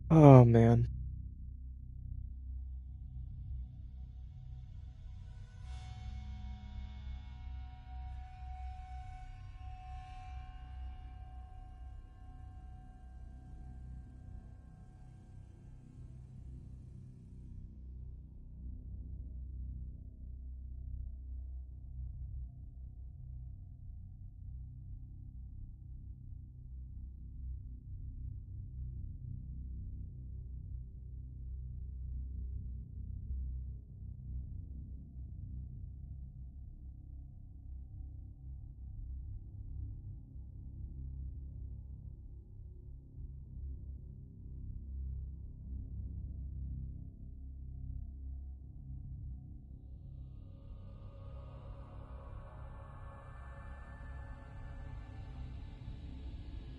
Oh man.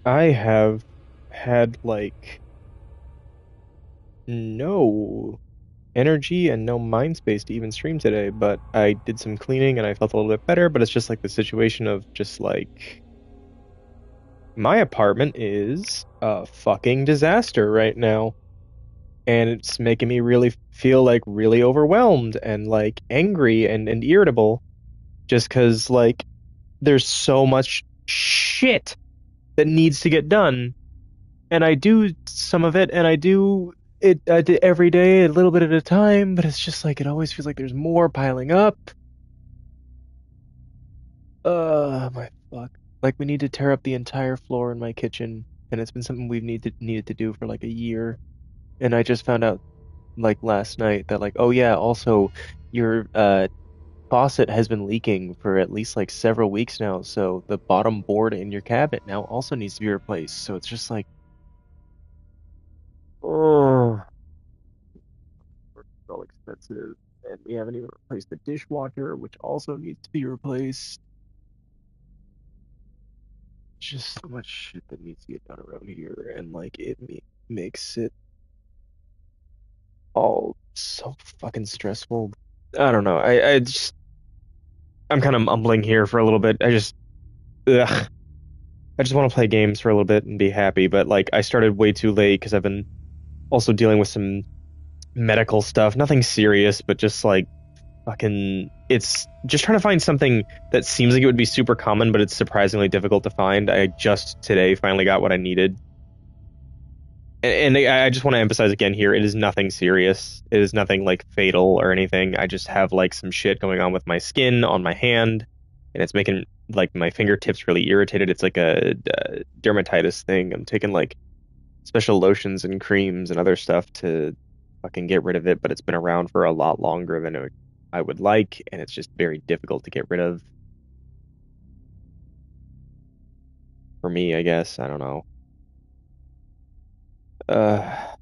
I have had like no energy and no mind space to even stream today, but I did some cleaning and I felt a little bit better, but it's just like the situation of just like my apartment is a fucking disaster right now. And it's making me really feel like really overwhelmed and like angry and irritable just 'cause like there's so much shit that needs to get done. And I do some of it and I do every day a little bit at a time, but it's just like it always feels like there's more piling up. My fuck. Like we need to tear up the entire floor in my kitchen, and it's been something we've needed to do for like a year. And I just found out like last night that like, oh yeah, also your faucet has been leaking for at least like several weeks now, so the bottom board in your cabinet now also needs to be replaced. So it's just like, oh, it's all expensive. And we haven't even replaced the dishwasher, which also needs to be replaced. Just so much shit that needs to get done around here, and like makes it all so fucking stressful. I don't know. I'm kind of mumbling here for a little bit. Ugh. I just want to play games for a little bit and be happy, but like I started way too late because I've been also dealing with some medical stuff. Nothing serious, but just like fucking it's just trying to find something that seems like it would be super common, but it's surprisingly difficult to find. I just today finally got what I needed. And I just want to emphasize again here, it is nothing serious. It is nothing like fatal or anything. I just have like some shit going on with my skin on my hand, and it's making like my fingertips really irritated. It's like a dermatitis thing. I'm taking like special lotions and creams and other stuff to fucking get rid of it, but it's been around for a lot longer than I would like, and it's just very difficult to get rid of for me, I guess. I don't know. Uh,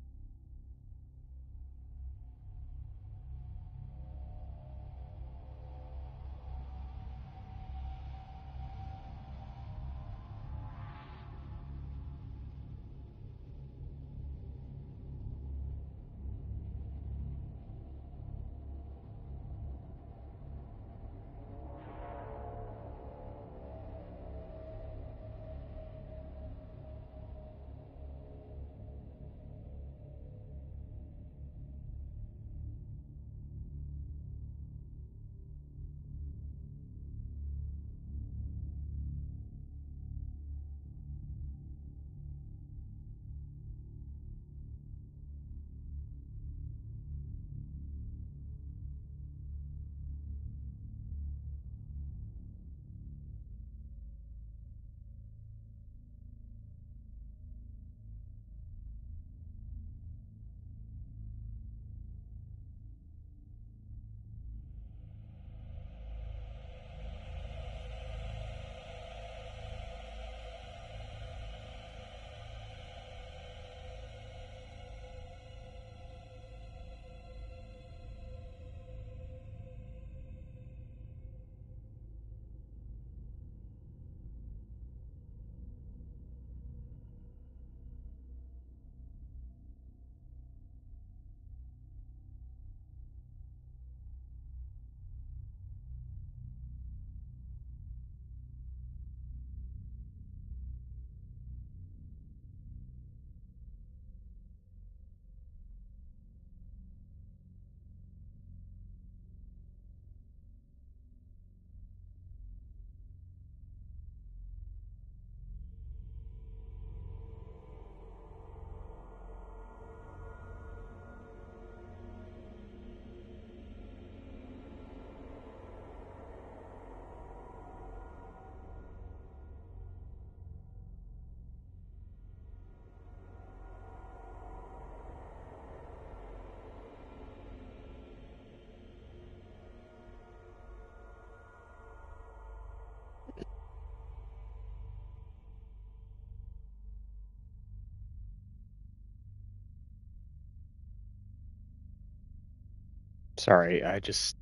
Sorry, I just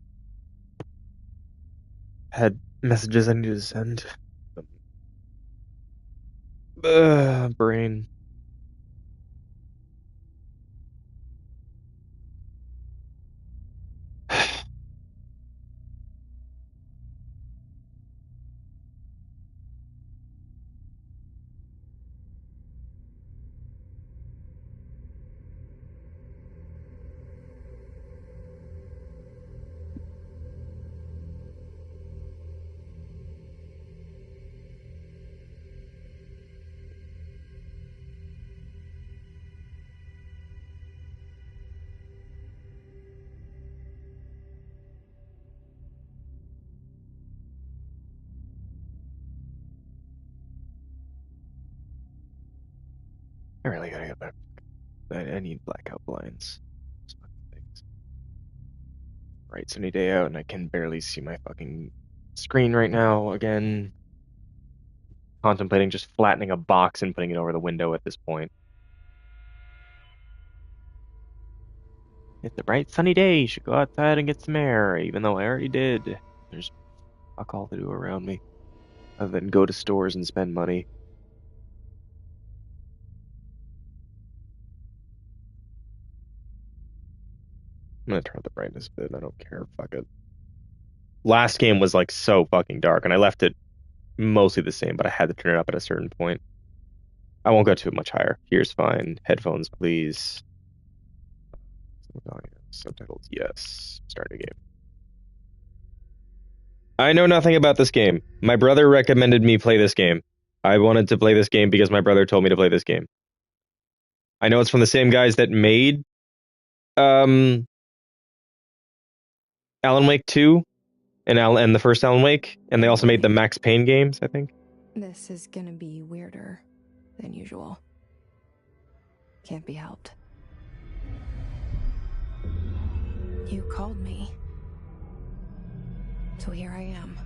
had messages I needed to send. Brain. I really gotta get back. I need blackout blinds. Right, sunny day out, and I can barely see my fucking screen right now. Again, contemplating just flattening a box and putting it over the window at this point. It's a bright sunny day. You should go outside and get some air, even though I already did. There's fuck all to do around me other than go to stores and spend money. I'm gonna turn up the brightness a bit. I don't care. Fuck it. Last game was like so fucking dark, and I left it mostly the same, but I had to turn it up at a certain point. I won't go too much higher. Here's fine. Headphones, please. Subtitles, yes. Start a game. I know nothing about this game. My brother recommended me play this game. I wanted to play this game because my brother told me to play this game. I know it's from the same guys that made Alan Wake 2 and the first Alan Wake, and they also made the Max Payne games, I think. This is gonna be weirder than usual. Can't be helped. You called me. So here I am.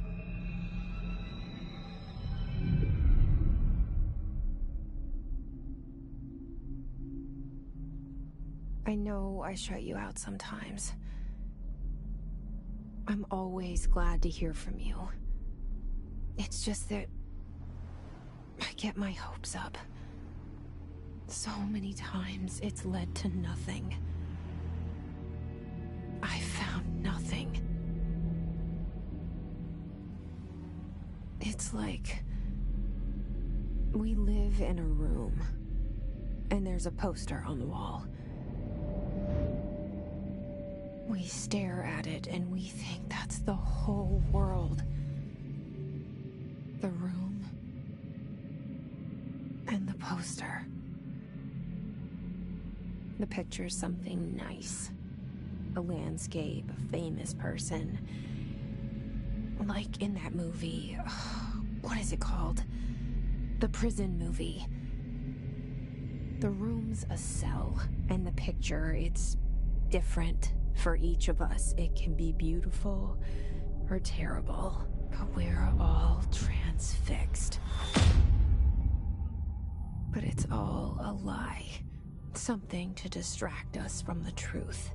I know I shut you out sometimes. I'm always glad to hear from you. It's just that I get my hopes up. So many times it's led to nothing. I found nothing. It's like we live in a room, and there's a poster on the wall. We stare at it and we think that's the whole world. The room and the poster. The picture's something nice. A landscape, a famous person. Like in that movie, what is it called? The prison movie. The room's a cell, and the picture, it's different for each of us. It can be beautiful or terrible, but we're all transfixed. But it's all a lie. Something to distract us from the truth.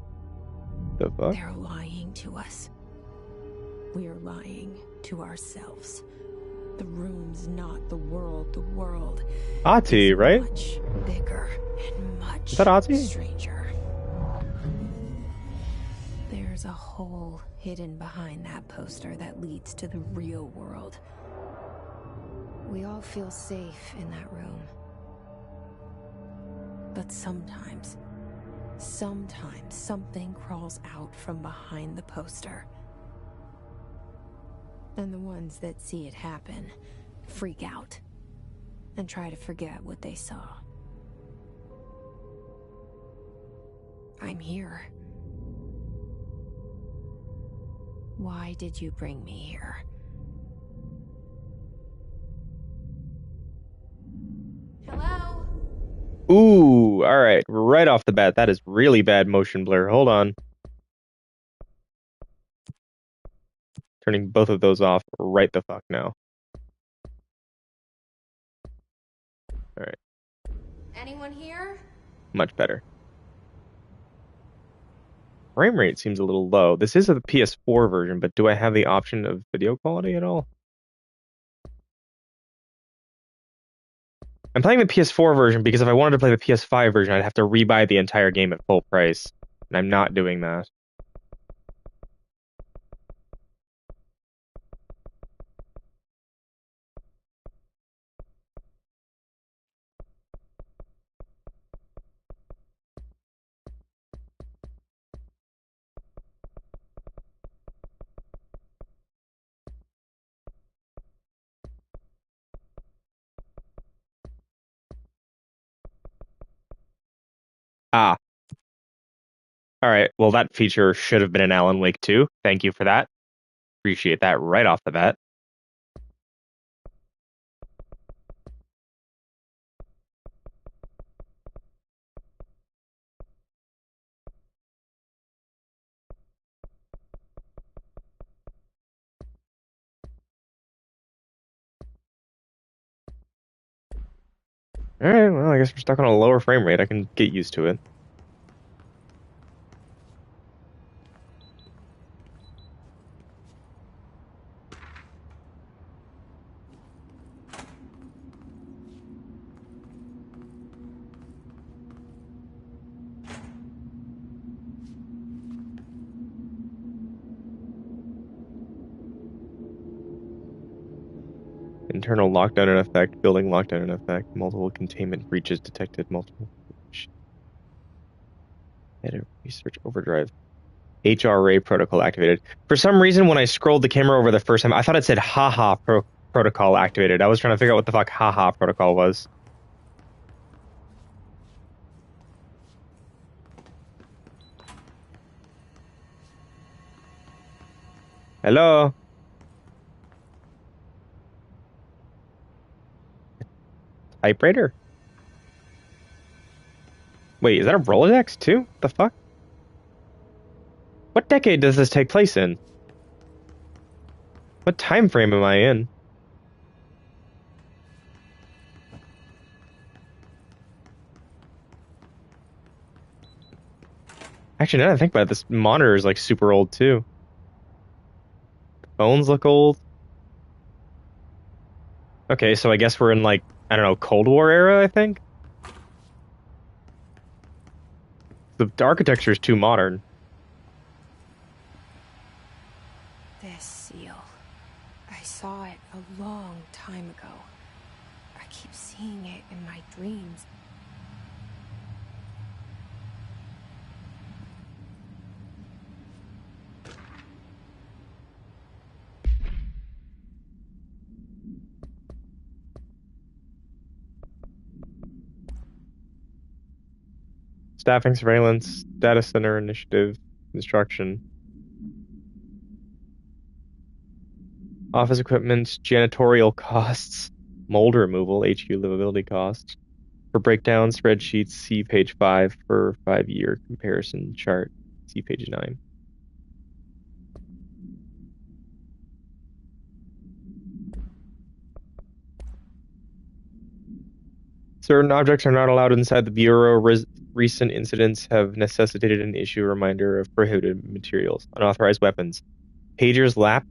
The fuck? They're lying to us. We're lying to ourselves. The room's not the world. The world Ahti, is right? much bigger and much Is that Ahti? stranger. There's a hole hidden behind that poster that leads to the real world. We all feel safe in that room. But sometimes something crawls out from behind the poster. And the ones that see it happen freak out and try to forget what they saw. I'm here. Why did you bring me here? Hello? Ooh, all right. Right off the bat, that is really bad motion blur. Hold on. Turning both of those off right the fuck now. All right. Anyone here? Much better. frame rate seems a little low. This is a PS4 version, but do I have the option of video quality at all? I'm playing the PS4 version because if I wanted to play the PS5 version, I'd have to rebuy the entire game at full price, and I'm not doing that. Ah, all right. Well, that feature should have been in Alan Wake 2. Thank you for that. Appreciate that right off the bat. All right, well, I guess we're stuck on a lower frame rate. I can get used to it. Internal lockdown in effect, building lockdown in effect, multiple containment breaches detected, multiple. Edit research overdrive. HRA protocol activated. For some reason, when I scrolled the camera over the first time, I thought it said haha protocol activated. I was trying to figure out what the fuck haha protocol was. Hello? Typewriter? Wait, is that a Rolodex too? The fuck? What decade does this take place in? What time frame am I in? Actually, now that I think about it, this monitor is like super old too. Phones look old. Okay, so I guess we're in like, I don't know, Cold War era, I think? The architecture is too modern. This seal. I saw it a long time ago. I keep seeing it in my dreams. Staffing, surveillance, data center initiative, construction. Office equipment, janitorial costs, mold removal, HQ livability costs. For breakdown, spreadsheets, see page 5 for 5-year comparison chart. See page 9. Certain objects are not allowed inside the Bureau. Recent incidents have necessitated an issue reminder of prohibited materials, unauthorized weapons, pagers,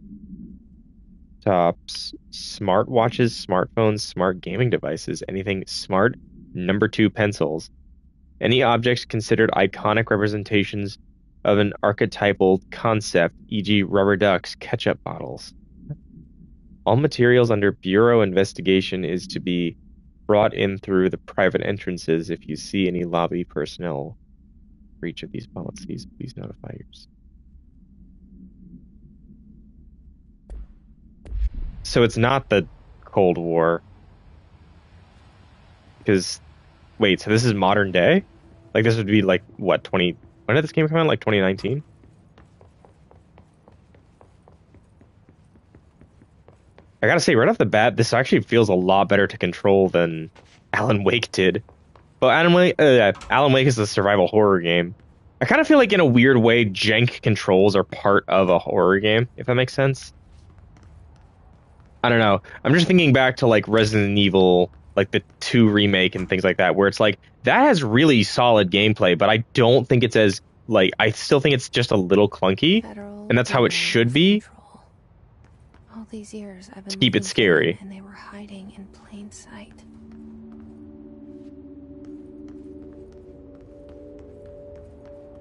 laptops, smartwatches, smartphones, smart gaming devices, anything smart, number 2 pencils. Any objects considered iconic representations of an archetypal concept, e.g. rubber ducks, ketchup bottles. All materials under Bureau investigation is to be brought in through the private entrances. If you see any lobby personnel breach of these policies, please notify yours. So it's not the Cold War. Because, wait, so this is modern day? Like this would be like, what, when did this game come out? Like 2019? I gotta say, right off the bat, this actually feels a lot better to control than Alan Wake did. Well, Alan Wake is a survival horror game. I kind of feel like in a weird way, jank controls are part of a horror game, if that makes sense. I don't know. I'm just thinking back to like Resident Evil, like the 2 remake and things like that, where it's like, that has really solid gameplay, but I don't think it's as like, I still think it's just a little clunky, Federal and that's how it Bureau should of be Control. All these years I've to been keep it looking for them, scary. and they were hiding in plain sight.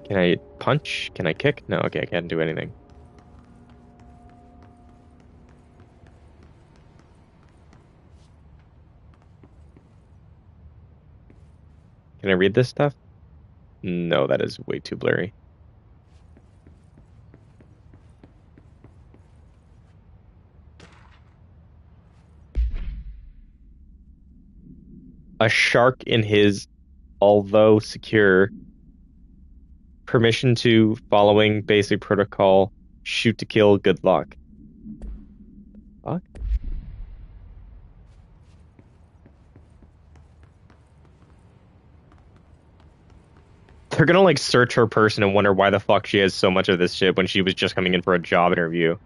Can I punch? Can I kick? No, okay, I can't do anything. Can I read this stuff? No, that is way too blurry. A shark in his, although secure, permission to following basic protocol, shoot to kill, good luck. Fuck? They're gonna like search her person and wonder why the fuck she has so much of this shit when she was just coming in for a job interview. At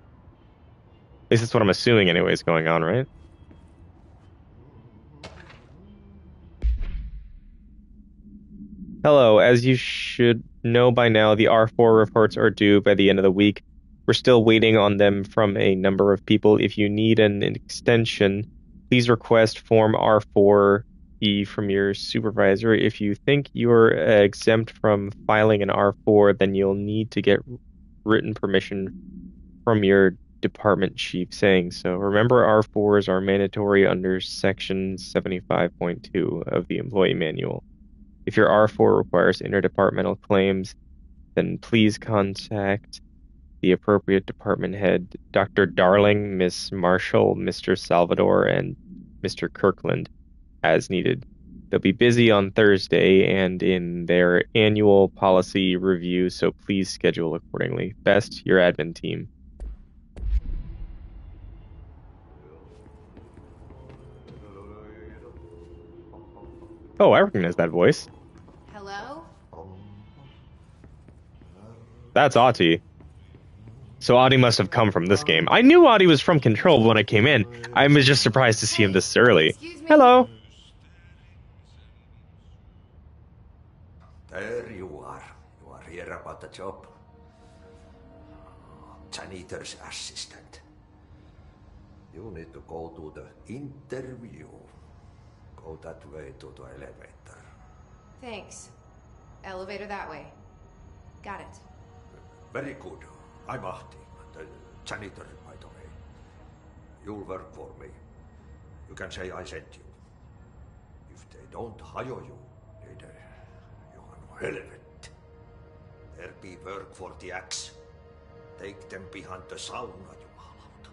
least that's what I'm assuming anyways going on, right? Hello, as you should know by now, the R4 reports are due by the end of the week. We're still waiting on them from a number of people. If you need an extension, please request Form R4E from your supervisor. If you think you're exempt from filing an R4, then you'll need to get written permission from your department chief saying so. Remember, R4s are mandatory under Section 75.2 of the Employee Manual. If your R4 requires interdepartmental claims, then please contact the appropriate department head, Dr. Darling, Miss Marshall, Mr. Salvador, and Mr. Kirkland, as needed. They'll be busy on Thursday and in their annual policy review, so please schedule accordingly. Best, your admin team. Oh, I recognize that voice. Hello? That's Ahti. So Ahti must have come from this game. I knew Ahti was from Control when I came in. I was just surprised to see him this early. Excuse me? Hello. There you are. You are here about the job. Janitor's assistant. You need to go to the interview. Go that way to the elevator. Thanks. Elevator that way. Got it. Very good. I'm Ahti, the janitor, by the way. You'll work for me. You can say I sent you. If they don't hire you, neither you are no helvet. There be work for the axe. Take them behind the sauna, jumalauta.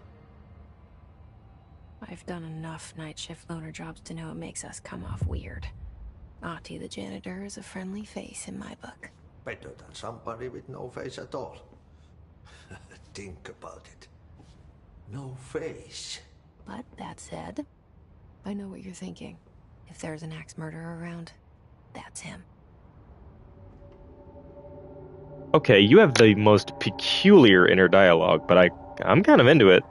I've done enough night shift loner jobs to know it makes us come off weird. Ahti the janitor is a friendly face in my book. Better than somebody with no face at all. Think about it. No face. But that said, I know what you're thinking. If there's an axe murderer around, that's him. Okay, you have the most peculiar inner dialogue, but I'm kind of into it.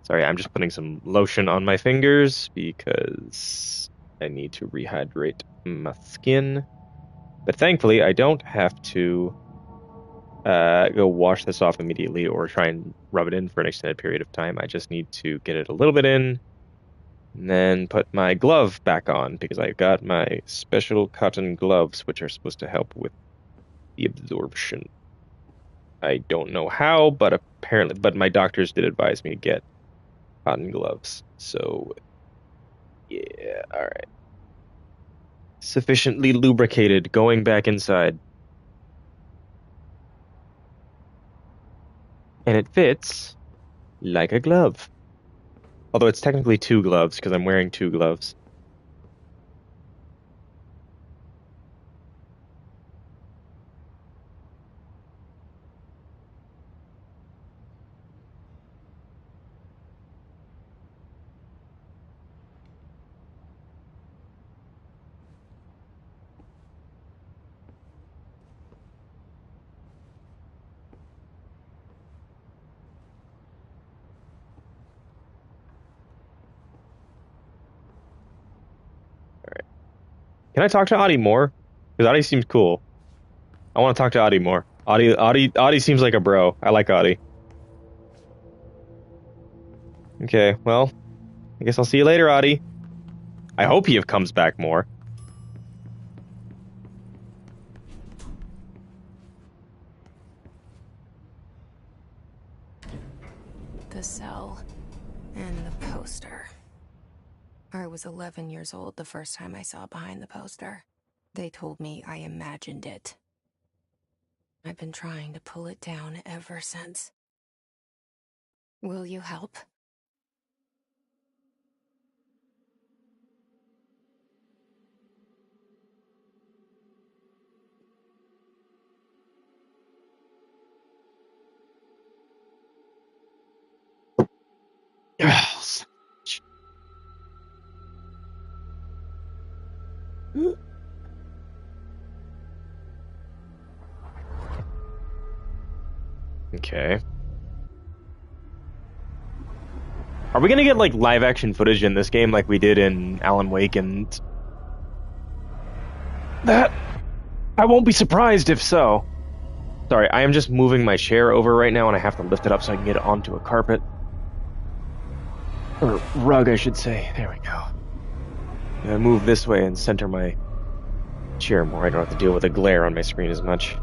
Sorry, I'm just putting some lotion on my fingers because I need to rehydrate my skin. But thankfully, I don't have to go wash this off immediately or try and rub it in for an extended period of time. I just need to get it a little bit in and then put my glove back on because I've got my special cotton gloves, which are supposed to help with the absorption. I don't know how, but my doctors did advise me to get cotton gloves. So, yeah, all right. Sufficiently lubricated, going back inside. And it fits like a glove. Although it's technically two gloves because I'm wearing two gloves. Can I talk to Ahti more? Because Adi seems cool. I want to talk to Adi more. Adi seems like a bro. I like Adi. Okay, well, I guess I'll see you later, Adi. I hope he comes back more. The cell and the poster. I was 11 years old the first time I saw behind the poster. They told me I imagined it. I've been trying to pull it down ever since. Will you help? Okay. Are we gonna get like live action footage in this game like we did in Alan Wake and that? I won't be surprised if so. Sorry, I am just moving my chair over right now and I have to lift it up so I can get it onto a carpet. Or rug, I should say. There we go. I move this way and center my chair more. I don't have to deal with the glare on my screen as much.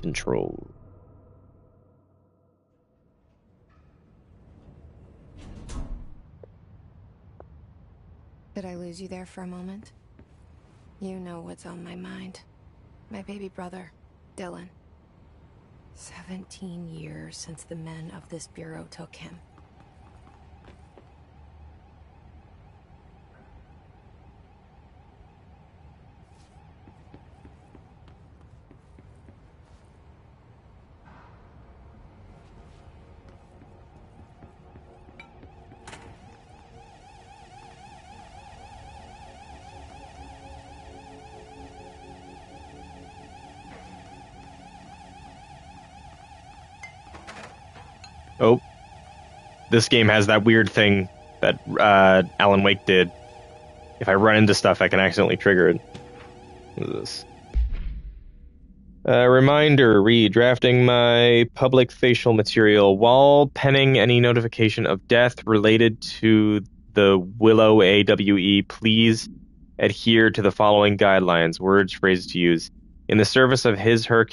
Control. Did I lose you there for a moment? You know what's on my mind. My baby brother, Dylan. 17 years since the men of this bureau took him. Oh. This game has that weird thing that Alan Wake did. If I run into stuff, I can accidentally trigger it. What is this? Reminder, redrafting my public facial material. While penning any notification of death related to the Willow AWE, please adhere to the following guidelines, words, phrases to use. In the service of his/her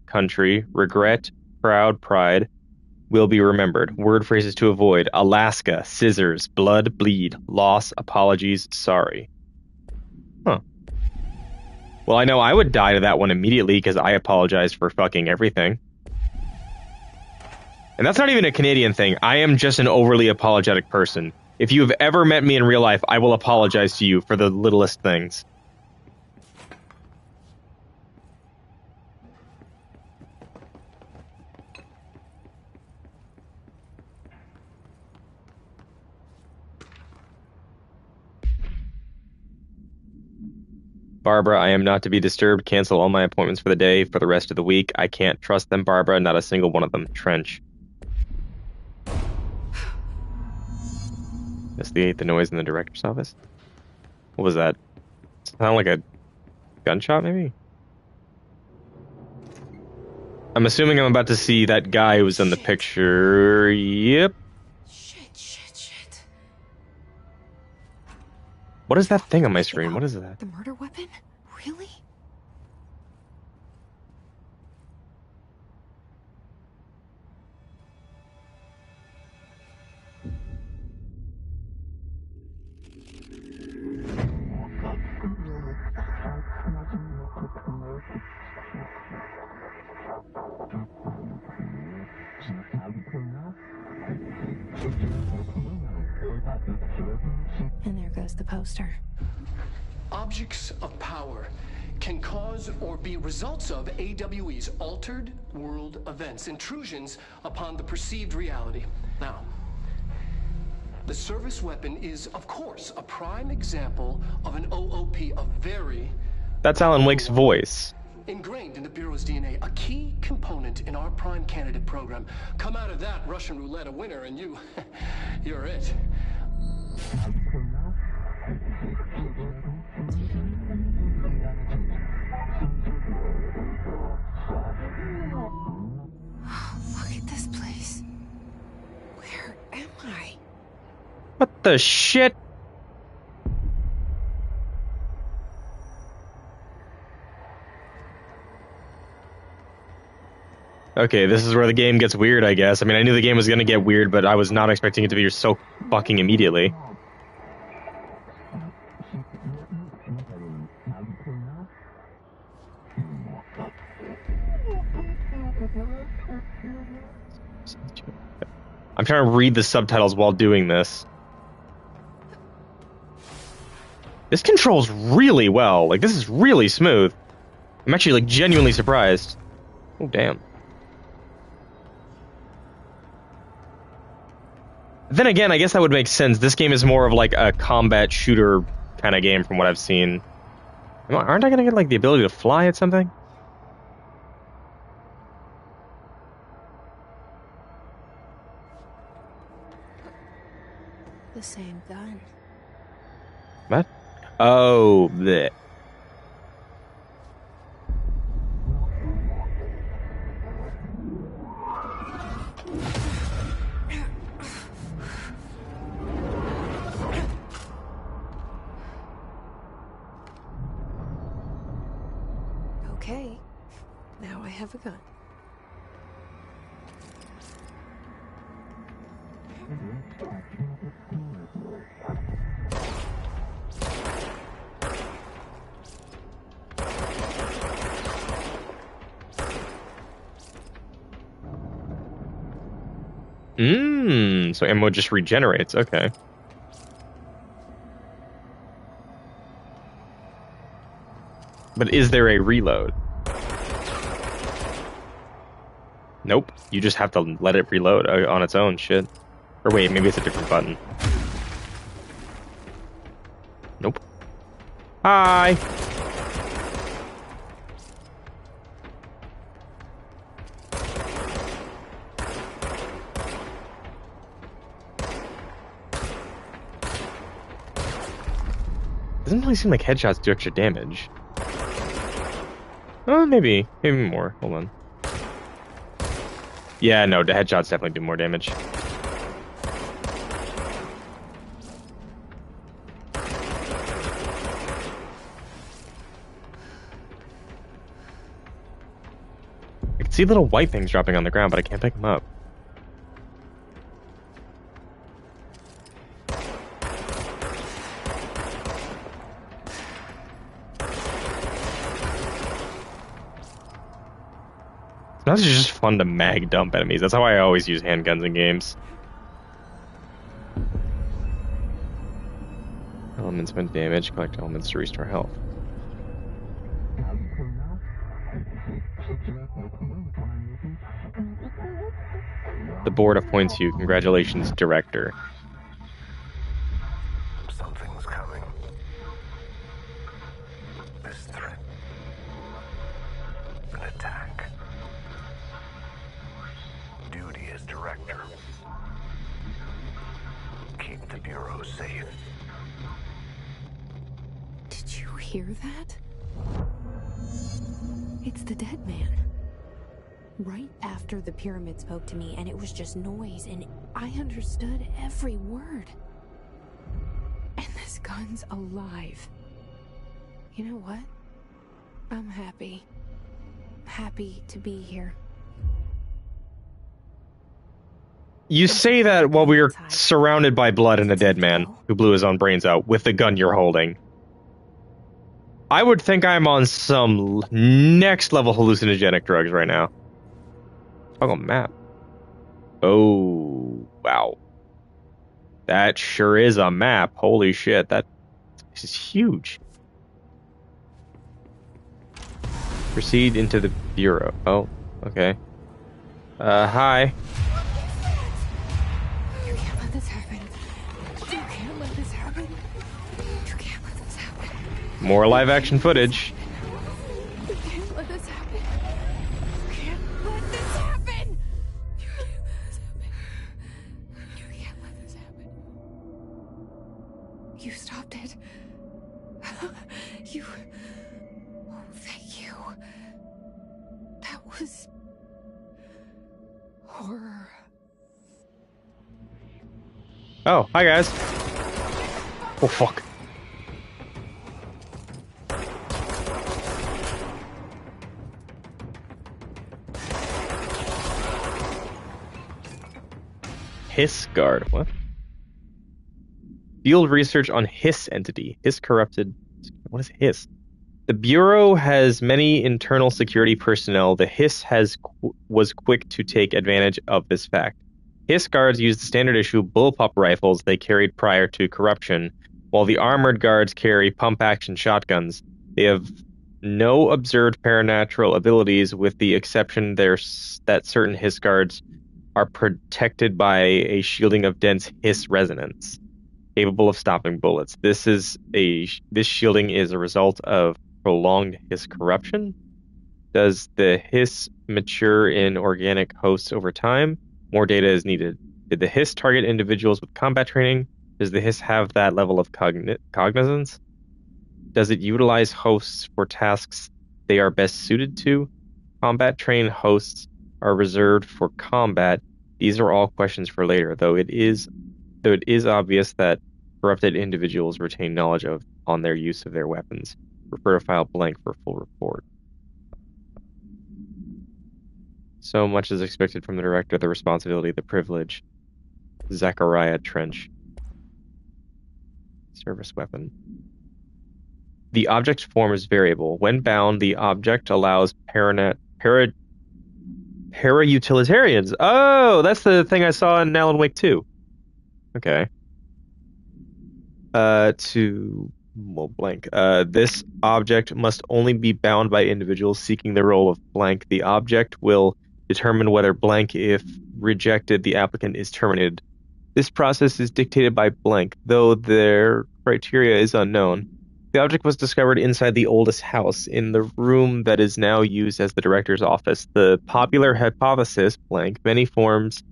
country, regret, proud, pride, will be remembered. Word phrases to avoid: Alaska, scissors, blood, bleed, loss, apologies, sorry. Huh. Well, I know I would die to that one immediately because I apologize for fucking everything. And that's not even a Canadian thing. I am just an overly apologetic person. If you have ever met me in real life, I will apologize to you for the littlest things. Barbara, I am not to be disturbed. Cancel all my appointments for the day, for the rest of the week. I can't trust them, Barbara. Not a single one of them. Trench. Investigate the noise in the director's office. What was that? Sound like a gunshot, maybe? I'm assuming I'm about to see that guy who was in the picture. Yep. Shit. What is that thing on my screen? What is that? The murder weapon? Really? And there goes the poster. Objects of power can cause or be results of AWE's altered world events, intrusions upon the perceived reality. Now, the service weapon is, of course, a prime example of an OOP, a very... That's Alan Wake's voice. Ingrained in the Bureau's DNA, a key component in our prime candidate program. Come out of that Russian roulette a winner and you're it. What the shit? Okay, this is where the game gets weird, I guess. I mean, I knew the game was gonna get weird, but I was not expecting it to be so fucking immediately. I'm trying to read the subtitles while doing this. This controls really well. Like, this is really smooth. I'm actually, like, genuinely surprised. Oh, damn. Then again, I guess that would make sense. This game is more of, like, a combat shooter kind of game from what I've seen. Aren't I gonna get, like, the ability to fly at something? The same gun. What? Oh, bleh. Okay, now I have a gun. So ammo just regenerates, okay. But is there a reload? Nope, you just have to let it reload on its own, shit. Or wait, maybe it's a different button. Nope. Hi! Doesn't really seem like headshots do extra damage. Oh, maybe more. Hold on. Yeah, no, the headshots definitely do more damage. I can see little white things dropping on the ground, but I can't pick them up. Sometimes it's just fun to mag dump enemies. That's how I always use handguns in games. Elements when damaged, collect elements to restore health. The board appoints you. Congratulations, director. Something's coming. This threat. An attack. Duty as director. Keep the Bureau safe. Did you hear that? It's the dead man. Right after the pyramid spoke to me, and it was just noise, and I understood every word. And this gun's alive. You know what? I'm happy. Happy to be here. You say that while we are surrounded by blood and a dead man who blew his own brains out with the gun you're holding. I would think I'm on some next level hallucinogenic drugs right now. Oh, map. Oh, wow. That sure is a map. Holy shit, this is huge. Proceed into the Bureau. Oh, okay. Hi. You can't let this happen. You can't let this happen. You can't let this happen. More live action footage. You can't let this happen. You can't let this happen. You can't let this happen. You can't let this happen. You stopped it. You... Oh, thank you. That was... horror. Oh, hi guys. Oh fuck. Hiss guard. What? Field research on Hiss entity. Hiss corrupted. What is Hiss? The Bureau has many internal security personnel. The Hiss was quick to take advantage of this fact. Hiss guards used the standard issue bullpup rifles they carried prior to corruption, while the armored guards carry pump action shotguns. They have no observed paranatural abilities, with the exception that certain Hiss guards are protected by a shielding of dense Hiss resonance, capable of stopping bullets. This shielding is a result of prolonged Hiss corruption. Does the Hiss mature in organic hosts over time? More data is needed. Did the Hiss target individuals with combat training? Does the Hiss have that level of cognizance? Does it utilize hosts for tasks they are best suited to? Combat trained hosts are reserved for combat. These are all questions for later, though it is obvious that corrupted individuals retain knowledge on their use of their weapons. Refer to file blank for full report. So much is expected from the director, the responsibility, the privilege. Zachariah Trench. Service weapon. The object's form is variable. When bound, the object allows para-utilitarians. Oh, that's the thing I saw in Alan Wake 2. Okay. Blank. This object must only be bound by individuals seeking the role of blank. The object will determine whether blank, if rejected, the applicant is terminated. This process is dictated by blank, though their criteria is unknown. The object was discovered inside the oldest house, in the room that is now used as the director's office. The popular hypothesis, blank, many forms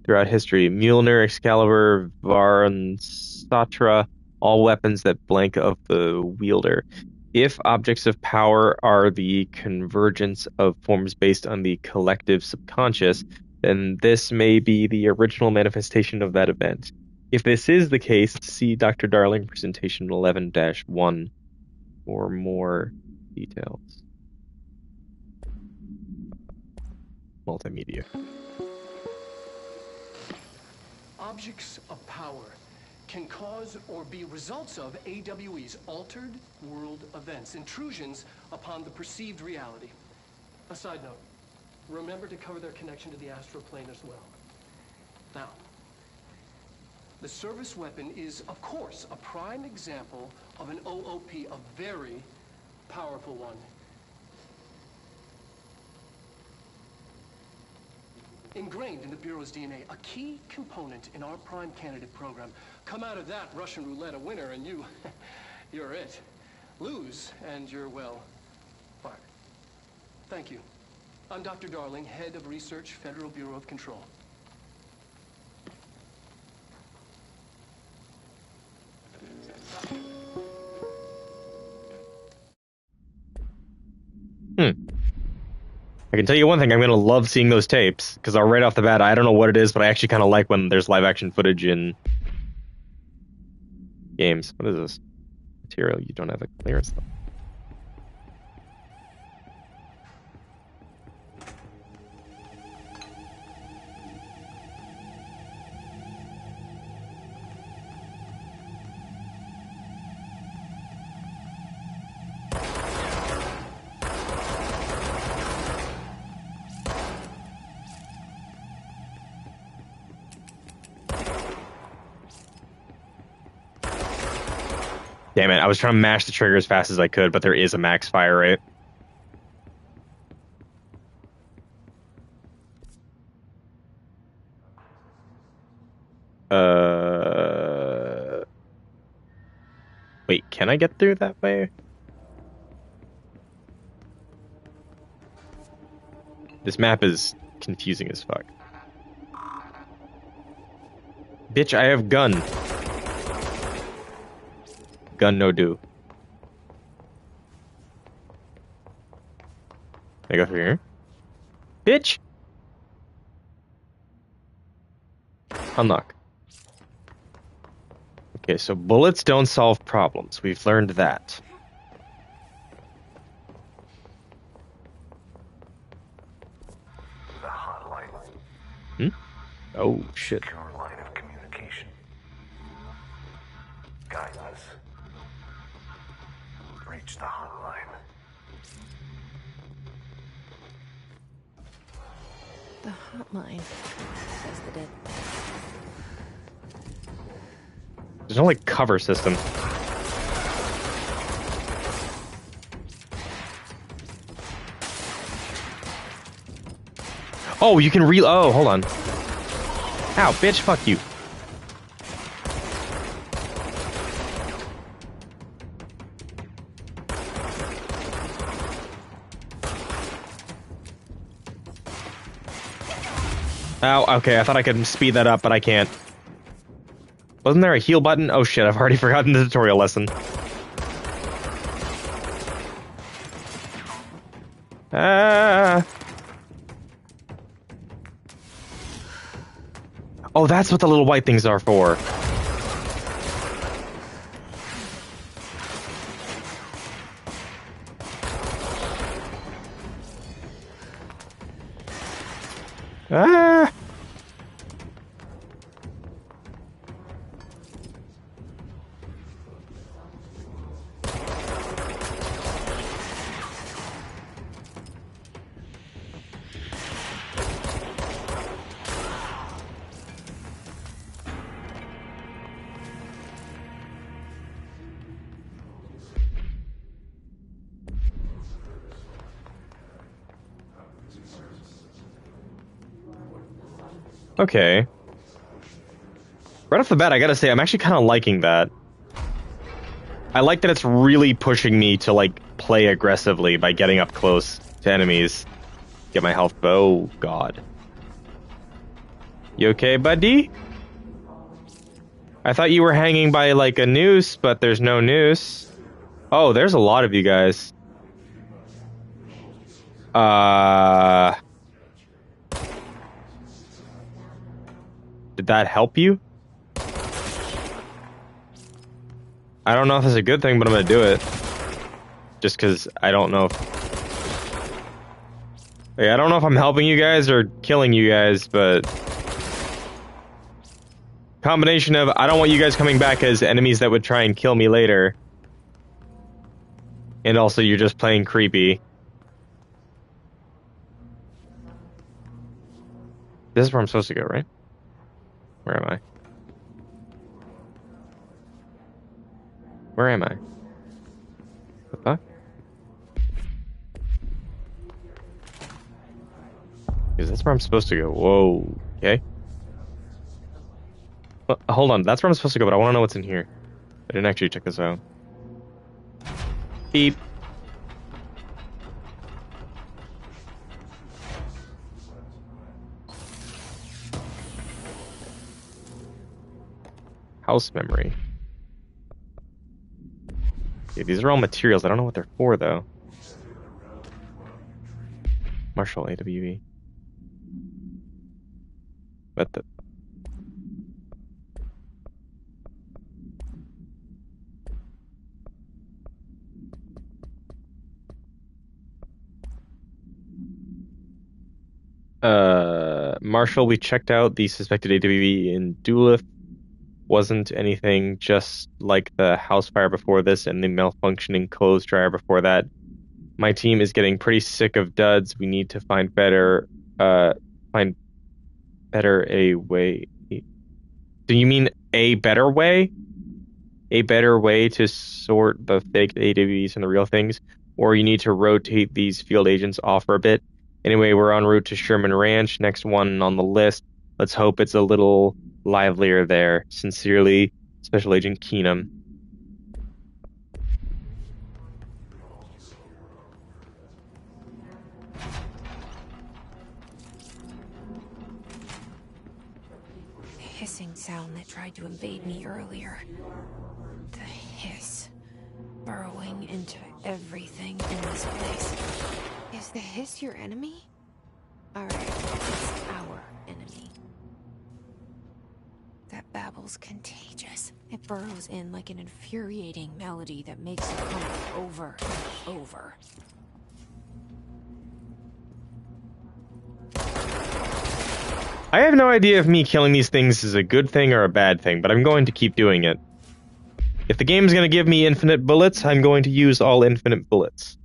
throughout history. Mjolnir, Excalibur, Varnsatra, all weapons that blank of the wielder. If objects of power are the convergence of forms based on the collective subconscious, then this may be the original manifestation of that event. If this is the case, see Dr. Darling presentation 11-1 for more details. Multimedia. Objects of power can cause or be results of AWE's altered world events, intrusions upon the perceived reality. A side note, remember to cover their connection to the astral plane as well. Now, the service weapon is, of course, a prime example of an OOP, a very powerful one. Ingrained in the Bureau's DNA, a key component in our prime candidate program. Come out of that Russian roulette a winner and you're it. Lose and you're, well, fired. Thank you. I'm Dr. Darling, Head of Research, Federal Bureau of Control. I can tell you one thing, I'm going to love seeing those tapes, because right off the bat, I don't know what it is, but I actually kind of like when there's live action footage in games. What is this? Material, you don't have a clearance though. Damn it, I was trying to mash the trigger as fast as I could, but there is a max fire rate. Wait, can I get through that way? This map is confusing as fuck. Bitch, I have gun. Gun no do. Can I go through here? Bitch! Unlock. Okay, so bullets don't solve problems. We've learned that. The hotline. Oh, shit. Secure line of communication. Guidance. Reach the hotline. The hotline, says the dead. There's no, like, cover system. Oh, you can oh, hold on. Ow, bitch, fuck you. Ow, okay, I thought I could speed that up, but I can't. Wasn't there a heal button? Oh shit, I've already forgotten the tutorial lesson. Ah. Oh, that's what the little white things are for. Ah. Okay. Right off the bat, I gotta say, I'm actually kind of liking that. I like that it's really pushing me to, like, play aggressively by getting up close to enemies. Get my health. Oh, God. You okay, buddy? I thought you were hanging by, like, a noose, but there's no noose. Oh, there's a lot of you guys. Did that help you? I don't know if it's a good thing, but I'm gonna do it. Just because I don't know if... Hey, I don't know if I'm helping you guys or killing you guys, but... Combination of, I don't want you guys coming back as enemies that would try and kill me later. And also, you're just playing creepy. This is where I'm supposed to go, right? Where am I? Where am I? What the fuck? Because that's where I'm supposed to go. Whoa. Okay. Well, hold on. That's where I'm supposed to go, but I want to know what's in here. I didn't actually check this out. Beep. House memory. Okay, these are all materials. I don't know what they're for, though. Marshall AWE. What the... Marshall, we checked out the suspected AWE in Doolittle. Wasn't anything, just like the house fire before this and the malfunctioning clothes dryer before that. My team is getting pretty sick of duds. We need to find better a way. Do you mean a better way? A better way to sort the fake AWEs and the real things? Or you need to rotate these field agents off for a bit? Anyway, we're en route to Sherman Ranch, next one on the list. Let's hope it's a little livelier there. Sincerely, Special Agent Keenum. The hissing sound that tried to invade me earlier. The hiss. Burrowing into everything in this place. Is the hiss your enemy? Alright, it's our enemy. The That babble's contagious. It burrows in like an infuriating melody that makes you come over and over. I have no idea if me killing these things is a good thing or a bad thing, but I'm going to keep doing it. If the game's going to give me infinite bullets, I'm going to use all infinite bullets.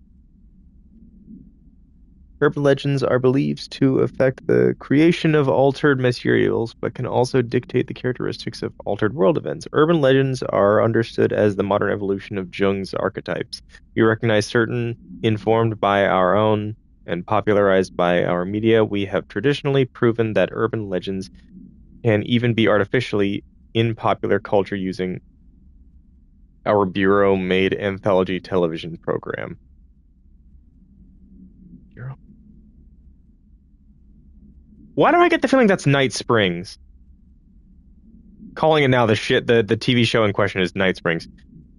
Urban legends are believed to affect the creation of altered materials, but can also dictate the characteristics of altered world events. Urban legends are understood as the modern evolution of Jung's archetypes. We recognize certain informed by our own and popularized by our media. We have traditionally proven that urban legends can even be artificially in popular culture using our bureau-made anthology television program. Bureau? Why do I get the feeling that's Night Springs? Calling it now the TV show in question is Night Springs.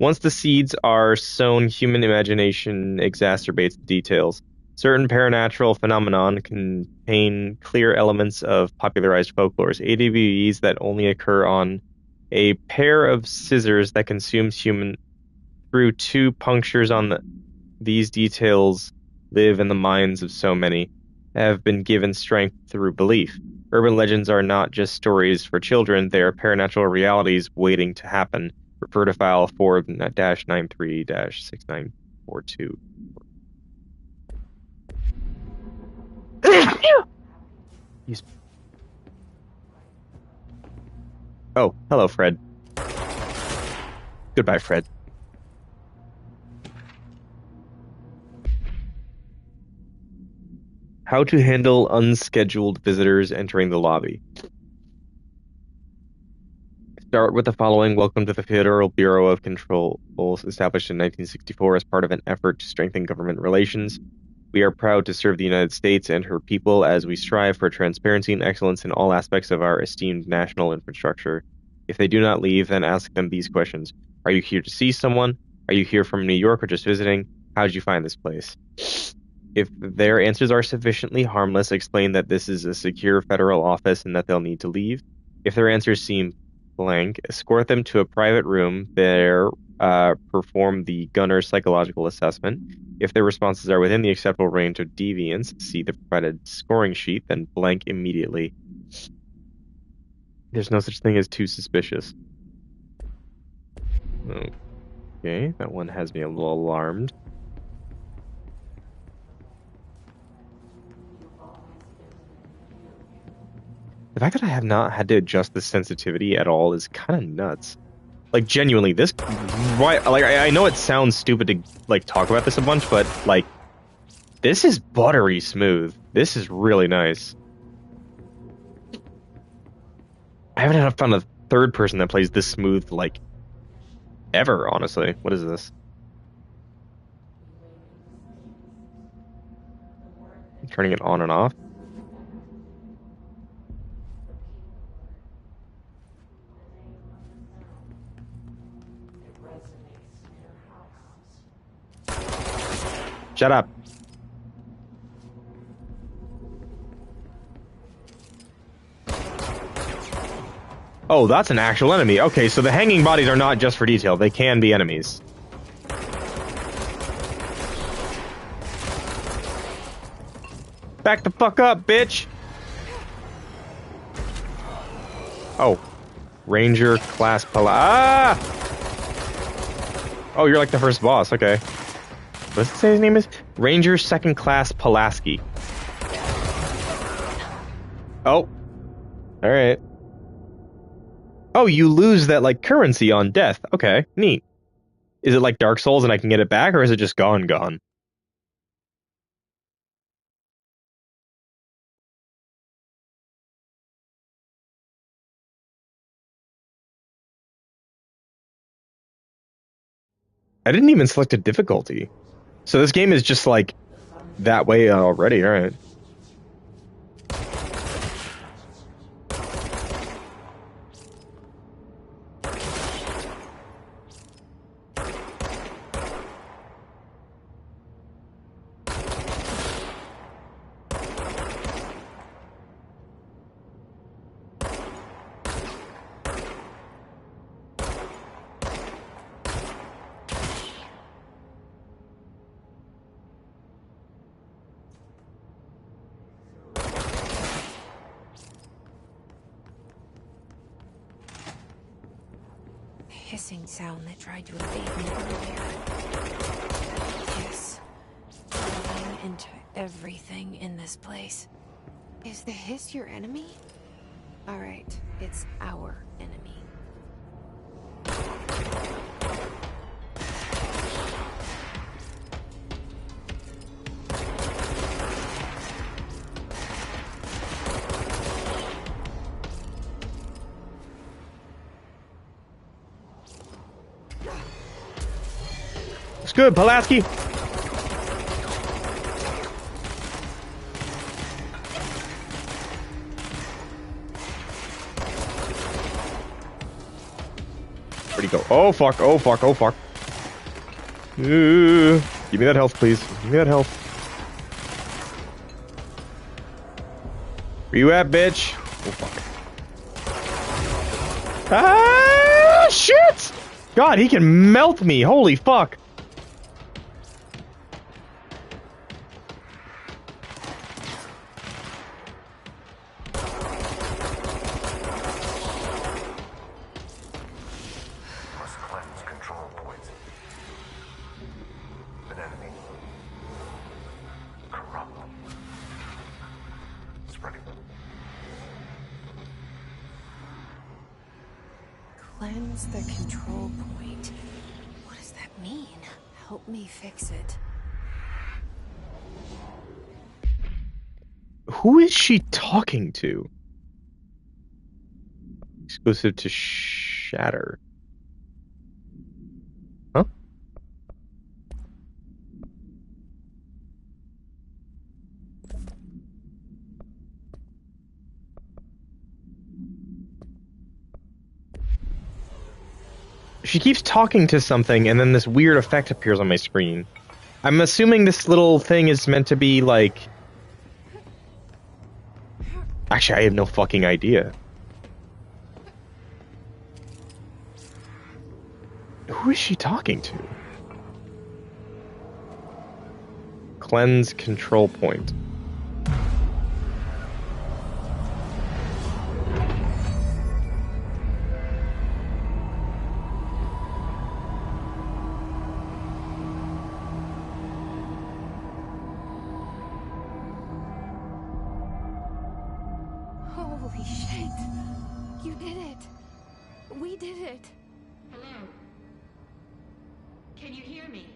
Once the seeds are sown, human imagination exacerbates the details. Certain paranatural phenomenon contain clear elements of popularized folklores. AWEs that only occur on a pair of scissors that consumes human through two punctures on these details live in the minds of so many, have been given strength through belief. Urban legends are not just stories for children, they are paranatural realities waiting to happen. Refer to file 4-93-6942. Oh, hello, Fred. Goodbye, Fred. How to handle unscheduled visitors entering the lobby. Start with the following. Welcome to the Federal Bureau of Controls, established in 1964 as part of an effort to strengthen government relations. We are proud to serve the United States and her people as we strive for transparency and excellence in all aspects of our esteemed national infrastructure. If they do not leave, then ask them these questions. Are you here to see someone? Are you here from New York or just visiting? How did you find this place? If their answers are sufficiently harmless, explain that this is a secure federal office and that they'll need to leave. If their answers seem blank, escort them to a private room. There, perform the gunner's psychological assessment. If their responses are within the acceptable range of deviance, see the provided scoring sheet, then blank immediately. There's no such thing as too suspicious. Okay, that one has me a little alarmed. The fact that I have not had to adjust the sensitivity at all is kind of nuts. Like, genuinely, this... Like, I know it sounds stupid to, like, talk about this a bunch, but, like, this is buttery smooth. This is really nice. I haven't found a third person that plays this smooth, like, ever, honestly. What is this? I'm turning it on and off. Shut up. Oh, that's an actual enemy. Okay, so the hanging bodies are not just for detail. They can be enemies. Back the fuck up, bitch! Oh. Ranger class Ah! Oh, you're like the first boss. Okay. What does it say his name is? Ranger Second Class Pulaski. Oh. Alright. Oh, you lose that, like, currency on death. Okay, neat. Is it like Dark Souls and I can get it back, or is it just gone? I didn't even select a difficulty. So this game is just, like, that way already, alright. hissing sound that tried to evade me earlier. Hiss. Falling into everything in this place. Is the hiss your enemy? Alright, it's our enemy. It's good, Pulaski. Where'd he go? Oh fuck, oh fuck, oh fuck. Give me that health, please. Give me that health. Where you at, bitch? Oh fuck. Ah, shit! God, he can melt me. Holy fuck. Must cleanse control points. An enemy. Corrupt. Spreading. Cleanse the control point. What does that mean? Help me fix it. Who is she talking to? Exclusive to Shatter. Huh? She keeps talking to something and then this weird effect appears on my screen. I'm assuming this little thing is meant to be like... Actually, I have no fucking idea. Who is she talking to? Cleanse control point. Holy shit. You did it. We did it. Hello? Can you hear me?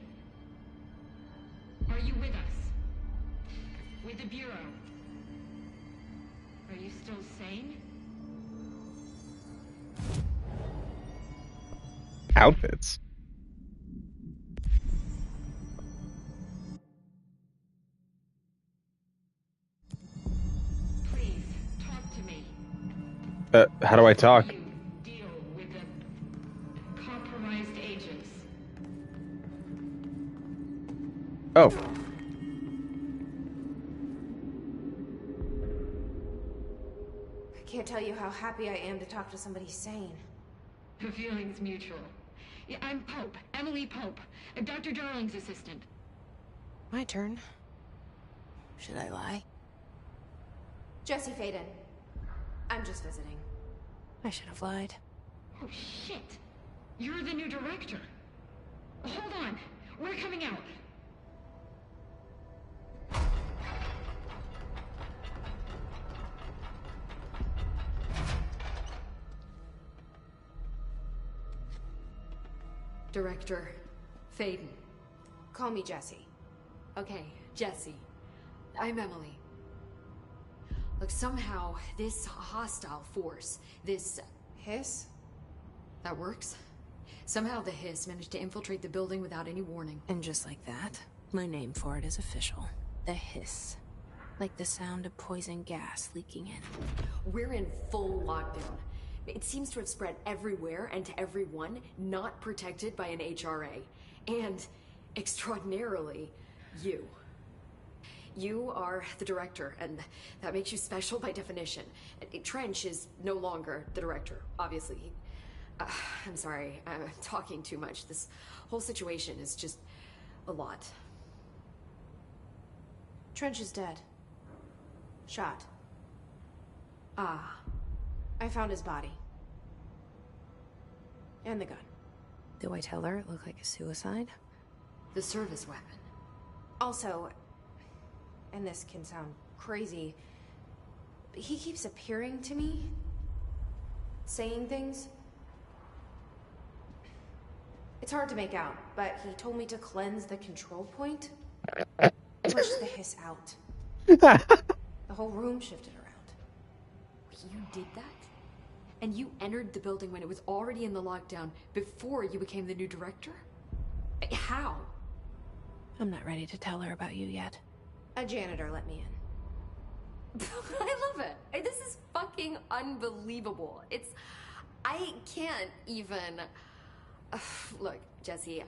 Are you with us? With the Bureau? Are you still sane? Outfits. Please, talk to me. How do I talk? You deal with the compromised agents. Oh. I can't tell you how happy I am to talk to somebody sane. The feeling's mutual. Yeah, I'm Pope, Emily Pope, Dr. Darling's assistant. My turn. Should I lie? Jesse Faden. I'm just visiting. I should have lied. Oh, shit. You're the new director. Hold on. We're coming out. Director Faden. Call me Jesse. Okay, Jesse. I'm Emily. Look, somehow this hostile force, this... Hiss? that works? Somehow the Hiss managed to infiltrate the building without any warning. And just like that, my name for it is official. The Hiss. Like the sound of poison gas leaking in. We're in full lockdown. It seems to have spread everywhere and to everyone not protected by an HRA. And, extraordinarily, you. You are the director, and that makes you special by definition. Trench is no longer the director, obviously. I'm sorry, I'm talking too much. This whole situation is just a lot. Trench is dead. Shot. Ah. I found his body. And the gun. Do I tell her it looked like a suicide? The service weapon. Also, and this can sound crazy, but he keeps appearing to me, saying things. It's hard to make out, but he told me to cleanse the control point. Push the hiss out. The whole room shifted around. You did that? And you entered the building when it was already in the lockdown before you became the new director? How? I'm not ready to tell her about you yet. A janitor let me in. I love it. This is fucking unbelievable. I can't even... Look, Jesse,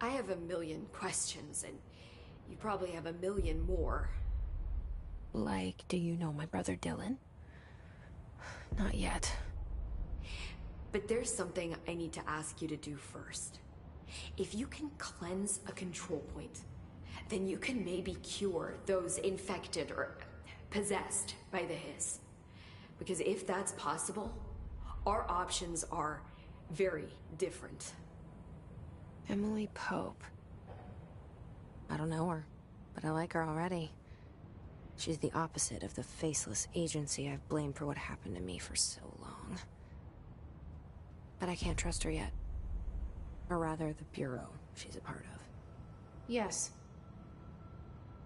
I have a million questions, and you probably have a million more. Like, do you know my brother Dylan? Not yet. But there's something I need to ask you to do first. If you can cleanse a control point, then you can maybe cure those infected or possessed by the hiss. Because if that's possible, our options are very different. Emily Pope. I don't know her, but I like her already. She's the opposite of the faceless agency I've blamed for what happened to me for so long. But I can't trust her yet. Or rather, the Bureau she's a part of. Yes.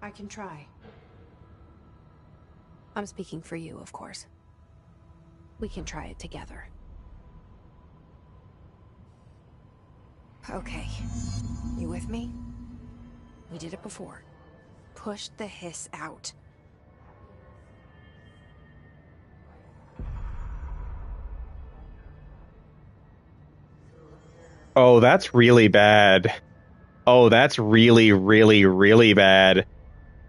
I can try. I'm speaking for you, of course. We can try it together. Okay. You with me? We did it before. Push the hiss out. Oh, that's really bad. Oh, that's really, really, really bad.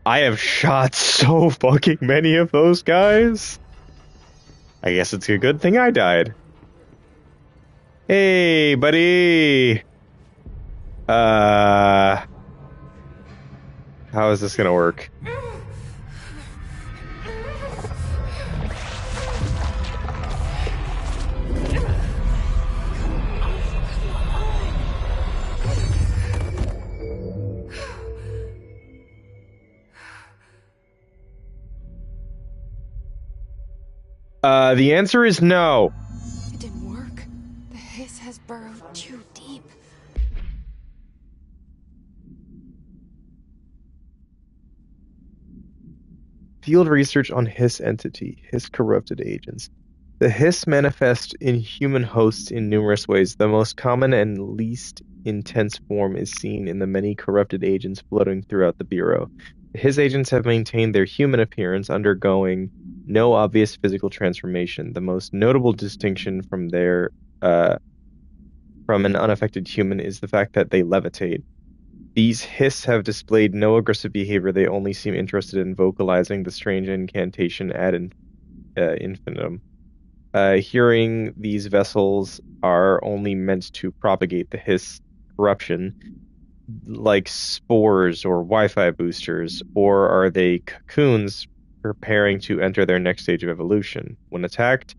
I have shot so fucking many of those guys. I guess it's a good thing I died. Hey, buddy. How is this gonna work? The answer is no. It didn't work. The hiss has burrowed too deep. Field research on Hiss entity, Hiss corrupted agents. The Hiss manifest in human hosts in numerous ways. The most common and least intense form is seen in the many corrupted agents floating throughout the Bureau. The Hiss agents have maintained their human appearance, undergoing no obvious physical transformation. The most notable distinction from an unaffected human is the fact that they levitate. These Hiss have displayed no aggressive behavior. They only seem interested in vocalizing the strange incantation ad infinitum. Hearing these vessels are only meant to propagate the Hiss corruption, like spores or Wi-Fi boosters, or are they cocoons preparing to enter their next stage of evolution? When attacked,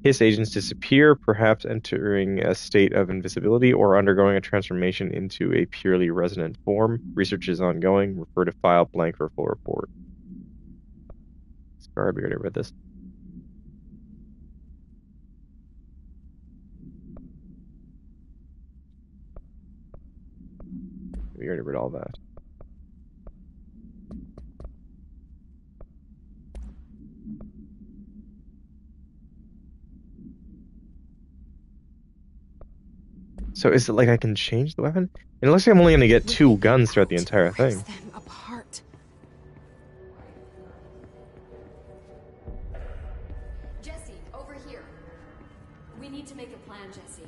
Hiss agents disappear, perhaps entering a state of invisibility or undergoing a transformation into a purely resonant form. Research is ongoing. Refer to file blank for full report. Sorry, we already read this. We already read all that. So is it like I can change the weapon? It looks like I'm only going to get 2 guns throughout the entire thing. Them apart. Jesse, over here. We need to make a plan, Jesse.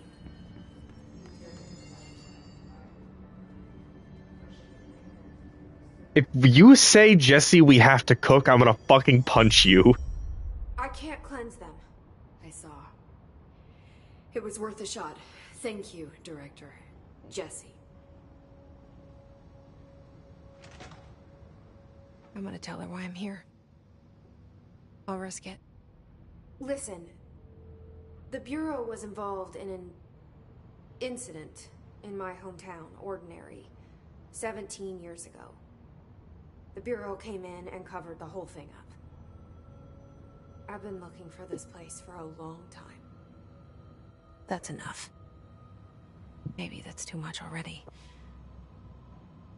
If you say, Jesse, we have to cook, I'm going to fucking punch you. I can't cleanse them. I saw. It was worth a shot. Thank you, Director. Jesse. I'm gonna tell her why I'm here. I'll risk it. Listen, the Bureau was involved in an incident in my hometown, Ordinary, 17 years ago. The Bureau came in and covered the whole thing up. I've been looking for this place for a long time. That's enough. Maybe that's too much already.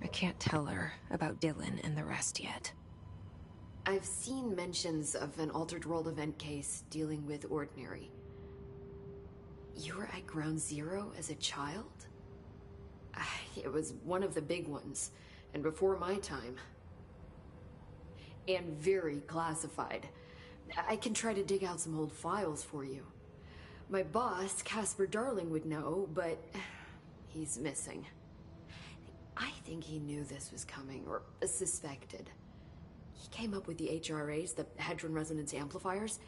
I can't tell her about Dylan and the rest yet. I've seen mentions of an Altered World event case dealing with Ordinary. You were at Ground Zero as a child? It was one of the big ones, and before my time. And very classified. I can try to dig out some old files for you. My boss, Casper Darling, would know, but he's missing. I think he knew this was coming, or suspected. He came up with the HRAs, the Hadron Resonance Amplifiers.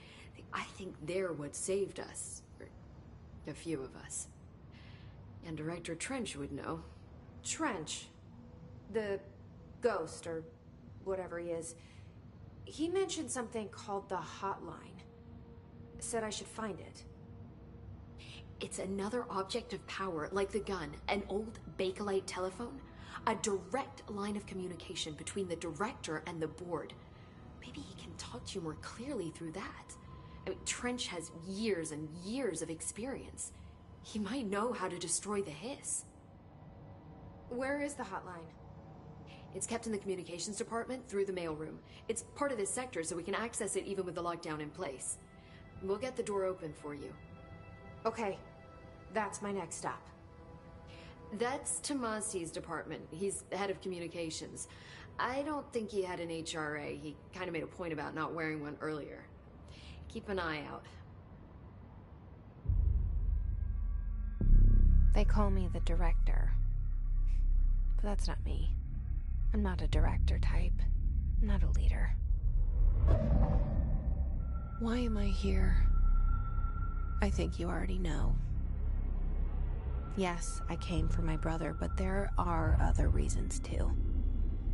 I think they're what saved us. Or a few of us. And Director Trench would know. Trench? The ghost, or whatever he is. He mentioned something called the Hotline. Said I should find it. It's another object of power, like the gun, an old Bakelite telephone. A direct line of communication between the director and the board. Maybe he can talk to you more clearly through that. I mean, Trench has years and years of experience. He might know how to destroy the Hiss. Where is the hotline? It's kept in the communications department through the mailroom. It's part of this sector, so we can access it even with the lockdown in place. We'll get the door open for you. Okay, that's my next stop. That's Tomasi's department. He's head of communications. I don't think he had an HRA. He kind of made a point about not wearing one earlier. Keep an eye out. They call me the director. But that's not me. I'm not a director type. I'm not a leader. Why am I here? I think you already know. Yes, I came for my brother, but there are other reasons too.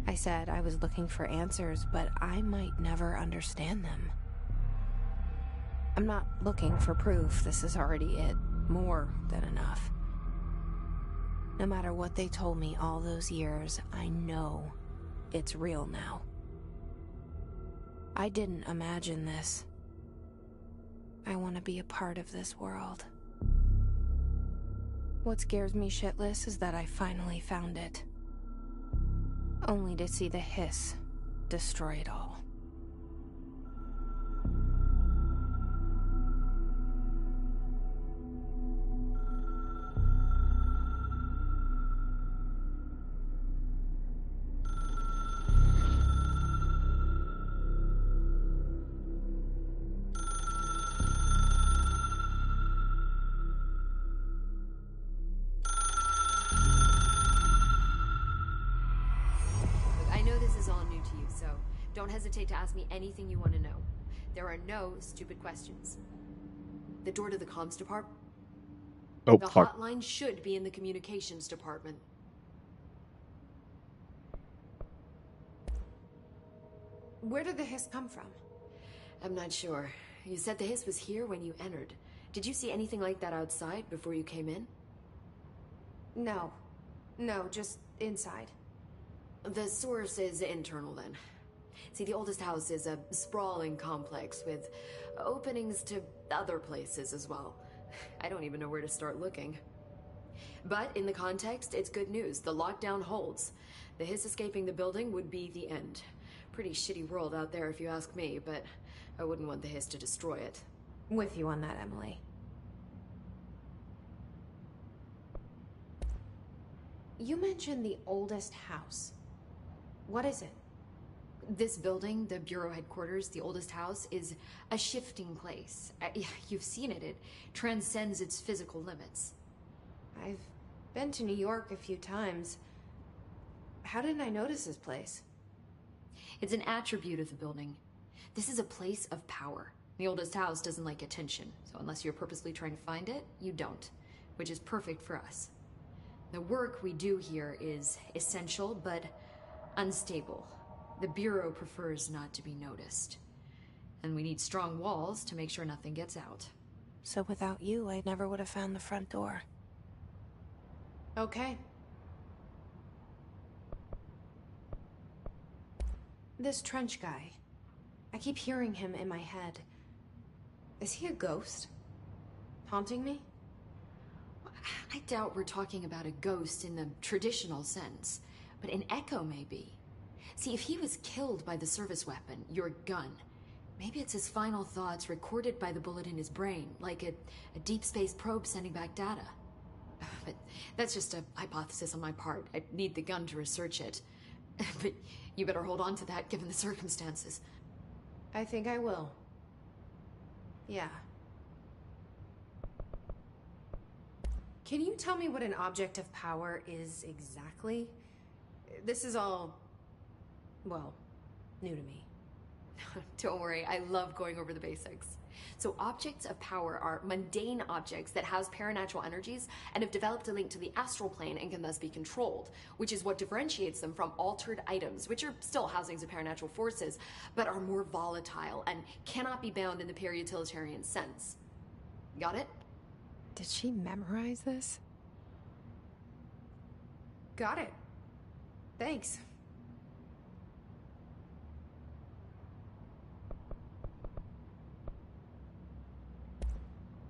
I said I was looking for answers, but I might never understand them. I'm not looking for proof. This is already it. More than enough. No matter what they told me all those years, I know it's real now. I didn't imagine this. I want to be a part of this world. What scares me shitless is that I finally found it. Only to see the Hiss destroy it all. Don't hesitate to ask me anything you want to know. There are no stupid questions. The door to the comms department? Oh, the fuck. hotline should be in the communications department. Where did the Hiss come from? I'm not sure. You said the Hiss was here when you entered. Did you see anything like that outside before you came in? No. No, just inside. The source is internal then. See, the oldest house is a sprawling complex with openings to other places as well. I don't even know where to start looking. But in the context, it's good news. The lockdown holds. The Hiss escaping the building would be the end. Pretty shitty world out there if you ask me, but I wouldn't want the Hiss to destroy it. With you on that, Emily. You mentioned the oldest house. What is it? This building, the Bureau headquarters, the oldest house, is a shifting place. You've seen it. It transcends its physical limits. I've been to New York a few times. How didn't I notice this place? It's an attribute of the building. This is a place of power. The oldest house doesn't like attention, so unless you're purposely trying to find it, you don't, which is perfect for us. The work we do here is essential, but unstable. The Bureau prefers not to be noticed. And we need strong walls to make sure nothing gets out. So without you, I never would have found the front door. Okay. This Trench guy. I keep hearing him in my head. Is he a ghost? Haunting me? I doubt we're talking about a ghost in the traditional sense, but an echo maybe. See, if he was killed by the service weapon, your gun, maybe it's his final thoughts recorded by the bullet in his brain, like a deep space probe sending back data. But that's just a hypothesis on my part. I need the gun to research it. But you better hold on to that given the circumstances. I think I will. Yeah. Can you tell me what an object of power is exactly? This is all, well, new to me. Don't worry, I love going over the basics. So objects of power are mundane objects that house paranatural energies and have developed a link to the astral plane and can thus be controlled, which is what differentiates them from altered items, which are still housings of paranatural forces, but are more volatile and cannot be bound in the pure utilitarian sense. Got it? Did she memorize this? Got it. Thanks.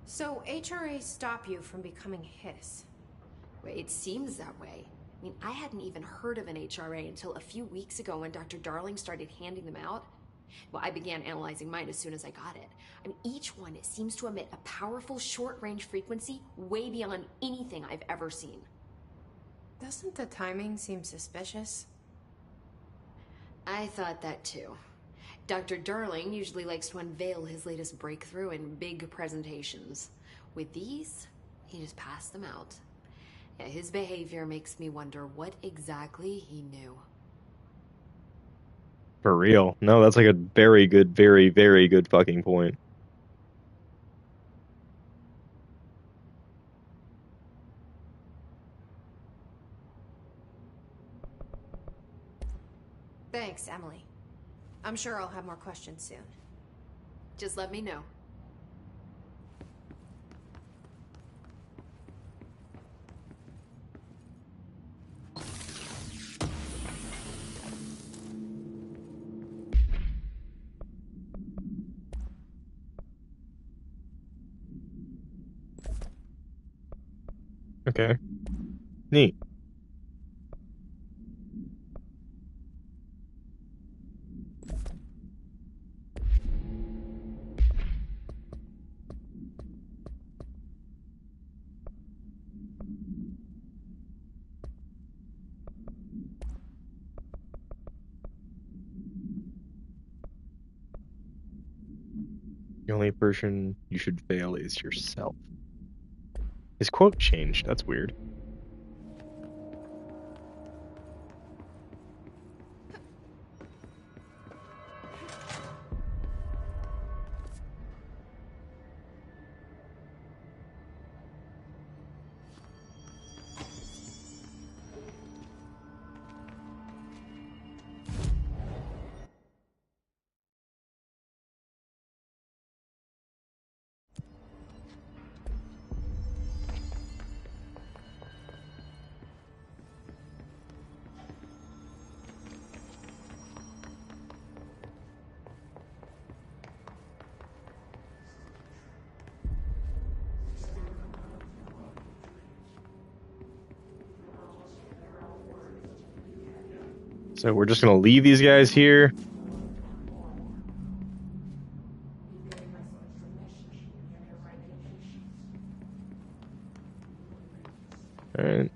So, HRA stop you from becoming Hiss? Well, it seems that way. I mean, I hadn't even heard of an HRA until a few weeks ago when Dr. Darling started handing them out. Well, I began analyzing mine as soon as I got it. I mean, each one seems to emit a powerful short-range frequency way beyond anything I've ever seen. Doesn't the timing seem suspicious? I thought that too. Dr. Darling usually likes to unveil his latest breakthrough in big presentations. With these, he just passed them out. Yeah, his behavior makes me wonder what exactly he knew. For real. No, that's like a very good, very, very good fucking point. Thanks, Emily. I'm sure I'll have more questions soon. Just let me know. Okay. Neat. The only person you should fail is yourself. His quote changed. That's weird. So we're just gonna leave these guys here. All right.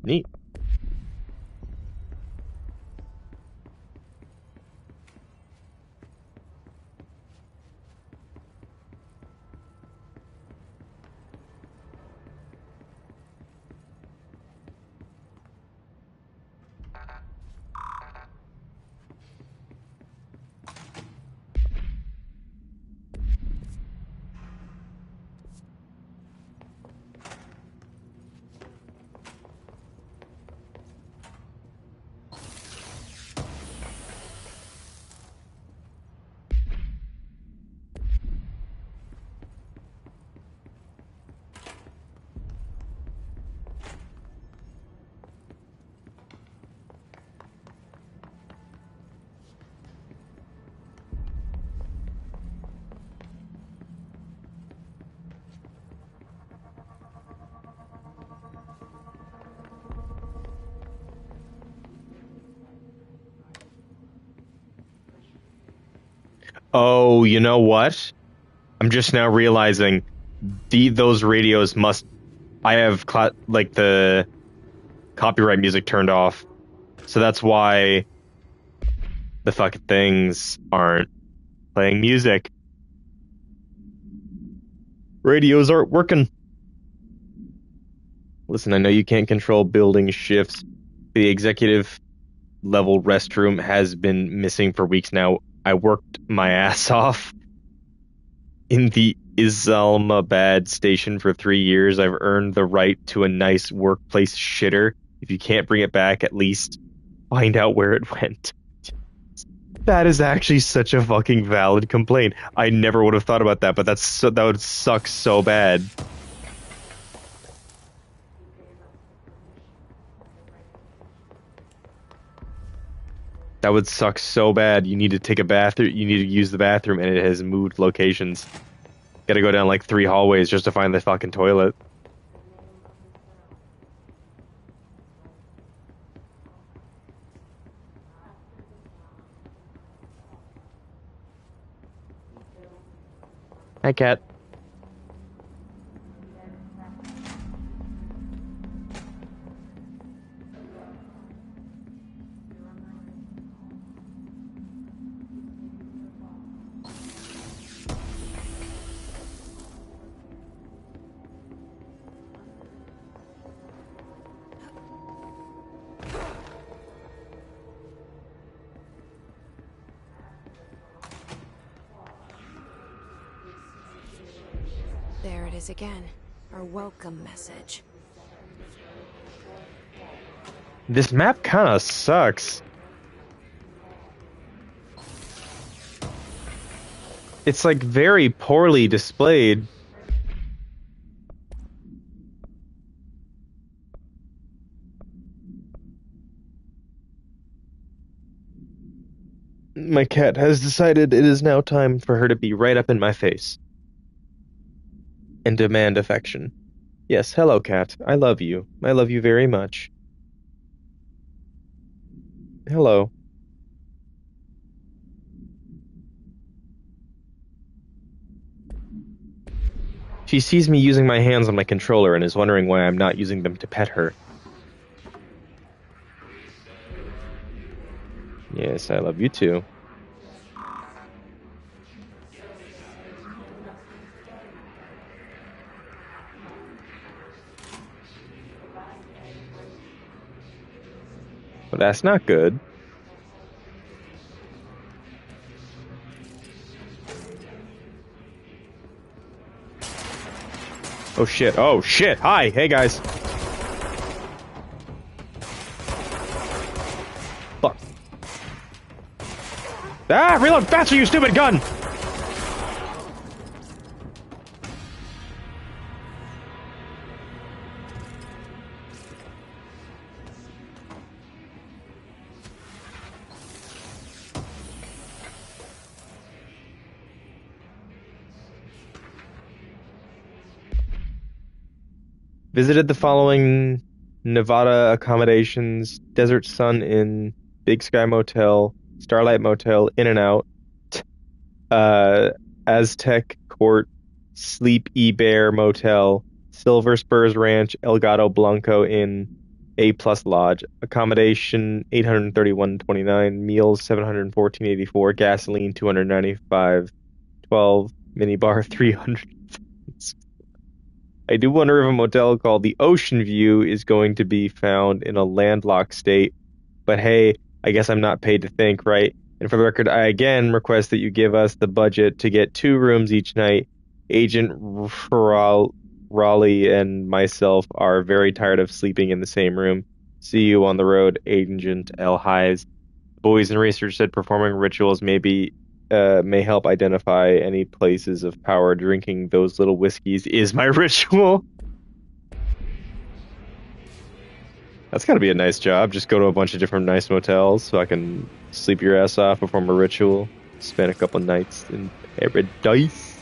Neat. Oh, you know what? I'm just now realizing those radios must. I have like the copyright music turned off, so that's why the fucking things aren't playing music. Radios aren't working. Listen, I know you can't control building shifts. The executive level restroom has been missing for weeks now. I worked my ass off in the Islamabad station for 3 years. I've earned the right to a nice workplace shitter. If you can't bring it back, at least find out where it went. That is actually such a fucking valid complaint. I never would have thought about that, but that would suck so bad. That would suck so bad. You need to take a bathroom. You need to use the bathroom, and it has moved locations. Gotta go down like 3 hallways just to find the fucking toilet. Hi, cat. There it is again. Our welcome message. This map kind of sucks. It's like very poorly displayed. My cat has decided it is now time for her to be right up in my face and demand affection. Yes, hello, cat. I love you. I love you very much. Hello. She sees me using my hands on my controller and is wondering why I'm not using them to pet her. Yes, I love you too. But that's not good. Oh shit, oh shit, hi, hey guys. Fuck. Ah, reload faster, you stupid gun! Visited the following Nevada accommodations: Desert Sun Inn, Big Sky Motel, Starlight Motel, In-N-Out, Aztec Court, Sleep E-Bear Motel, Silver Spurs Ranch, El Gato Blanco Inn, A Plus Lodge. Accommodation $831.29, meals $714.84, gasoline $295.12, minibar $300. I do wonder if a motel called the Ocean View is going to be found in a landlocked state. But hey, I guess I'm not paid to think, right? And for the record, I again request that you give us the budget to get 2 rooms each night. Agent Raleigh and myself are very tired of sleeping in the same room. See you on the road, Agent L. Hives. Boys in research said performing rituals may help identify any places of power. Drinking those little whiskeys is my ritual. That's gotta be a nice job. Just go to a bunch of different nice motels so I can sleep your ass off, perform a ritual, spend a couple nights in paradise.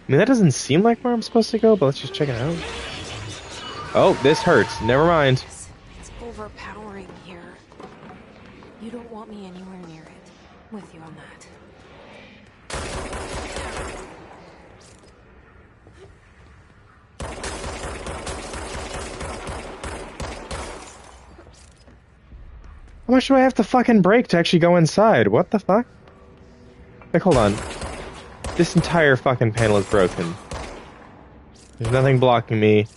I mean, that doesn't seem like where I'm supposed to go, but let's just check it out. Oh, this hurts. Never mind. It's overpowering here. You don't want me anywhere near it. With you on that. How much do I have to fucking break to actually go inside? What the fuck? Like, hold on. This entire fucking panel is broken. There's nothing blocking me.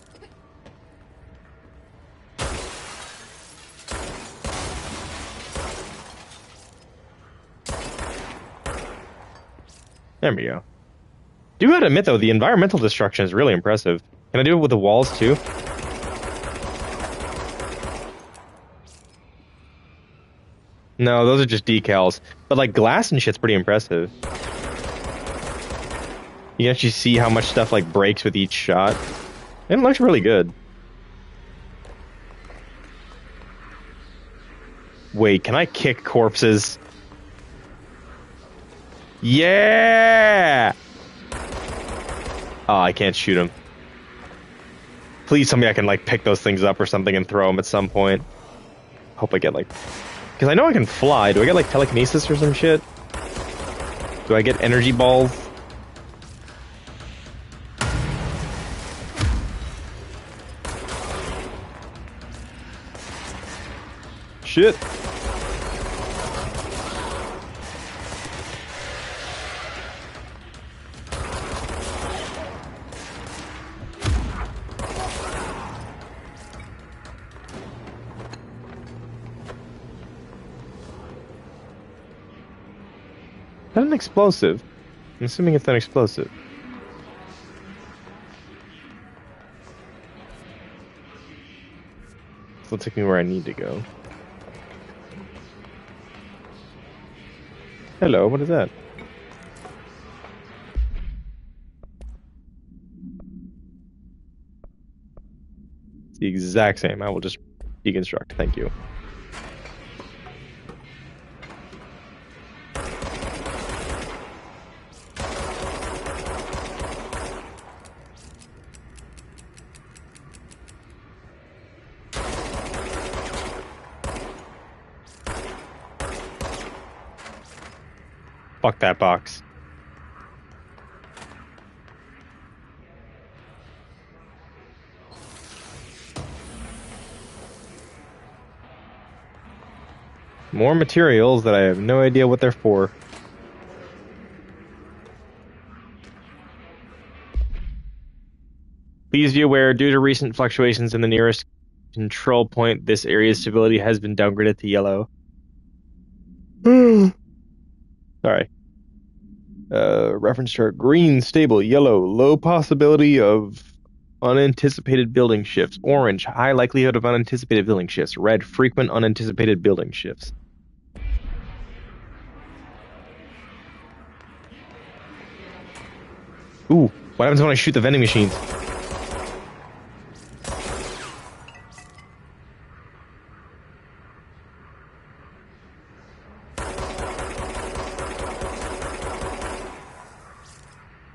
There we go. Do gotta admit, though, the environmental destruction is really impressive. Can I do it with the walls, too? No, those are just decals. But, like, glass and shit's pretty impressive. You can actually see how much stuff, like, breaks with each shot. And it looks really good. Wait, can I kick corpses? Yeah! Oh, I can't shoot him. Please tell me I can, like, pick those things up or something and throw them at some point. Hope I get, like... Because I know I can fly. Do I get, like, telekinesis or some shit? Do I get energy balls? Shit. Is that an explosive? I'm assuming it's an explosive. So it'll take me where I need to go. Hello, what is that? It's the exact same. I will just deconstruct. Thank you. Fuck that box. More materials that I have no idea what they're for. Please be aware, due to recent fluctuations in the nearest control point, this area's stability has been downgraded to yellow. Sorry. Reference chart. Green, stable. Yellow, low possibility of unanticipated building shifts. Orange, high likelihood of unanticipated building shifts. Red, frequent unanticipated building shifts. Ooh, what happens when I shoot the vending machines?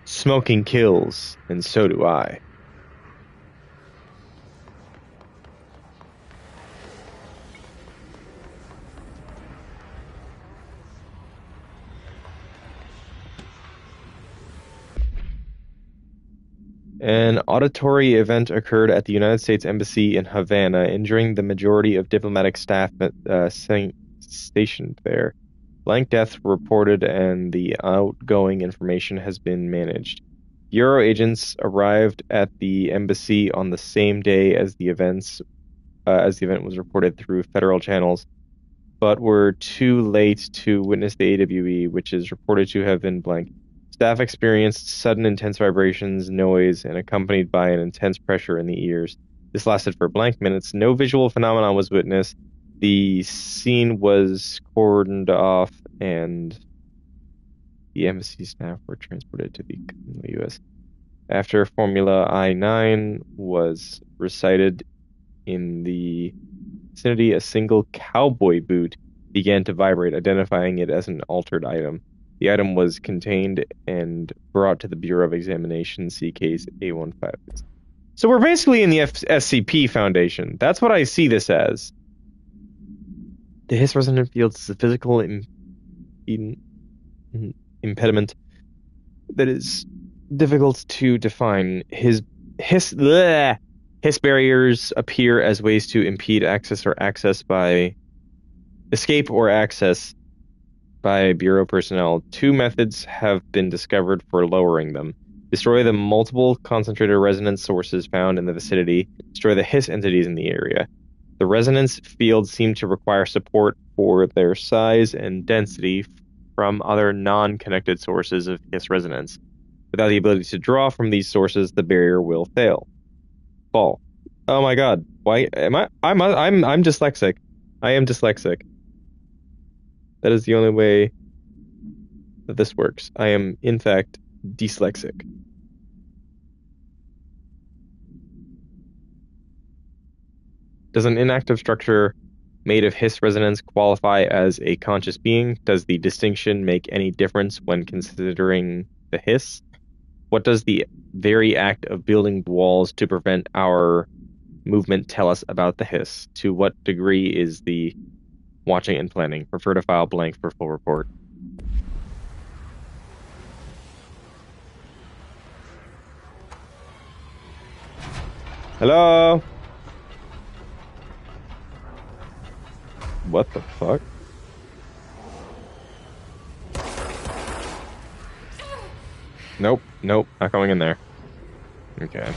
Smoking kills, and so do I. An auditory event occurred at the United States Embassy in Havana, injuring the majority of diplomatic staff stationed there. Blank death reported and the outgoing information has been managed. Bureau agents arrived at the embassy on the same day as the event was reported through federal channels, but were too late to witness the AWE, which is reported to have been blank. Staff experienced sudden intense vibrations, noise, and accompanied by an intense pressure in the ears. This lasted for blank minutes. No visual phenomenon was witnessed. The scene was cordoned off, and the embassy staff were transported to the U.S. After Formula I-9 was recited in the vicinity, a single cowboy boot began to vibrate, identifying it as an altered item. The item was contained and brought to the Bureau of Examination. See case A15. So we're basically in the SCP Foundation. That's what I see this as. The Hiss resonant field is a physical impediment that is difficult to define. Hiss barriers appear as ways to impede escape or access by Bureau personnel. Two methods have been discovered for lowering them. Destroy the multiple concentrated resonance sources found in the vicinity. Destroy the Hiss entities in the area. The resonance fields seem to require support for their size and density from other non-connected sources of Hiss resonance. Without the ability to draw from these sources, the barrier will fall. Oh my god. Why am I'm dyslexic. I am dyslexic. That is the only way that this works. I am, in fact, dyslexic. Does an inactive structure made of Hiss resonance qualify as a conscious being? Does the distinction make any difference when considering the Hiss? What does the very act of building walls to prevent our movement tell us about the Hiss? To what degree is the watching and planning? Prefer to file blank for full report. Hello? What the fuck? Nope, not going in there. Okay.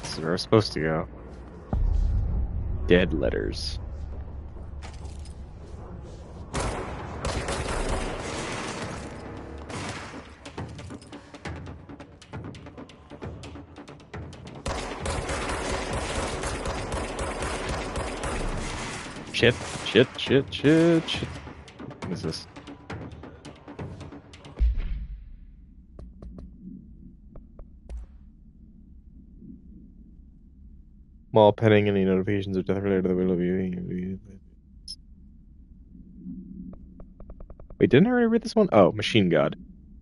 This is where we're supposed to go. Dead letters. Shit. What is this? While pending any notifications of death related to the will of viewing. Wait, didn't I already read this one? Oh, Machine God.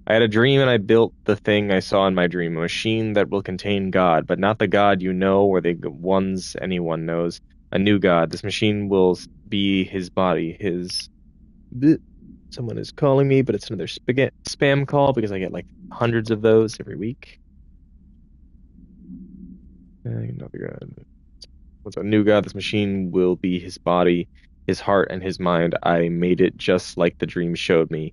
I had a dream and I built the thing I saw in my dream, a machine that will contain God, but not the God you know or the ones anyone knows. A new God. This machine will be his body, his... Someone is calling me, but it's another spam call because I get like hundreds of those every week. What's a new God? This machine will be his body, his heart, and his mind. I made it just like the dream showed me.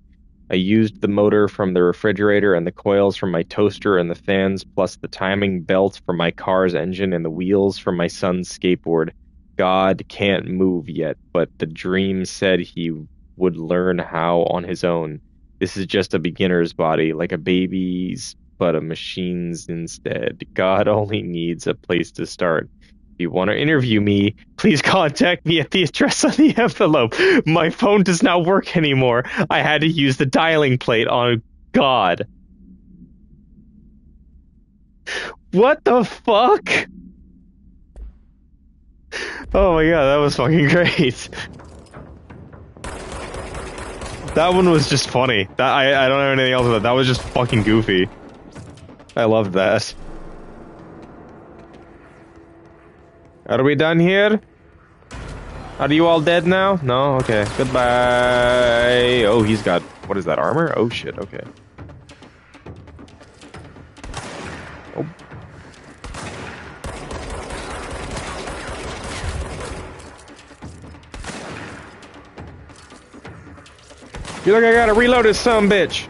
I used the motor from the refrigerator and the coils from my toaster and the fans, plus the timing belt from my car's engine and the wheels from my son's skateboard. God can't move yet, but the dream said he would learn how on his own. This is just a beginner's body, like a baby's, but a machine's instead. God only needs a place to start. If you want to interview me, please contact me at the address on the envelope. My phone does not work anymore. I had to use the dialing plate on God. What the fuck? Oh my god, that was fucking great. That one was just funny. I don't have anything else with it. That was just fucking goofy. I loved that. Are we done here? Are you all dead now? No? Okay. Goodbye. Oh, he's got... What is that, armor? Oh, shit. Okay. Oh. You look, I gotta reload this sumbitch.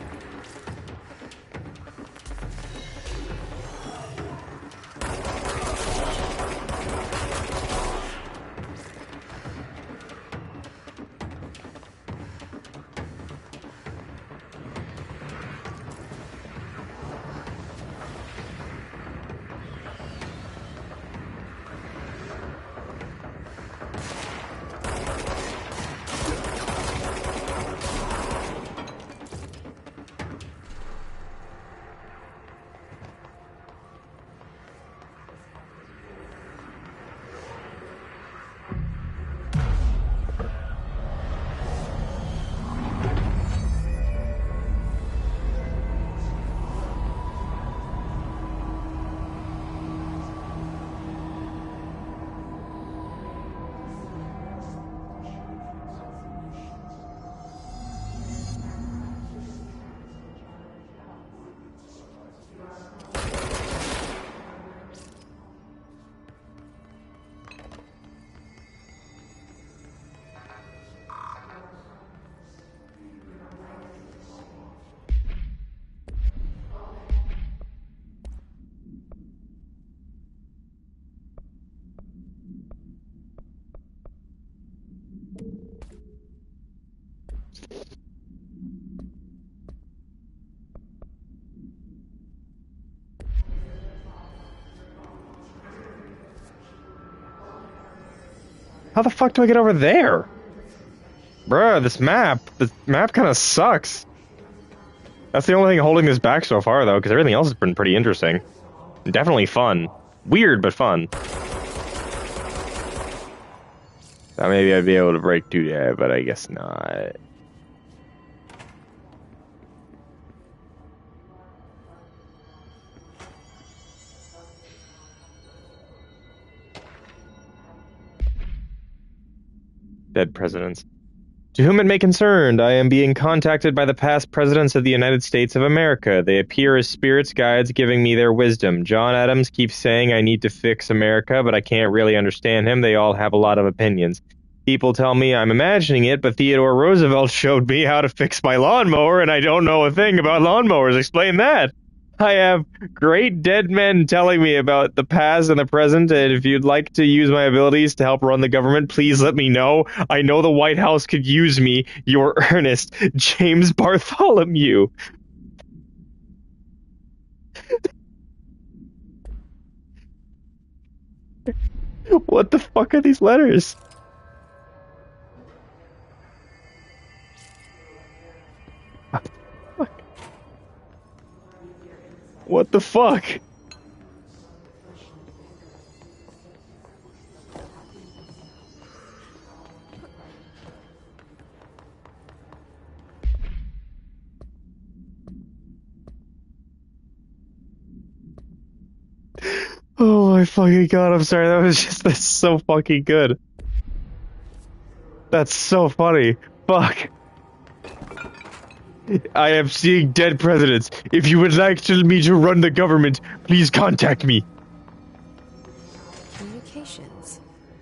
How the fuck do I get over there? Bruh, this map kind of sucks. That's the only thing holding this back so far, though, because everything else has been pretty interesting. Definitely fun. Weird, but fun. So maybe I'd be able to break through there, but I guess not. Dead presidents. To whom it may concern, I am being contacted by the past presidents of the United States of America. They appear as spirits guides giving me their wisdom. John Adams keeps saying I need to fix America, but I can't really understand him. They all have a lot of opinions. People tell me I'm imagining it, but Theodore Roosevelt showed me how to fix my lawnmower, and I don't know a thing about lawnmowers. Explain that. I have great dead men telling me about the past and the present, and if you'd like to use my abilities to help run the government, please let me know. I know the White House could use me. Your Ernest, James Bartholomew. What the fuck are these letters? What the fuck? Oh my fucking god, I'm sorry, that's so fucking good. That's so funny. Fuck. I am seeing dead presidents. If you would like me to run the government, please contact me. Communications.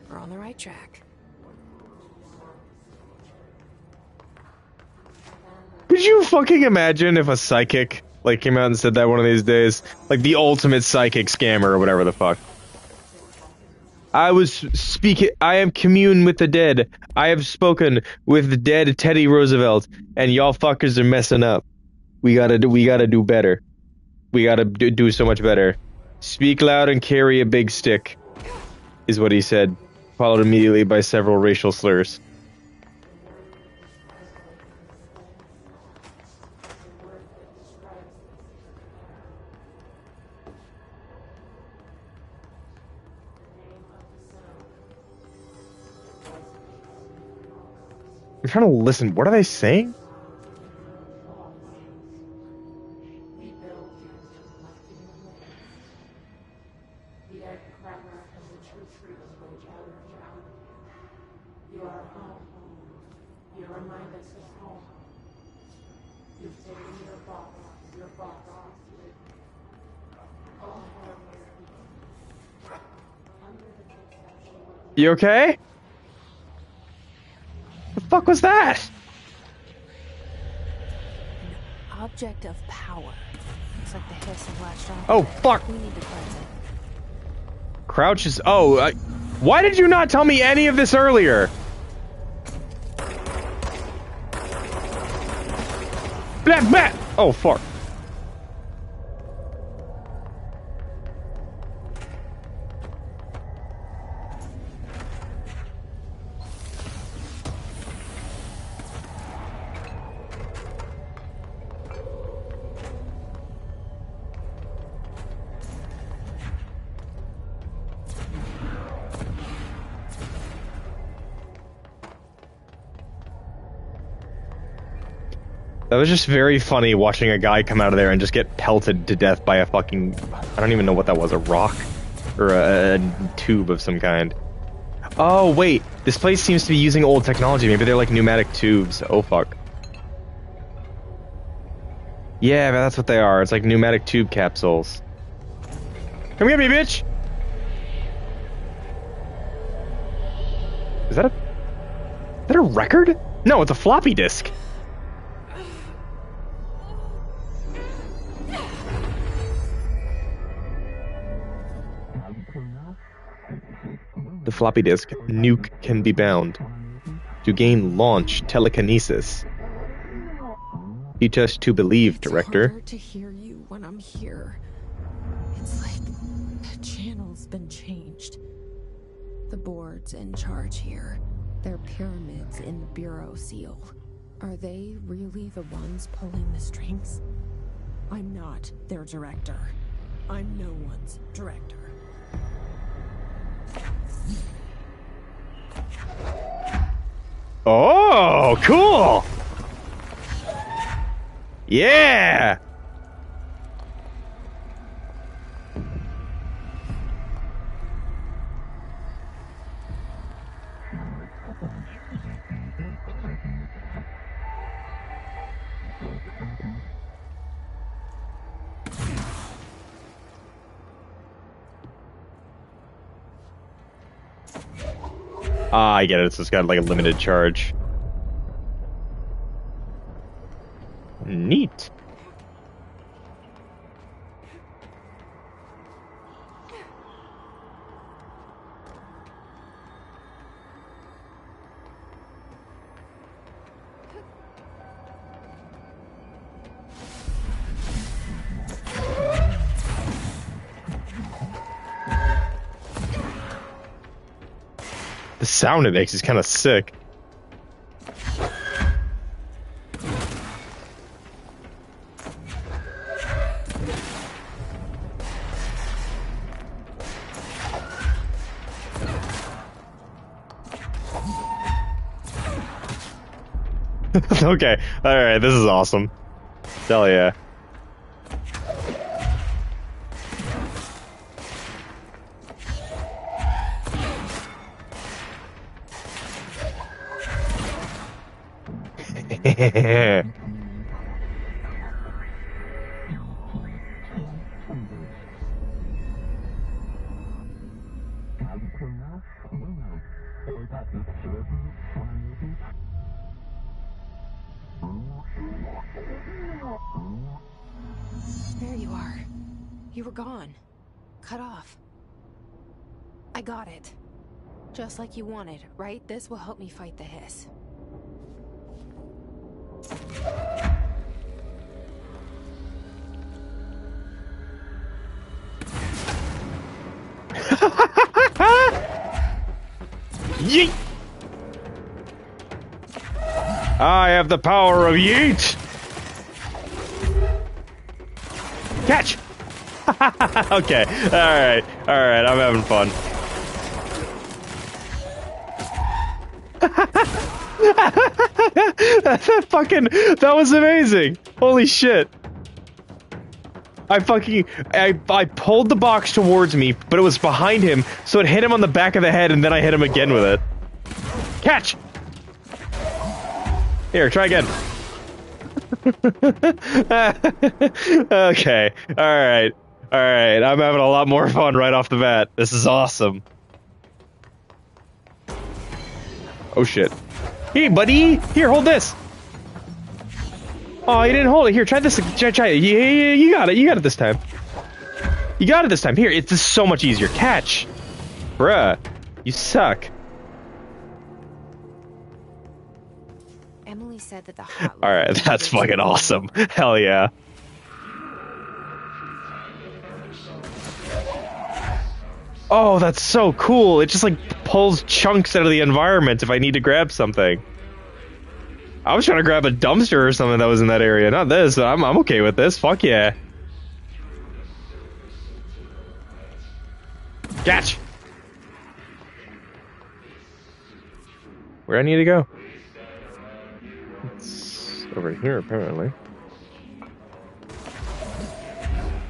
We're on the right track. Could you fucking imagine if a psychic, like, came out and said that one of these days? Like, the ultimate psychic scammer or whatever the fuck. I am commune with the dead. I have spoken with the dead Teddy Roosevelt, and y'all fuckers are messing up. We gotta do better. We gotta do so much better. Speak loud and carry a big stick, is what he said, followed immediately by several racial slurs. I'm trying to listen. What are they saying? You okay? The fuck was that? An object of power. Looks like the hiss have latched on. Oh fuck! We need to cleanse it. Crouch is. Oh, why did you not tell me any of this earlier? Blah, blah. Oh fuck. That was just very funny watching a guy come out of there and just get pelted to death by a fucking... I don't even know what that was, a rock? Or a tube of some kind. Oh, wait. This place seems to be using old technology. Maybe they're like pneumatic tubes. Oh, fuck. Yeah, that's what they are. It's like pneumatic tube capsules. Come get me, bitch! Is that a record? No, it's a floppy disk. The floppy disk, nuke can be bound. To gain launch telekinesis. Teach us to believe, director. It's harder to hear you when I'm here. It's like the channel's been changed. The board's in charge here. They're pyramids in the Bureau seal. Are they really the ones pulling the strings? I'm not their director. I'm no one's director. Oh, cool! Yeah! Ah, I get it. So it's got like a limited charge. Neat. The sound it makes is kind of sick. Okay, alright, this is awesome. Hell yeah. There you are. You were gone. Cut off. I got it. Just like you wanted, right? This will help me fight the hiss. Yeet! I have the power of yeet! Catch! Okay, alright, I'm having fun. That was amazing! Holy shit! I pulled the box towards me, but it was behind him, so it hit him on the back of the head, and then I hit him again with it. Catch! Here, try again. Okay, alright, I'm having a lot more fun right off the bat. This is awesome. Oh shit. Hey, buddy! Here, hold this! Oh, you didn't hold it. Here, try this. Try it. Yeah, you got it. You got it this time. You got it this time. Here, it's just so much easier. Catch! Bruh, you suck. Emily said that the hotline... Alright, that's fucking awesome. Hell yeah. Oh, that's so cool. It just like pulls chunks out of the environment if I need to grab something. I was trying to grab a dumpster or something that was in that area. Not this. I'm okay with this. Fuck yeah. Catch! Where I need to go? It's over here, apparently.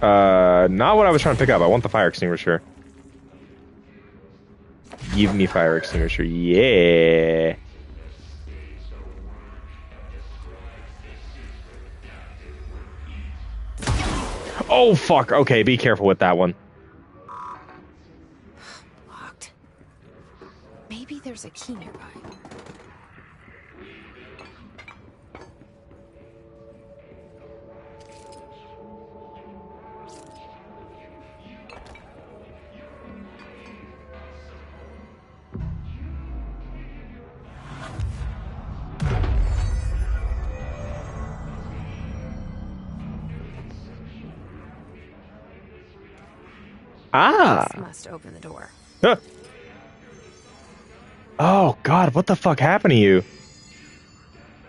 Not what I was trying to pick up. I want the fire extinguisher. Give me fire extinguisher. Yeah. Oh, fuck. Okay, be careful with that one. Locked. Maybe there's a key nearby. Ah. This must open the door. Huh. Oh, God, what the fuck happened to you?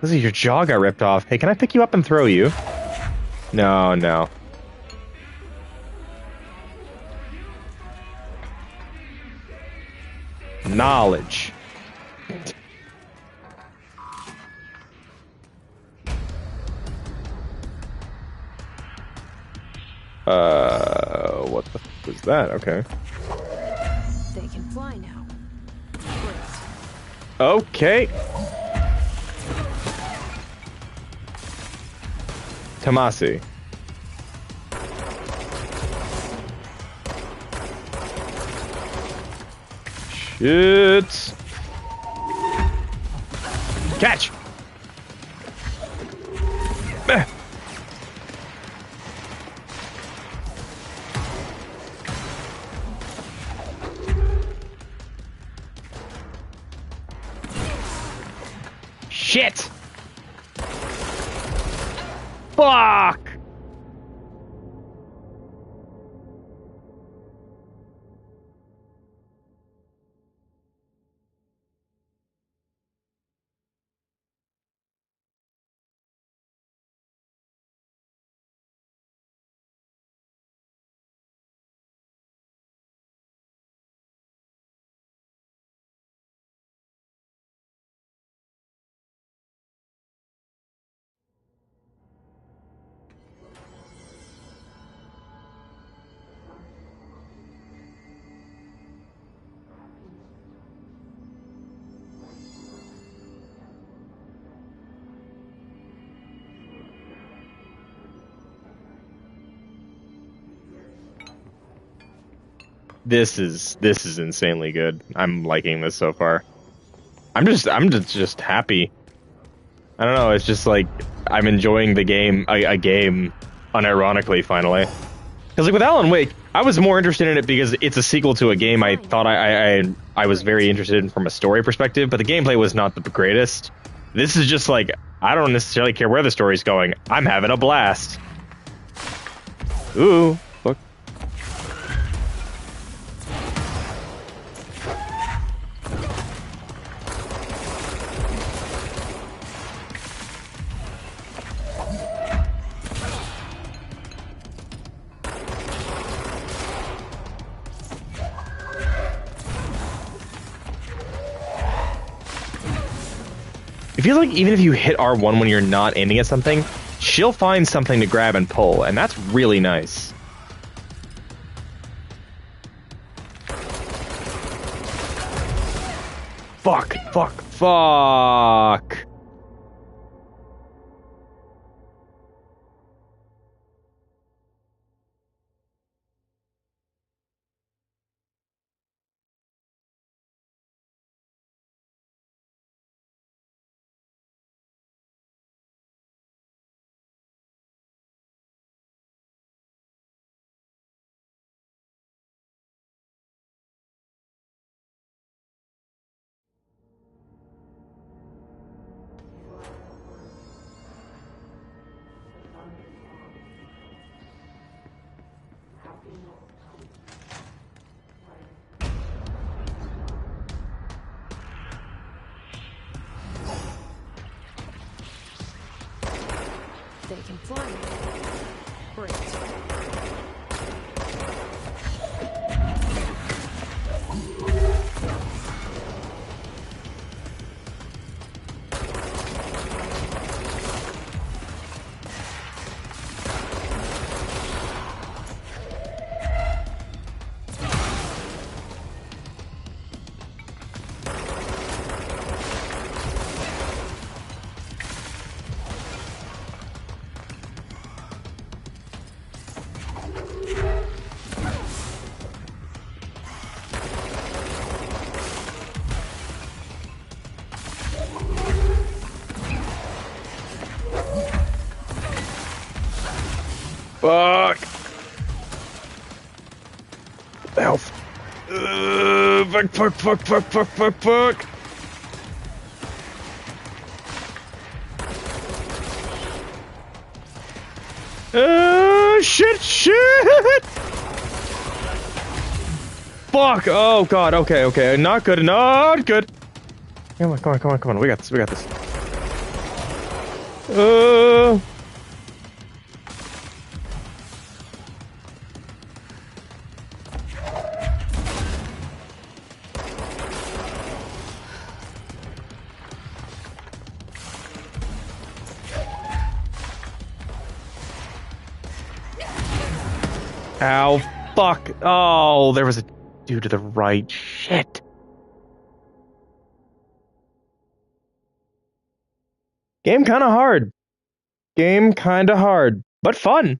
This is your jaw got ripped off. Hey, can I pick you up and throw you? No, no. Knowledge. What the fuck was that? Okay. They can fly now. Great. Okay. Tomasi. Shit. Catch. Shit. Fuck. This is insanely good. I'm liking this so far. I'm just happy. I don't know, it's just like I'm enjoying the game a game unironically finally. Cuz like with Alan Wake, I was more interested in it because it's a sequel to a game I thought I was very interested in from a story perspective, but the gameplay was not the greatest. This is just like I don't necessarily care where the story's going. I'm having a blast. Ooh. It feels like even if you hit R1 when you're not aiming at something, she'll find something to grab and pull, and that's really nice. Fuck, fuck, fuck. They can fly now. Great. Fuck. Health. Fuck, fuck, fuck, fuck, fuck, fuck, fuck. Shit, shit. Fuck. Oh, God. Okay, okay. Not good. Not good. Come on, come on, come on, come on. We got this. We got this. Uh. Ow, fuck. Oh, there was a dude to the right. Shit. Game kind of hard. Game kind of hard, but fun.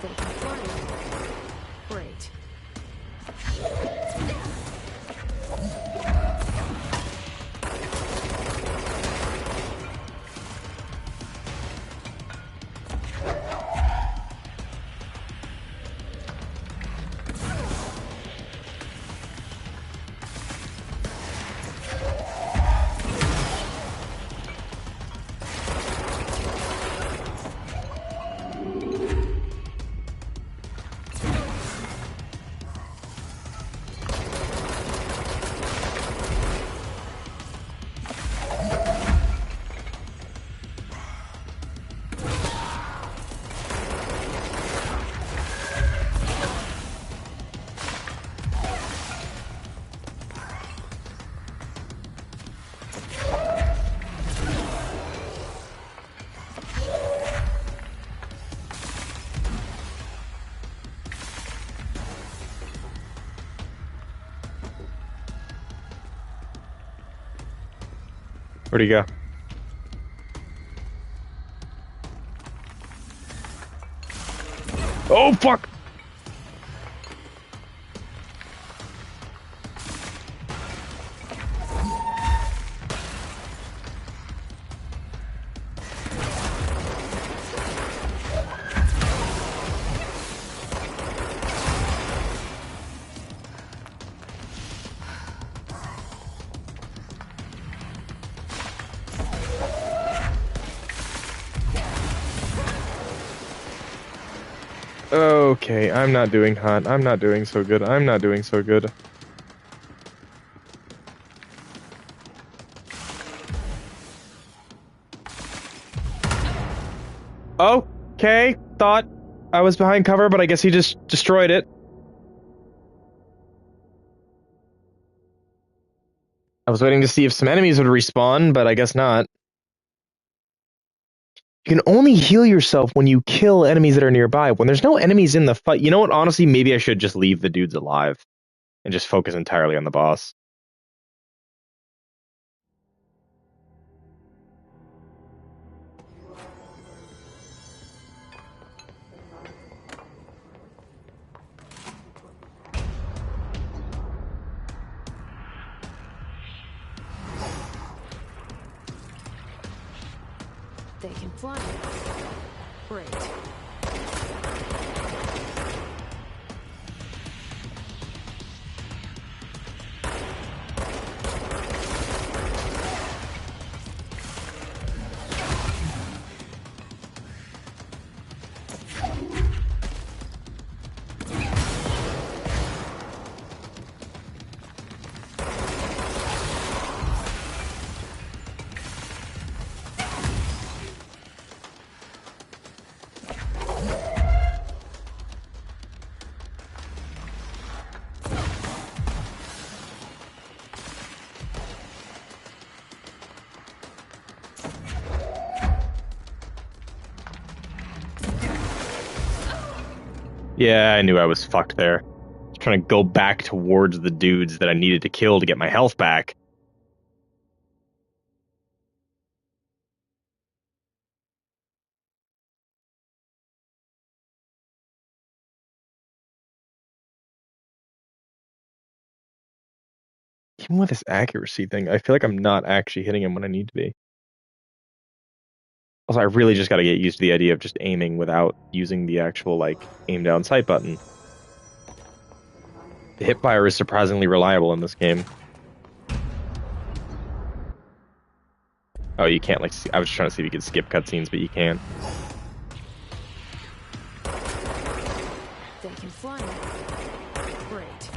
They can fly. Great. Where'd he go? Oh, fuck! Okay, I'm not doing hot. I'm not doing so good. I'm not doing so good. Okay, thought I was behind cover, but I guess he just destroyed it. I was waiting to see if some enemies would respawn, but I guess not. You can only heal yourself when you kill enemies that are nearby. When there's no enemies in the fight, you know what? Honestly, maybe I should just leave the dudes alive and just focus entirely on the boss. They can fly. Great. Yeah, I knew I was fucked there. Trying to go back towards the dudes that I needed to kill to get my health back. even with this accuracy thing, I feel like I'm not actually hitting him when I need to be. Also, I really just got to get used to the idea of just aiming without using the actual, like, aim down sight button. The hipfire is surprisingly reliable in this game. Oh, you can't, like, see, I was trying to see if you could skip cutscenes, but you can. They can fly now. Great.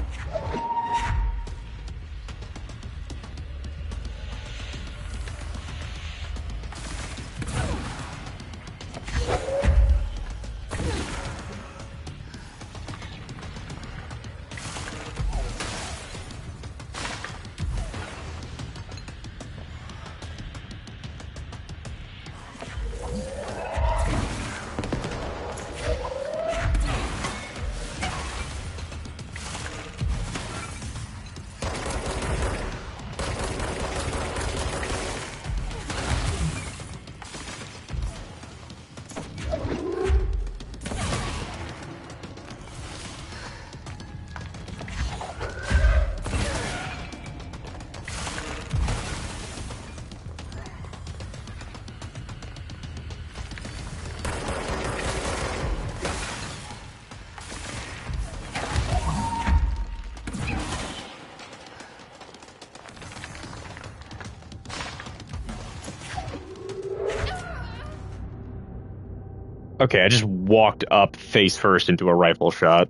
Okay, I just walked up face first into a rifle shot.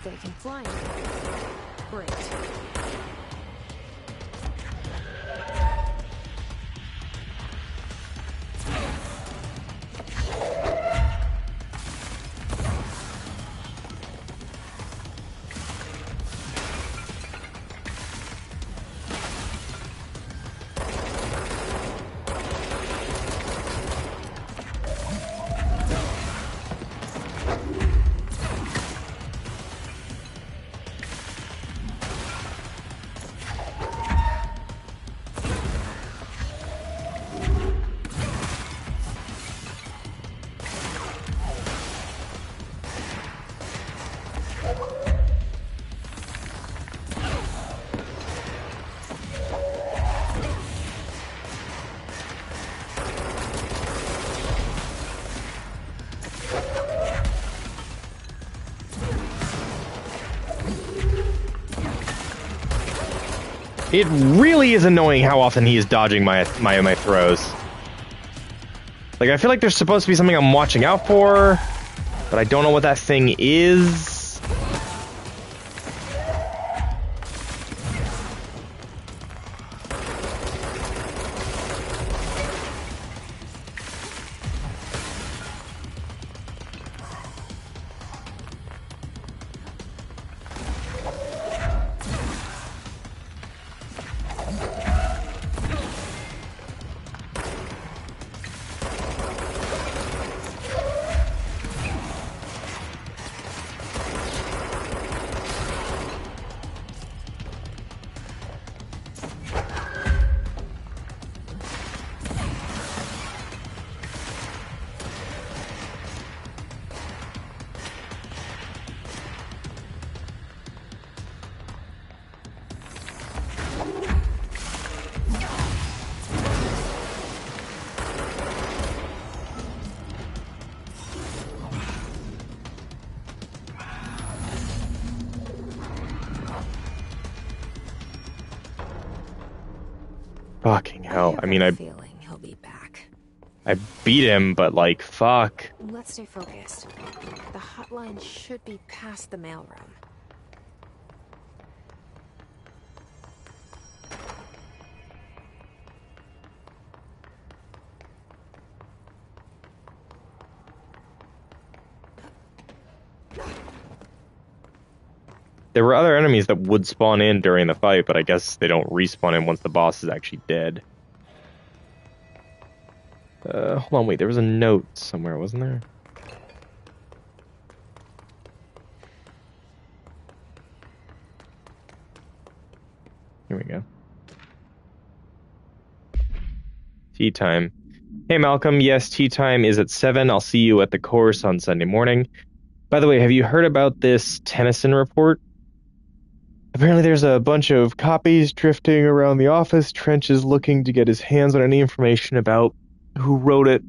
They can fly now. Great. It really is annoying how often he is dodging my throws. Like, I feel like there's supposed to be something I'm watching out for, but I don't know what that thing is. Fucking hell. I mean, feeling he'll be back. I beat him, but like, fuck. Let's stay focused. The hotline should be past the mailroom. There were other enemies that would spawn in during the fight, but I guess they don't respawn in once the boss is actually dead. Hold on, wait, there was a note somewhere, wasn't there? Here we go. Tea time. Hey Malcolm, yes, tea time is at 7. I'll see you at the course on Sunday morning. By the way, have you heard about this Tennyson report? Apparently there's a bunch of copies drifting around the office. Trench is looking to get his hands on any information about who wrote it.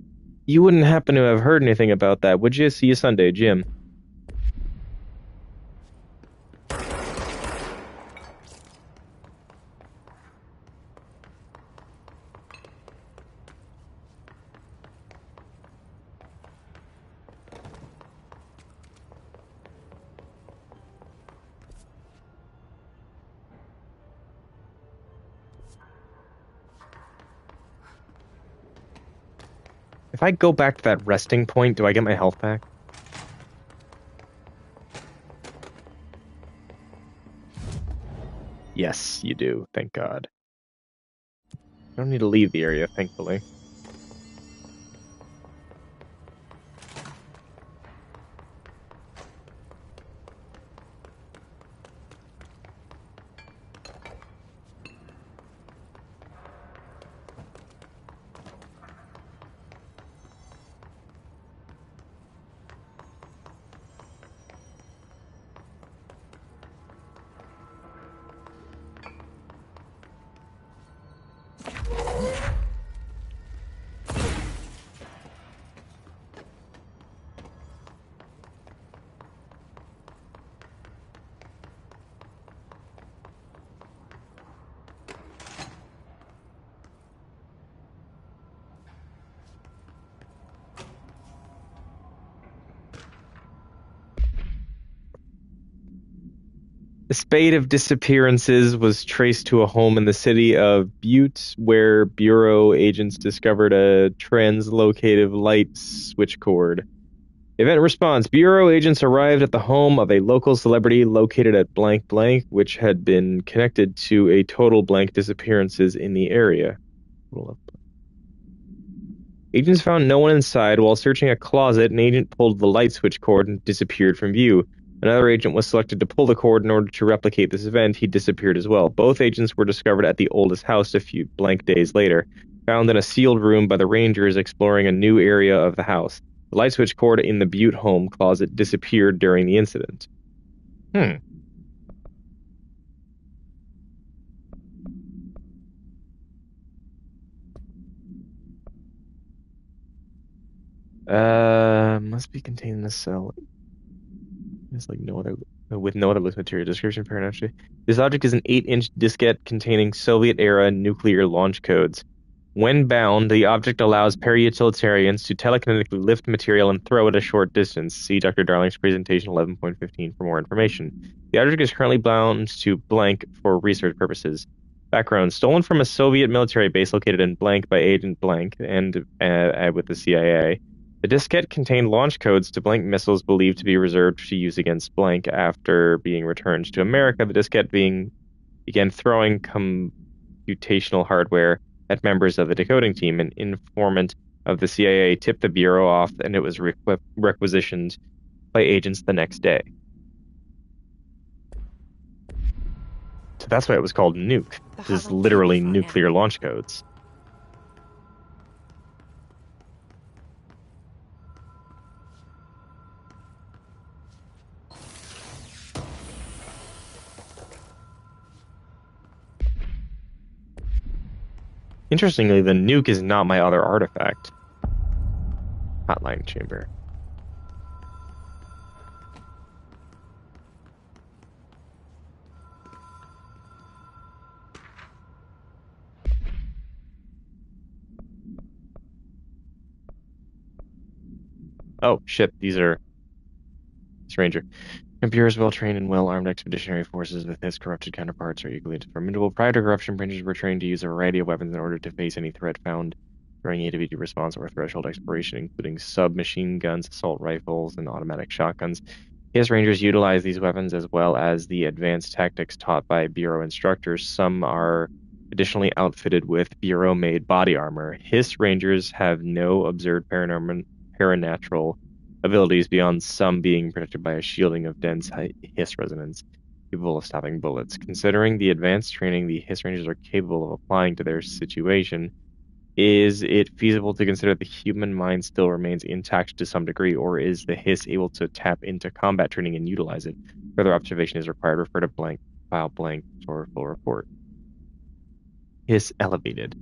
You wouldn't happen to have heard anything about that, would you? See you Sunday, Jim. If I go back to that resting point, do I get my health back? Yes, you do. Thank God. I don't need to leave the area, thankfully. The spate of disappearances was traced to a home in the city of Butte, where Bureau agents discovered a translocative light switch cord. Event response. Bureau agents arrived at the home of a local celebrity located at blank blank, which had been connected to a total blank disappearances in the area. Agents found no one inside. While searching a closet, an agent pulled the light switch cord and disappeared from view. Another agent was selected to pull the cord in order to replicate this event. He disappeared as well. Both agents were discovered at the oldest house a few blank days later, found in a sealed room by the Rangers exploring a new area of the house. The light switch cord in the Butte home closet disappeared during the incident. Must be contained in a cell. It's like no other, with no other loose material. Description paradox. This object is an 8-inch diskette containing Soviet-era nuclear launch codes. When bound, the object allows para-utilitarians to telekinetically lift material and throw it a short distance. See Dr. Darling's presentation 11.15 for more information. The object is currently bound to blank for research purposes. Background: stolen from a Soviet military base located in blank by Agent Blank and with the CIA. The diskette contained launch codes to blank missiles believed to be reserved to use against blank. After being returned to America, the diskette began throwing computational hardware at members of the decoding team. An informant of the CIA tipped the Bureau off, and it was requisitioned by agents the next day. So that's why it was called Nuke. This is literally nuclear launch codes. Interestingly, the nuke is not my other artifact. Hotline chamber. Oh, shit, these are... Stranger. Bureau is well-trained and well-armed expeditionary forces with his corrupted counterparts are equally formidable. Prior to corruption, Rangers were trained to use a variety of weapons in order to face any threat found during AWD response or threshold exploration, including submachine guns, assault rifles, and automatic shotguns. Hiss Rangers utilize these weapons as well as the advanced tactics taught by Bureau instructors. Some are additionally outfitted with Bureau-made body armor. Hiss Rangers have no observed paranatural abilities beyond some being protected by a shielding of dense hiss resonance, capable of stopping bullets. Considering the advanced training the Hiss Rangers are capable of applying to their situation, is it feasible to consider the human mind still remains intact to some degree, or is the Hiss able to tap into combat training and utilize it? Further observation is required. Refer to blank, file blank for full report. Hiss elevated.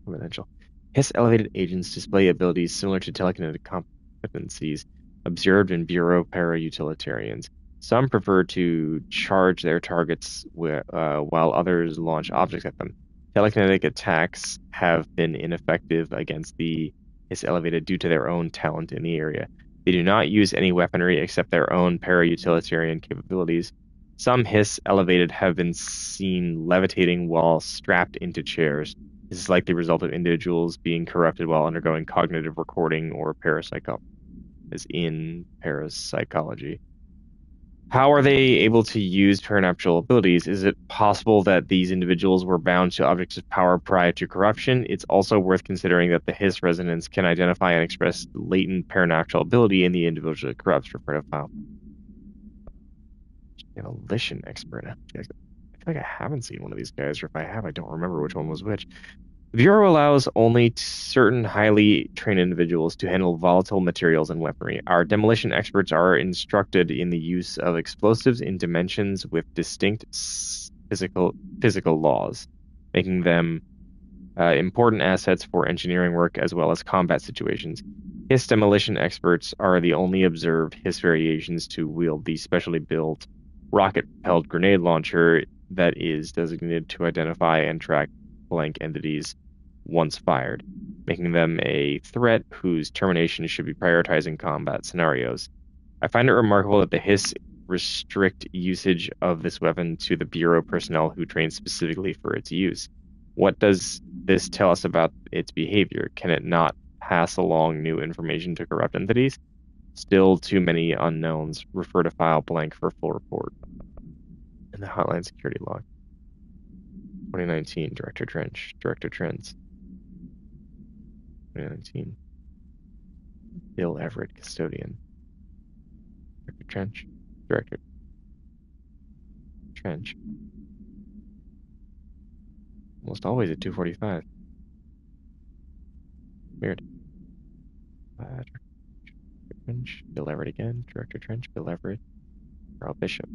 Potential. Hiss elevated agents display abilities similar to telekinetic competencies observed in Bureau para-utilitarians. Some prefer to charge their targets while others launch objects at them. Telekinetic attacks have been ineffective against the Hiss elevated due to their own talent in the area. They do not use any weaponry except their own para-utilitarian capabilities. Some Hiss elevated have been seen levitating while strapped into chairs. This is likely the result of individuals being corrupted while undergoing cognitive recording or parapsychology. How are they able to use paranatural abilities? Is it possible that these individuals were bound to objects of power prior to corruption? It's also worth considering that the Hiss resonance can identify and express latent paranatural ability in the individual that corrupts. Refer to file. Demolition expert. I feel like I haven't seen one of these guys, or if I have, I don't remember which one was which. The Bureau allows only certain highly trained individuals to handle volatile materials and weaponry. Our demolition experts are instructed in the use of explosives in dimensions with distinct physical laws, making them important assets for engineering work as well as combat situations. Hiss demolition experts are the only observed Hiss variations to wield the specially built rocket-propelled grenade launcher that is designated to identify and track blank entities once fired, making them a threat whose termination should be prioritized in combat scenarios. I find it remarkable that the Hiss restrict usage of this weapon to the Bureau personnel who train specifically for its use. What does this tell us about its behavior? Can it not pass along new information to corrupt entities? Still too many unknowns. Refer to file blank for full report. And the hotline security log. 2019, Director Trench. Director Trends. 2019. Bill Everett, Custodian. Director Trench. Director Trench. Almost always at 2:45. Weird. Director Trench. Bill Everett again. Director Trench. Bill Everett. Earl Bishop.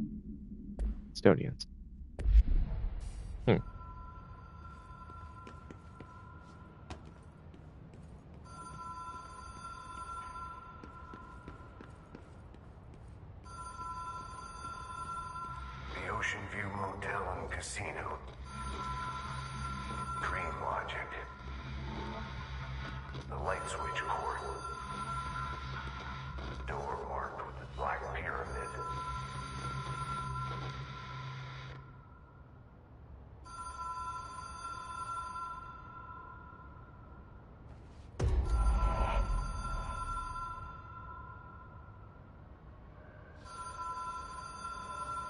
Custodians. Ocean View Motel and Casino. Dream Logic. The light switch cord. Door marked with the black pyramid.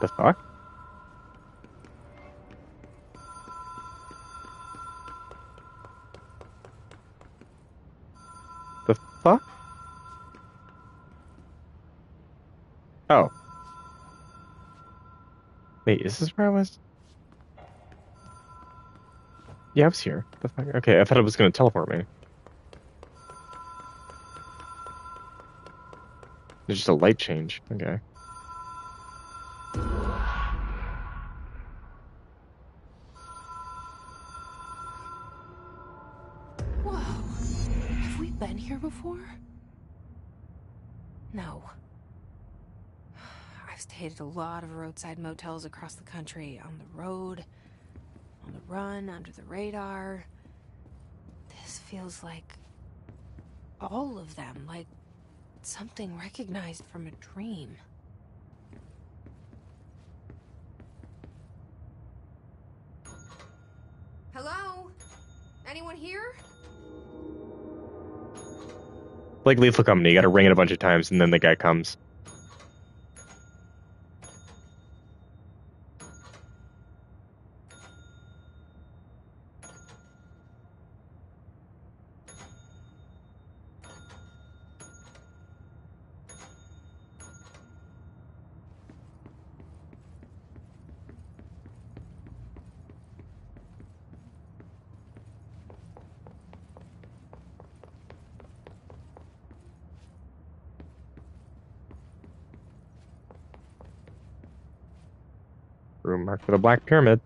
The fuck? Fuck? Oh. Wait, is this where I was? Yeah, I was here. The fuck? Okay, I thought it was gonna teleport me. There's just a light change. Okay. Been here before? No. I've stayed at a lot of roadside motels across the country, on the road, on the run, under the radar. This feels like all of them, like something recognized from a dream. Hello? Anyone here? Like Lethal Company, you gotta ring it a bunch of times and then the guy comes. Room marked for the Black Pyramid.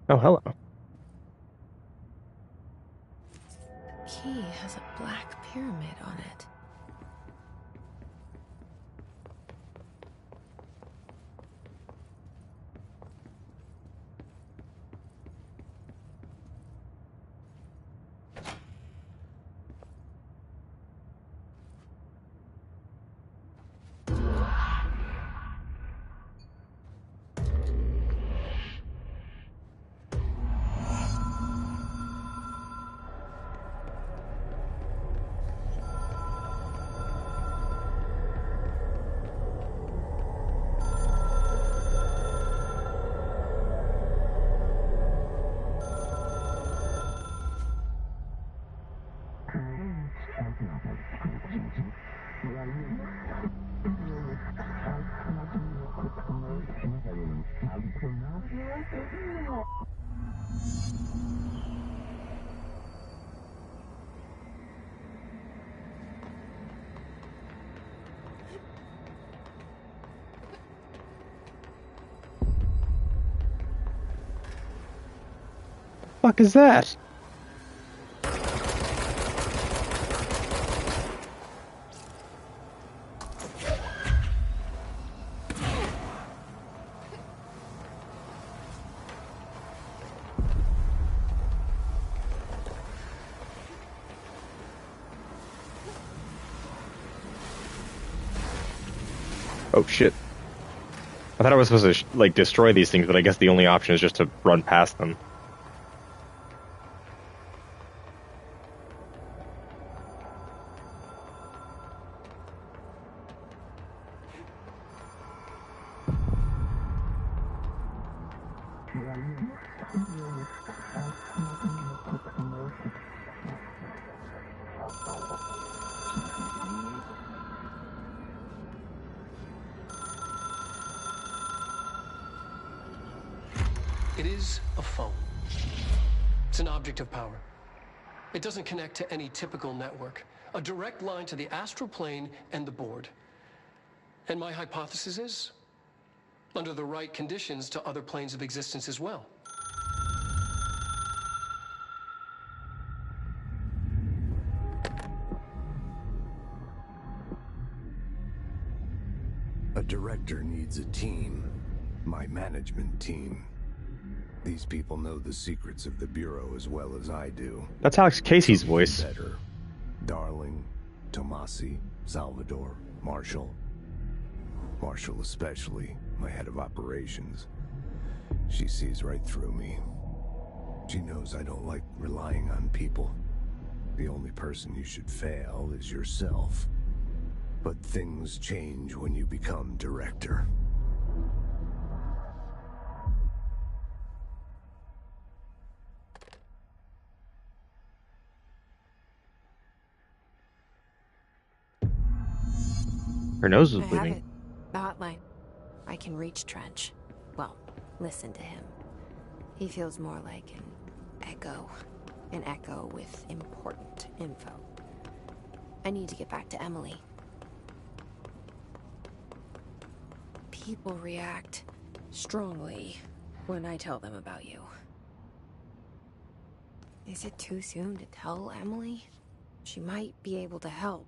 Oh, hello. Key has a black pyramid on it. Fuck is that? Oh shit. I thought I was supposed to like destroy these things, but I guess the only option is just to run past them. It is a phone. It's an object of power. It doesn't connect to any typical network. A direct line to the astral plane and the board. And my hypothesis is, under the right conditions, to other planes of existence as well. A director needs a team. My management team. These people know the secrets of the Bureau as well as I do. That's Alex Casey's voice. Better. Darling, Tomasi, Salvador, Marshall. Marshall especially, my head of operations. She sees right through me. She knows I don't like relying on people. The only person you should fail is yourself. But things change when you become director. Her nose is I have bleeding. it. The hotline. I can reach Trench. Well, listen to him. He feels more like an echo. An echo with important info. I need to get back to Emily. People react strongly when I tell them about you. Is it too soon to tell Emily? She might be able to help.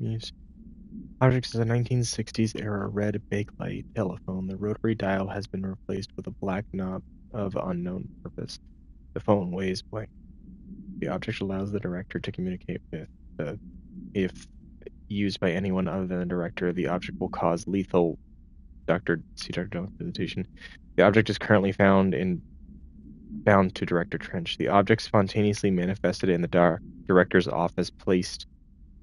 Yes. Object is a 1960s era red bakelite telephone. The rotary dial has been replaced with a black knob of unknown purpose. The phone weighs blank. The object allows the director to communicate with if used by anyone other than the director. The object will cause lethal. Dr. Jones' presentation. The object is currently bound to Director Trench. The object spontaneously manifested in the director's office, placed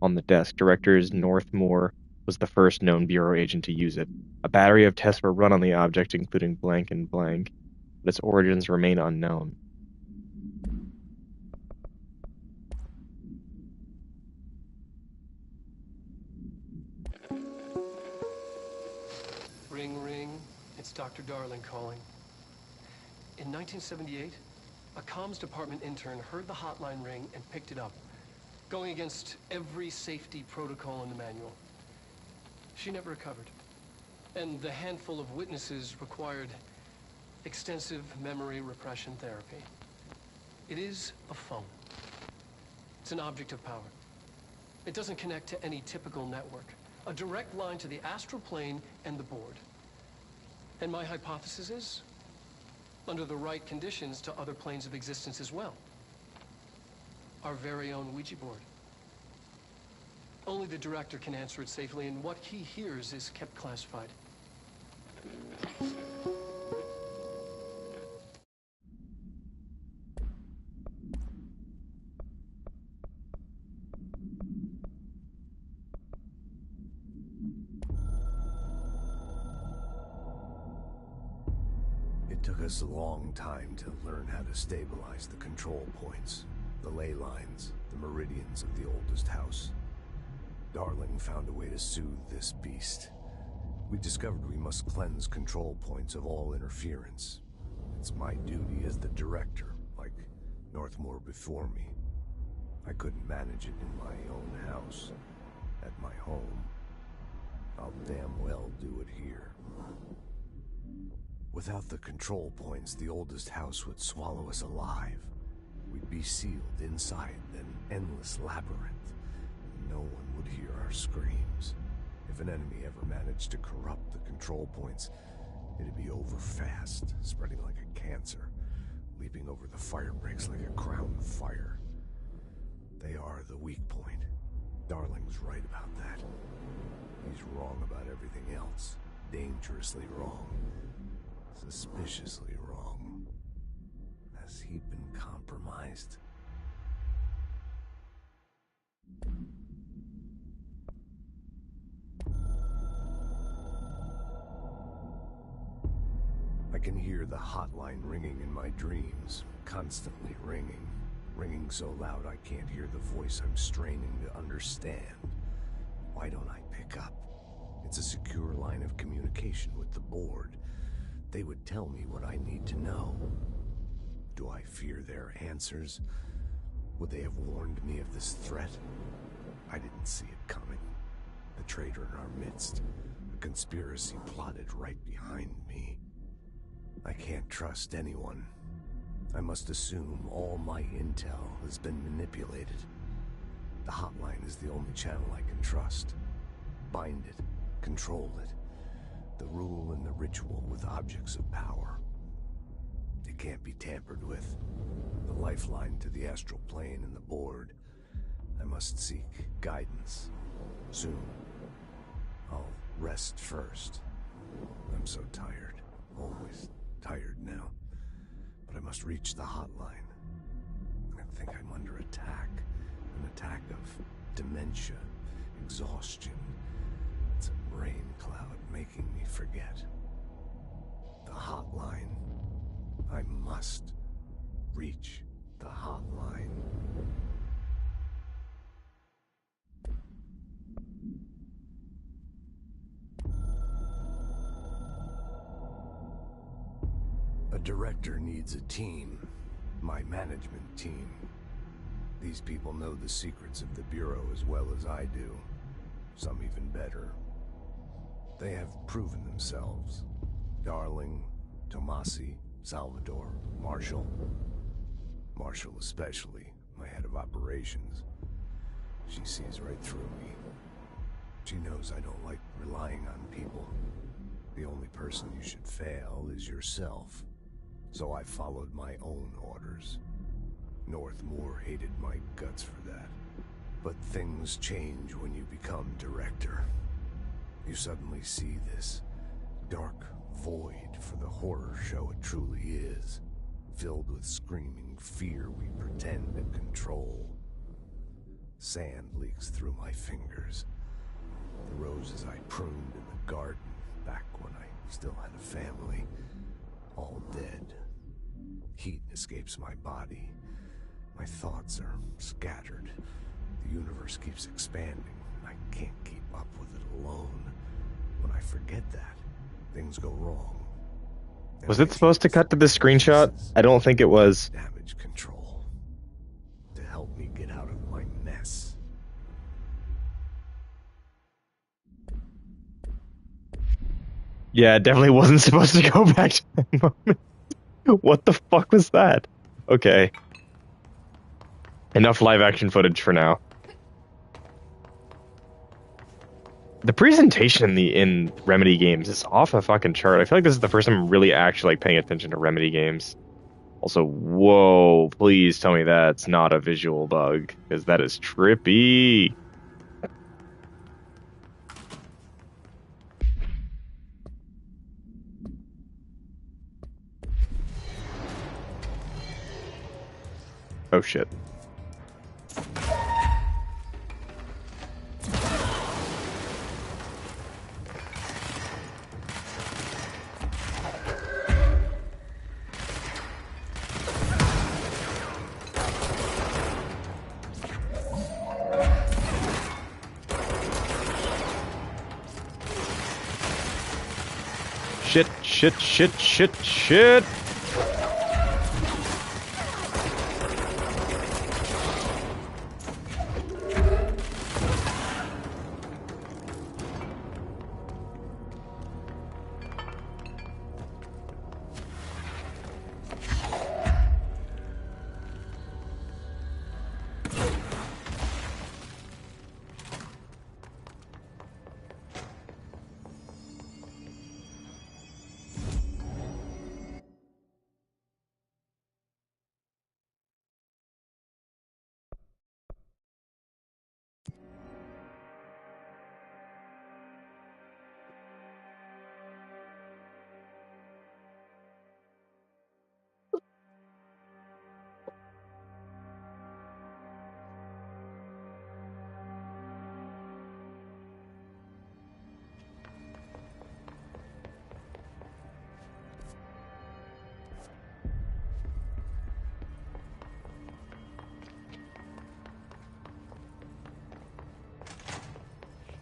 on the desk. Director Northmore was the first known Bureau agent to use it. A battery of tests were run on the object, including blank and blank, but its origins remain unknown. Ring, ring. It's Dr. Darling calling. In 1978, a comms department intern heard the hotline ring and picked it up, going against every safety protocol in the manual. She never recovered. And the handful of witnesses required extensive memory repression therapy. It is a phone. It's an object of power. It doesn't connect to any typical network. A direct line to the astral plane and the board. And my hypothesis is, under the right conditions, to other planes of existence as well. Our very own Ouija board. Only the director can answer it safely, and what he hears is kept classified. It took us a long time to learn how to stabilize the control points, the ley lines, the meridians of the oldest house. Darling found a way to soothe this beast. We discovered we must cleanse control points of all interference. It's my duty as the director, like Northmore before me. I couldn't manage it in my own house, at my home. I'll damn well do it here. Without the control points, the oldest house would swallow us alive. We'd be sealed inside an endless labyrinth. No one would hear our screams. If an enemy ever managed to corrupt the control points, it'd be over fast, spreading like a cancer, leaping over the fire breaks like a crown of fire. They are the weak point. Darling's right about that. He's wrong about everything else. Dangerously wrong. Suspiciously wrong. Has he been compromised? I can hear the hotline ringing in my dreams, constantly ringing. Ringing so loud I can't hear the voice I'm straining to understand. Why don't I pick up? It's a secure line of communication with the board. They would tell me what I need to know. Do I fear their answers? Would they have warned me of this threat? I didn't see it coming. The traitor in our midst. A conspiracy plotted right behind me. I can't trust anyone. I must assume all my intel has been manipulated. The hotline is the only channel I can trust. Bind it, control it. The rule and the ritual with objects of power. It can't be tampered with. The lifeline to the astral plane and the board. I must seek guidance. Soon. I'll rest first. I'm so tired. Always tired now. But I must reach the hotline. I think I'm under attack. An attack of dementia, exhaustion. It's a brain cloud making me forget. The hotline. I must reach the hotline. A director needs a team. My management team. These people know the secrets of the Bureau as well as I do. Some even better. They have proven themselves. Darling, Tomasi, Salvador, Marshall. Marshall especially, my head of operations. She sees right through me. She knows I don't like relying on people. The only person you should fail is yourself. So I followed my own orders. Northmore hated my guts for that. But things change when you become director. You suddenly see this dark void for the horror show it truly is, filled with screaming fear we pretend to control. Sand leaks through my fingers. The roses I pruned in the garden back when I still had a family, all dead. Heat escapes my body. My thoughts are scattered. The universe keeps expanding. I can't keep up with it alone. When I forget that, things go wrong. Was it supposed to cut to this screenshot? I don't think it was. Damage control. To help me get out of my mess. Yeah, it definitely wasn't supposed to go back to that moment. What the fuck was that? Okay. Enough live action footage for now. The presentation in Remedy games is off the fucking chart. I feel like this is the first time I'm really actually paying attention to Remedy games. Also, whoa, please tell me that's not a visual bug, because that is trippy. Oh shit. Shit.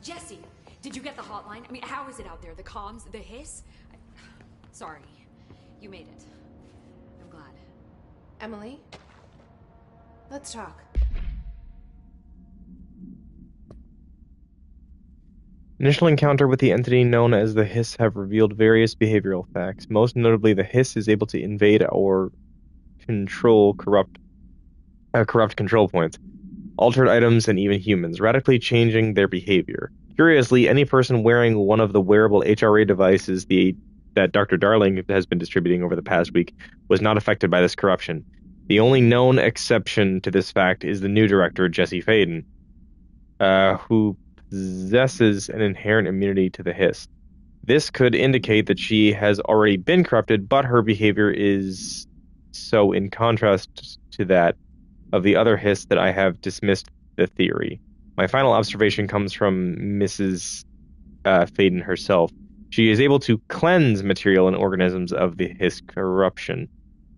Jesse, did you get the hotline? I mean, how is it out there? The comms? The hiss? Sorry. You made it. I'm glad. Emily? Let's talk. Initial encounter with the entity known as the Hiss have revealed various behavioral facts. Most notably, the Hiss is able to invade or control corrupt control points, altered items, and even humans, radically changing their behavior. Curiously, any person wearing one of the wearable HRA devices that Dr. Darling has been distributing over the past week was not affected by this corruption. The only known exception to this fact is the new director, Jesse Faden, who possesses an inherent immunity to the Hiss. This could indicate that she has already been corrupted, but her behavior is so in contrast to that of the other Hiss that I have dismissed the theory. My final observation comes from Mrs. Faden herself. She is able to cleanse material and organisms of the Hiss corruption.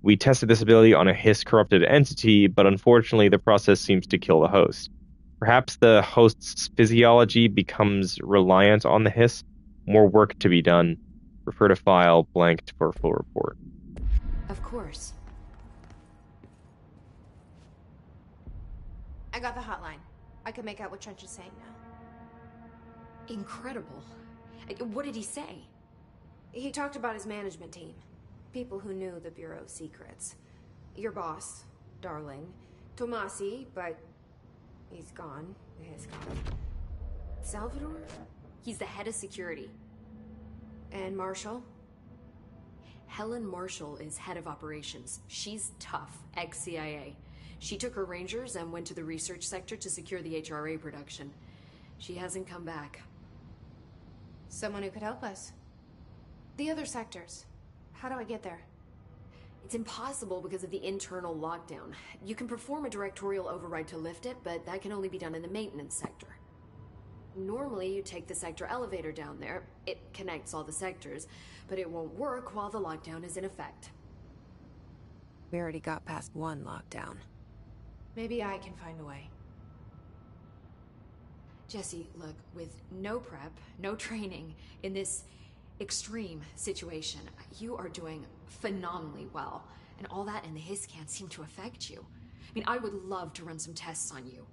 We tested this ability on a Hiss-corrupted entity, but unfortunately the process seems to kill the host. Perhaps the host's physiology becomes reliant on the Hiss. More work to be done. Refer to file blanked for full report. Of course. I got the hotline. I can make out what Trench is saying now. Incredible. What did he say? He talked about his management team. People who knew the Bureau's secrets. Your boss, Darling. Tomasi, but he's gone. He's gone. Salvador? He's the head of security. And Marshall? Helen Marshall is head of operations. She's tough, ex-CIA. She took her rangers and went to the research sector to secure the HRA production. She hasn't come back. Someone who could help us. The other sectors. How do I get there? It's impossible because of the internal lockdown. You can perform a directorial override to lift it, but that can only be done in the maintenance sector. Normally, you take the sector elevator down there. It connects all the sectors, but it won't work while the lockdown is in effect. We already got past one lockdown. Maybe I can find a way. Jesse, look, with no prep, no training, in this extreme situation, you are doing phenomenally well. And all that and the hiss can't seem to affect you. I mean, I would love to run some tests on you.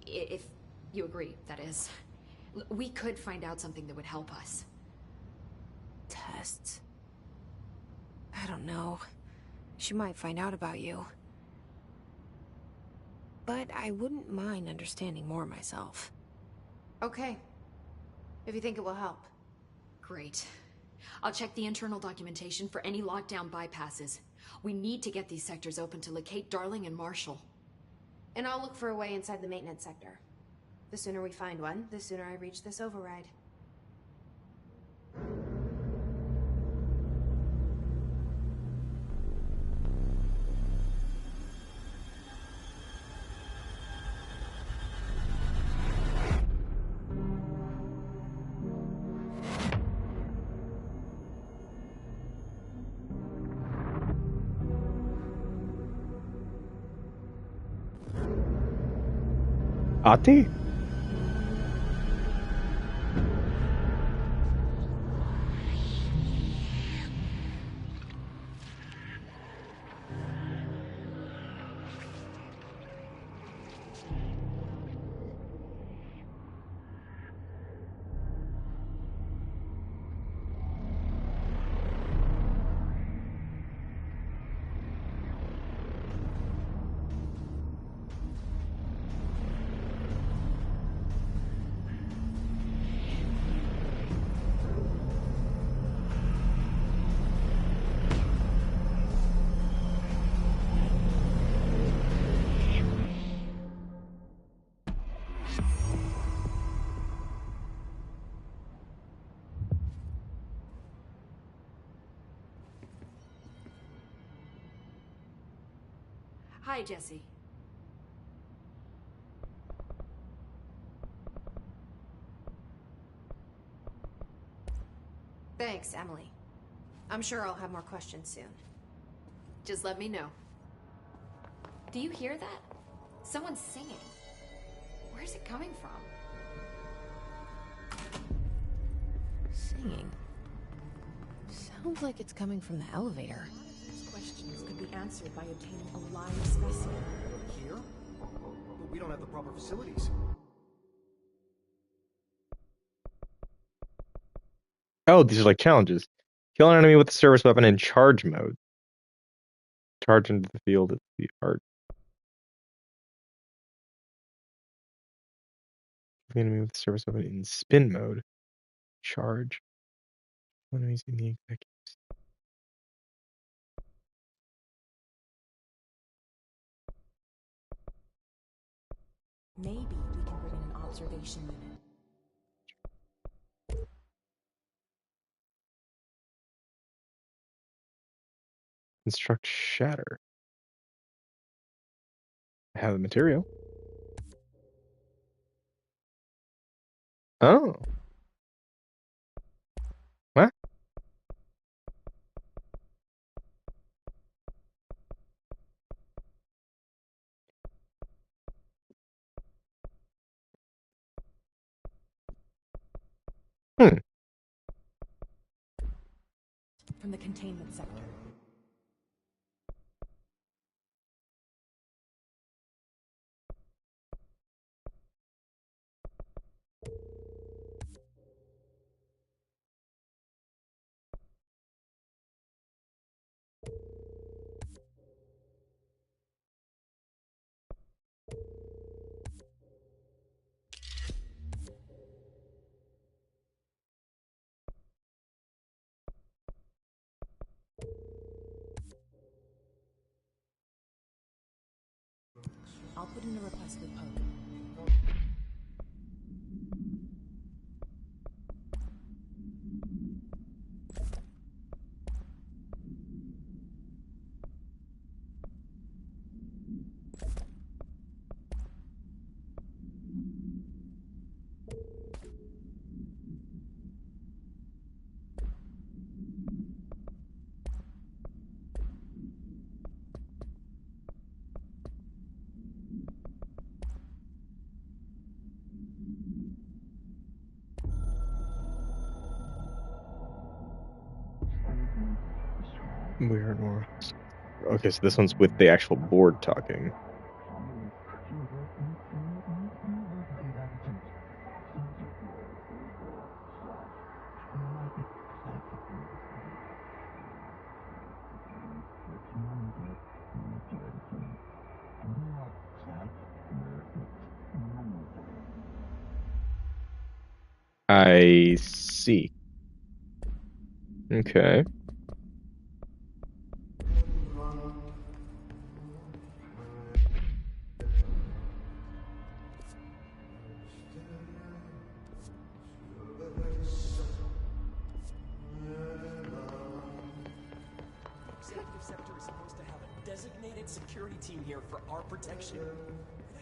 If you agree, that is. We could find out something that would help us. Tests? I don't know. She might find out about you. But I wouldn't mind understanding more myself. Okay. If you think it will help. Great. I'll check the internal documentation for any lockdown bypasses. We need to get these sectors open to locate Darling and Marshall. And I'll look for a way inside the maintenance sector. The sooner we find one, the sooner I reach this override. Ati? Hi, Jesse. Thanks, Emily. I'm sure I'll have more questions soon. Just let me know. Do you hear that? Someone's singing. Where's it coming from? Singing? Sounds like it's coming from the elevator. These questions could be answered by obtaining a live specimen. Here? But we don't have the proper facilities. Oh, these are like challenges. Kill an enemy with a service weapon in charge mode. Charge into the field at the art. The enemy with a service weapon in spin mode. Charge. Enemies in the executives. Maybe we can bring in an observation unit. Construct shatter. I have the material. Oh. What? From the containment sector. I'll put in a request with Pope. Where north? Okay, so this one's with the actual board talking. I see. Okay. Executive Sector is supposed to have a designated security team here for our protection. Where the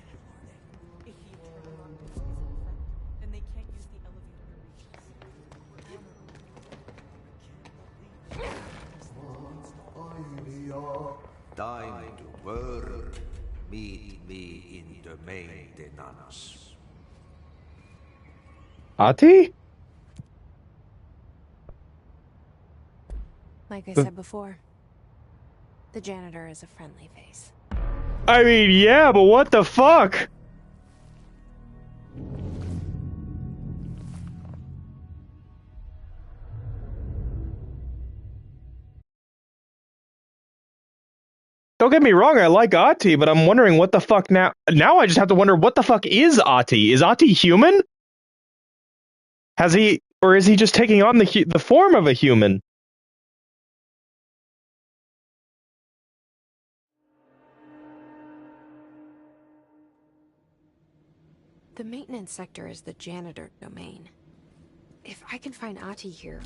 hell are they? If the internal lockdown isn't effective, then they can't use the elevator to reach us. Time to work. Meet me in the maintenance. Ahti? Like I said before, the janitor is a friendly face. I mean, yeah, but what the fuck? Don't get me wrong, I like Ahti, but I'm wondering what the fuck now. Now I just have to wonder what the fuck is Ahti? Is Ahti human? Has he, or is he just taking on the form of a human? The maintenance sector is the janitor domain. If I can find Ahti here,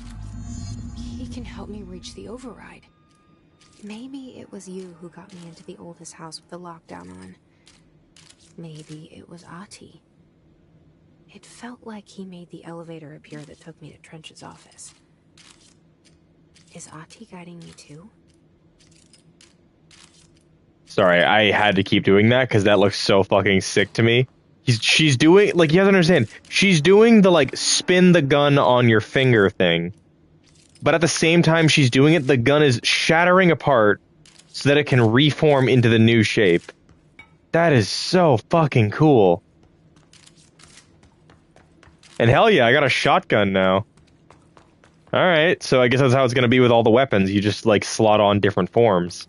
he can help me reach the override. Maybe it was you who got me into the oldest house with the lockdown on. Maybe it was Ahti. It felt like he made the elevator appear that took me to Trench's office. Is Ahti guiding me too? Sorry, I had to keep doing that because that looks so fucking sick to me. She's doing, like, you have to understand, she's doing the, like, spin the gun on your finger thing. But at the same time she's doing it, the gun is shattering apart so that it can reform into the new shape. That is so fucking cool. And hell yeah, I got a shotgun now. Alright, so I guess that's how it's gonna be with all the weapons. You just, like, slot on different forms.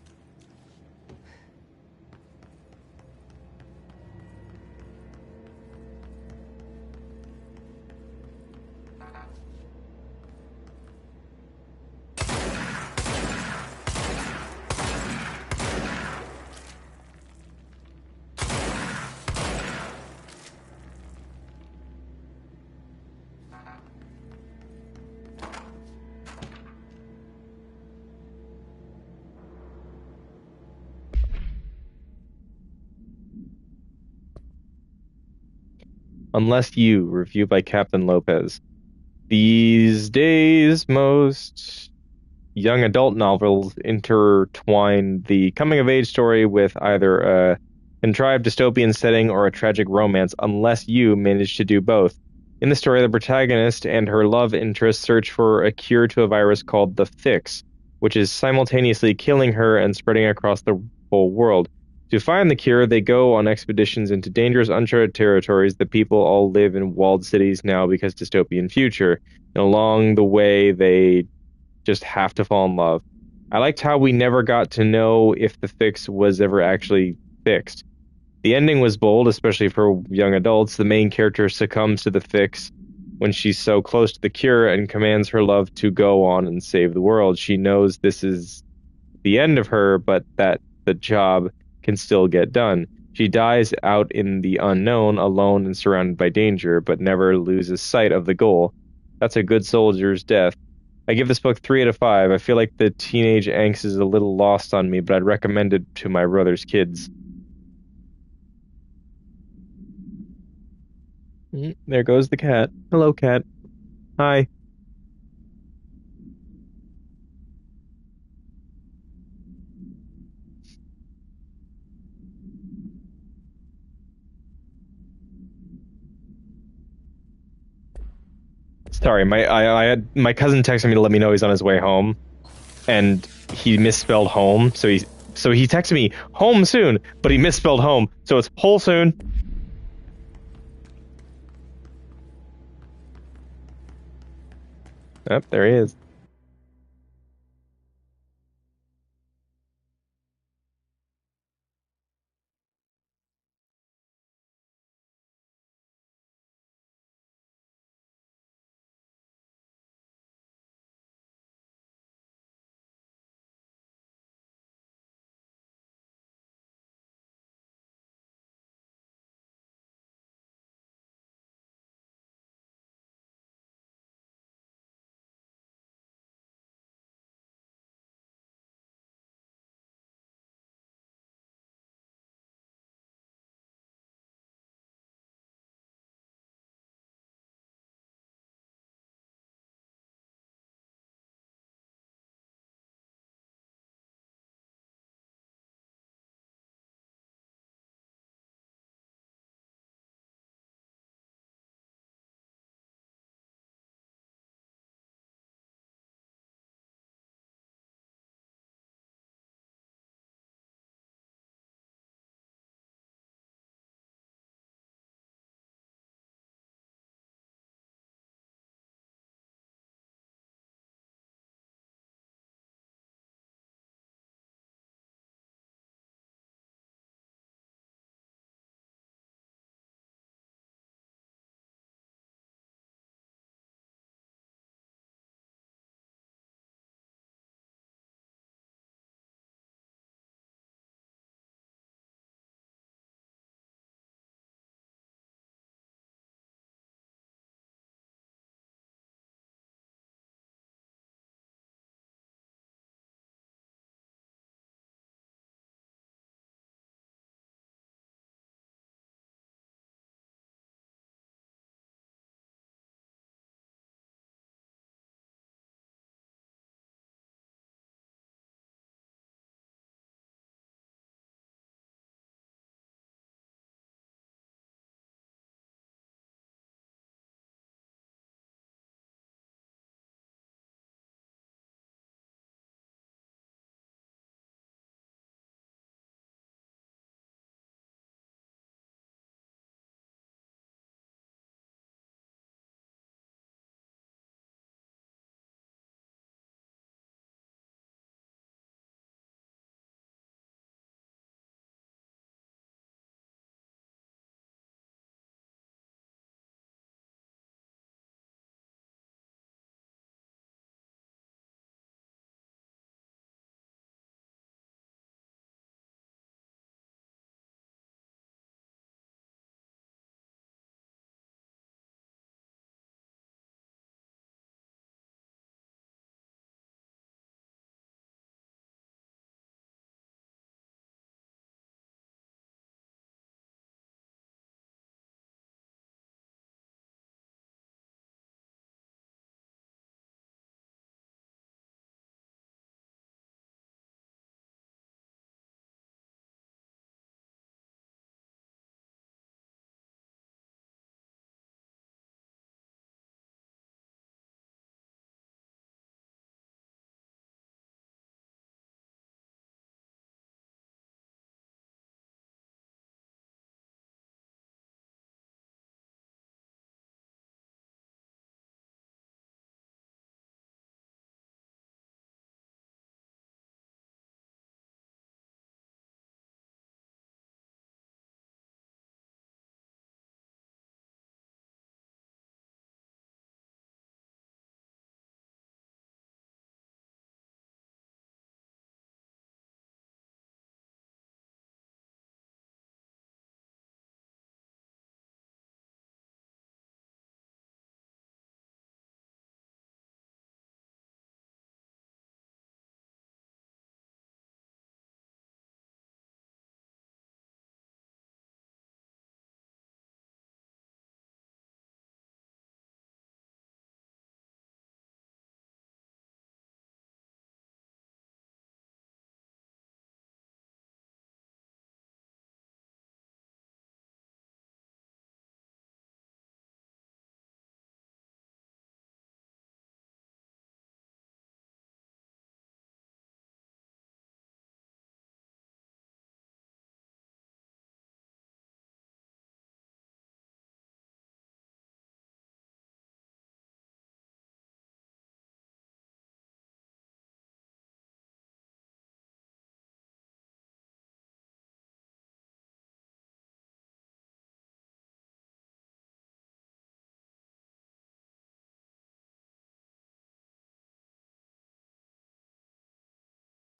Unless You, review by Captain Lopez. These days, most young adult novels intertwine the coming-of-age story with either a contrived dystopian setting or a tragic romance, unless you manage to do both. In the story, the protagonist and her love interest search for a cure to a virus called the Fix, which is simultaneously killing her and spreading across the whole world. To find the cure, they go on expeditions into dangerous, uncharted territories. The people all live in walled cities now because dystopian future. And along the way, they just have to fall in love. I liked how we never got to know if the Fix was ever actually fixed. The ending was bold, especially for young adults. The main character succumbs to the Fix when she's so close to the cure and commands her love to go on and save the world. She knows this is the end of her, but that the job can still get done. She dies out in the unknown, alone and surrounded by danger, but never loses sight of the goal. That's a good soldier's death. I give this book 3 out of 5. I feel like the teenage angst is a little lost on me, but I'd recommend it to my brother's kids. There goes the cat. Hello, cat. Hi. Sorry, I had my cousin texted me to let me know he's on his way home, and he misspelled home. So he texted me home soon, but he misspelled home, so it's whole soon. Yep, there he is.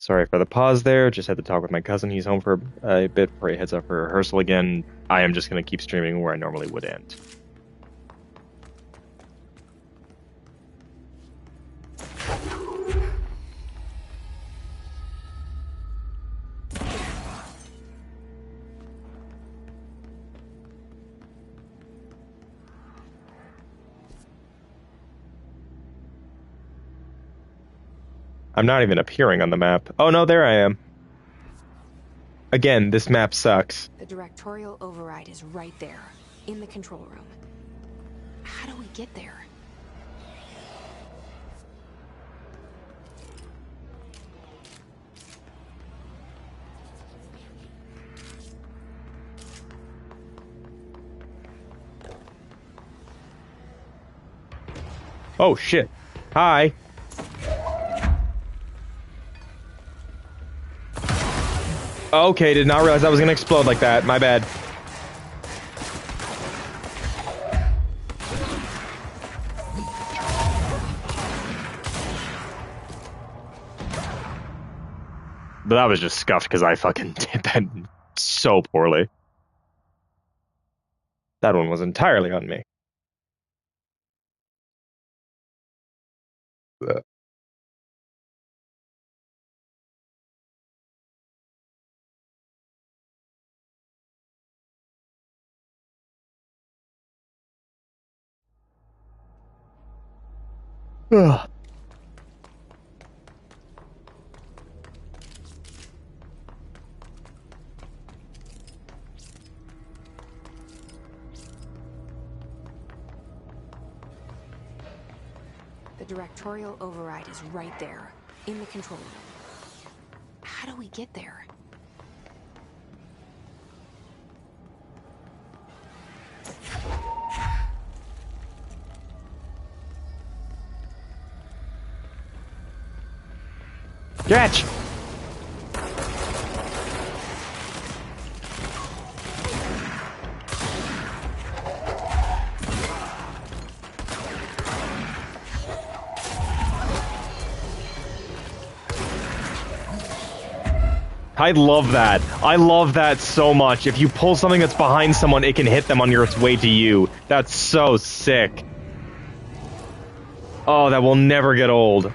Sorry for the pause there. Just had to talk with my cousin. He's home for a bit before he heads up for rehearsal again. I am just going to keep streaming where I normally would end. I'm not even appearing on the map. Oh no, there I am. Again, this map sucks. The directorial override is right there, in the control room. How do we get there? Oh shit. Hi. Okay, did not realize I was gonna explode like that. My bad. But that was just scuffed because I fucking did that so poorly. That one was entirely on me. Ugh. Ugh. The directorial override is right there, in the control room. How do we get there? Catch! I love that. I love that so much. If you pull something that's behind someone, it can hit them on its way to you. That's so sick. Oh, that will never get old.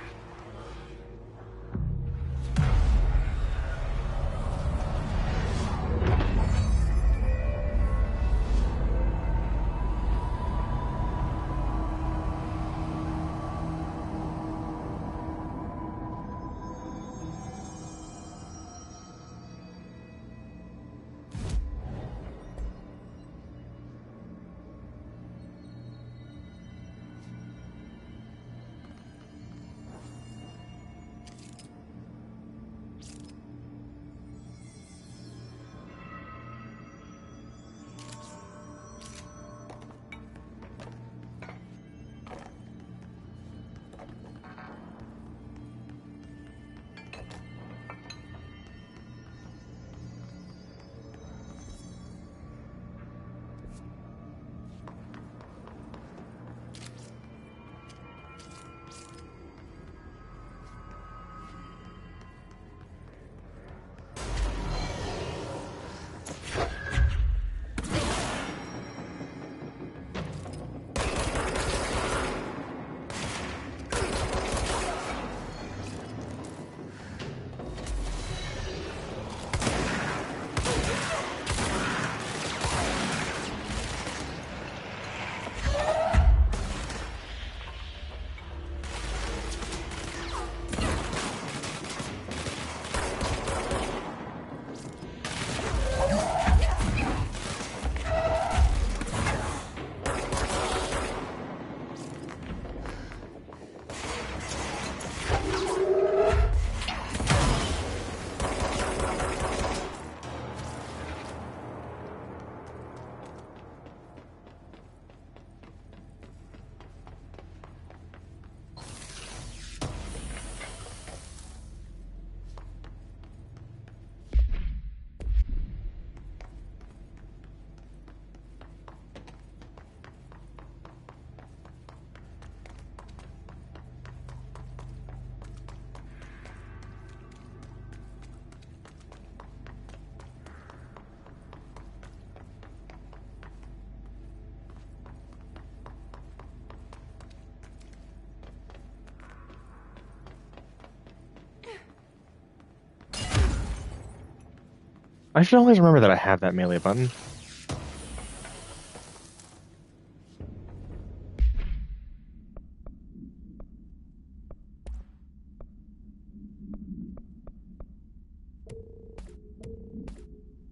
I should always remember that I have that melee button.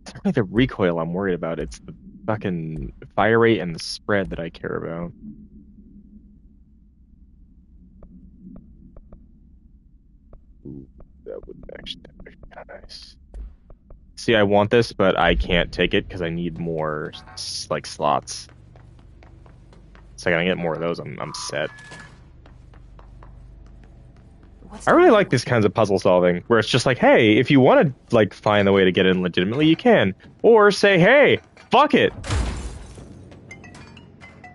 It's not like the recoil I'm worried about. It's the fucking fire rate and the spread that I care about. Ooh, that would actually be kind of nice. See, I want this, but I can't take it because I need more like slots. So I gotta get more of those. I'm set. I really like these kinds of puzzle solving, where it's just like, hey, if you want to like find the way to get in legitimately, you can, or say, hey, fuck it.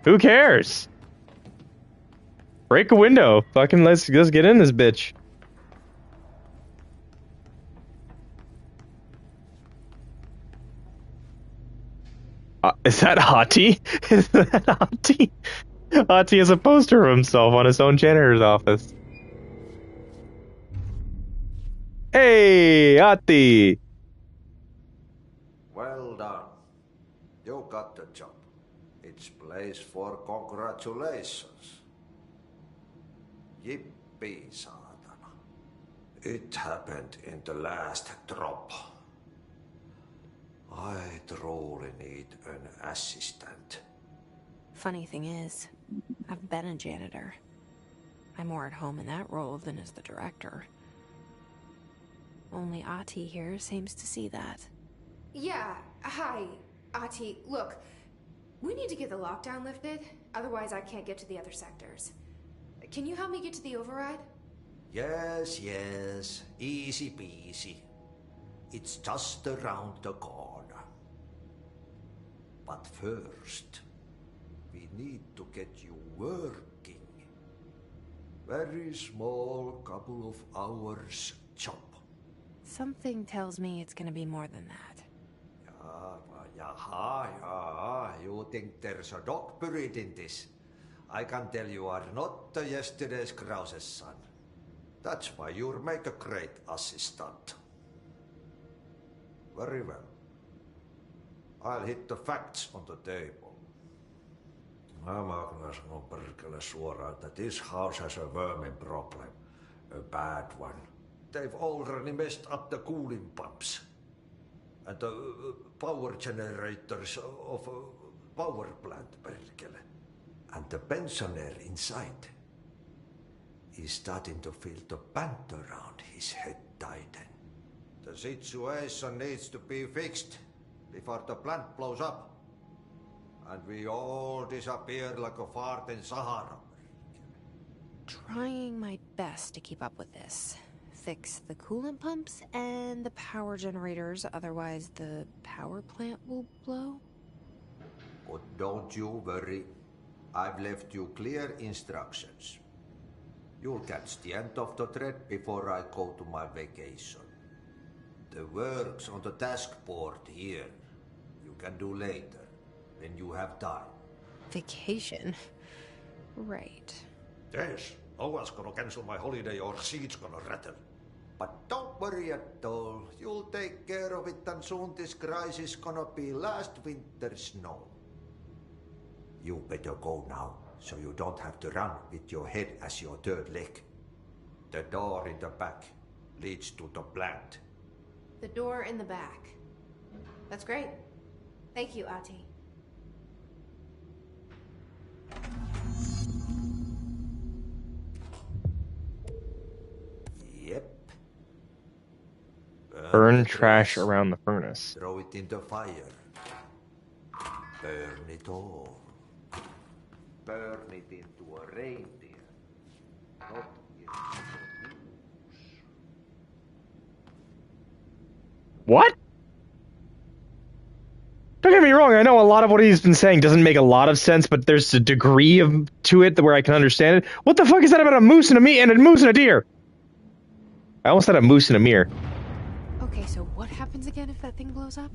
Who cares? Break a window. Fucking let's get in this bitch. Is that Hati? Is that Hati? Hati has a poster of himself on his own janitor's office. Hey, Hati! Well done. You got the job. It's place for congratulations. Yippee, saatana. It happened in the last drop. I truly need an assistant. Funny thing is, I've been a janitor. I'm more at home in that role than as the director. Only Ahti here seems to see that. Yeah, hi, Ahti. Look, we need to get the lockdown lifted, otherwise I can't get to the other sectors. Can you help me get to the override? Yes, easy peasy. It's just around the corner. But first, we need to get you working. Very small, couple of hours job. Something tells me it's gonna be more than that. Yeah. You think there's a dog buried in this? I can tell you are not yesterday's Krause's son. That's why you'll make a great assistant. Very well. I'll hit the facts on the table. Mä kyllä sanon perkele suoraan, that this house has a vermin problem. A bad one. They've already messed up the cooling pumps. And the power generators of a power plant, perkele. And the pensioner inside is starting to feel the band around his head tighten. The situation needs to be fixed before the plant blows up. And we all disappear like a fart in Sahara. Trying my best to keep up with this. Fix the coolant pumps and the power generators, otherwise the power plant will blow. But don't you worry. I've left you clear instructions. You'll catch the end of the thread before I go to my vacation. The work's on the task board here. You can do later, when you have time. Vacation? Right. Yes, no one's gonna cancel my holiday or seat's gonna rattle. But don't worry at all. You'll take care of it and soon this crisis gonna be last winter's snow. You better go now, so you don't have to run with your head as your third leg. The door in the back leads to the plant. The door in the back. That's great. Thank you, Ahti. Yep. Burn trash around the furnace. Throw it in the fire. Burn it all. Burn it into a reindeer. Not into a goose. What? Don't get me wrong, I know a lot of what he's been saying doesn't make a lot of sense, but there's a degree of to it where I can understand it. What the fuck is that about a moose and a moose and a deer? I almost said a moose and a mirror. Okay, so what happens again if that thing blows up?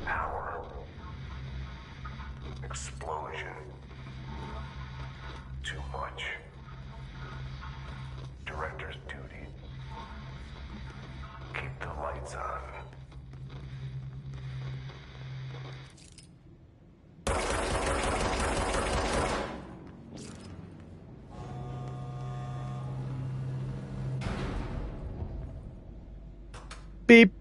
Power. Explosion. Too much. Director's duty. Keep the lights on. beep.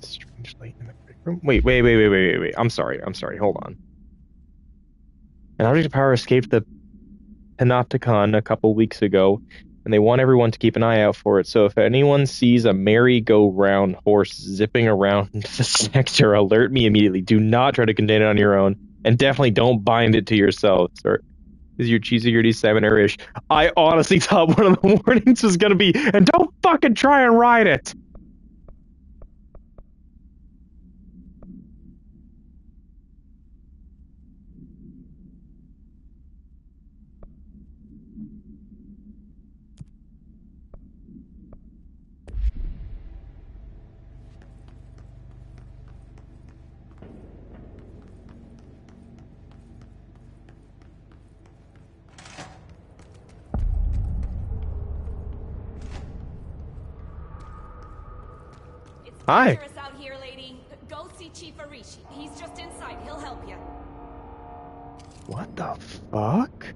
Strangely in the break room. Wait. I'm sorry. Hold on. An object of power escaped the Panopticon a couple weeks ago, and they want everyone to keep an eye out for it. So if anyone sees a merry-go-round horse zipping around the sector, alert me immediately. Do not try to contain it on your own, and definitely don't bind it to yourselves. Or is your cheesy gritty salmon-ish? I honestly thought one of the warnings was gonna be, and don't fucking try and ride it. Hi. Dangerous out here, lady. Go see Chief Arishi. He's just inside. He'll help you. What the fuck?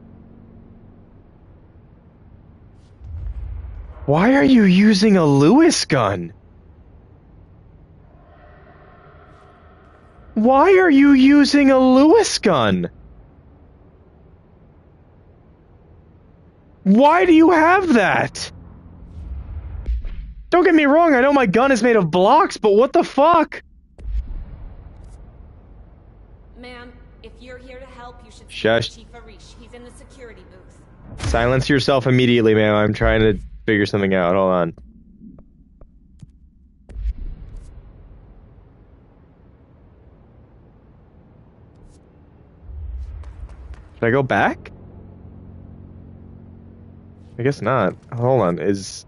Why are you using a Lewis gun? Why are you using a Lewis gun? Why do you have that? Don't get me wrong, I know my gun is made of blocks, but what the fuck? Ma'am, if you're here to help, you should Shush. see Chief Arish. He's in the security booth. Silence yourself immediately, ma'am. I'm trying to figure something out. Hold on. Should I go back? I guess not. Hold on. Is...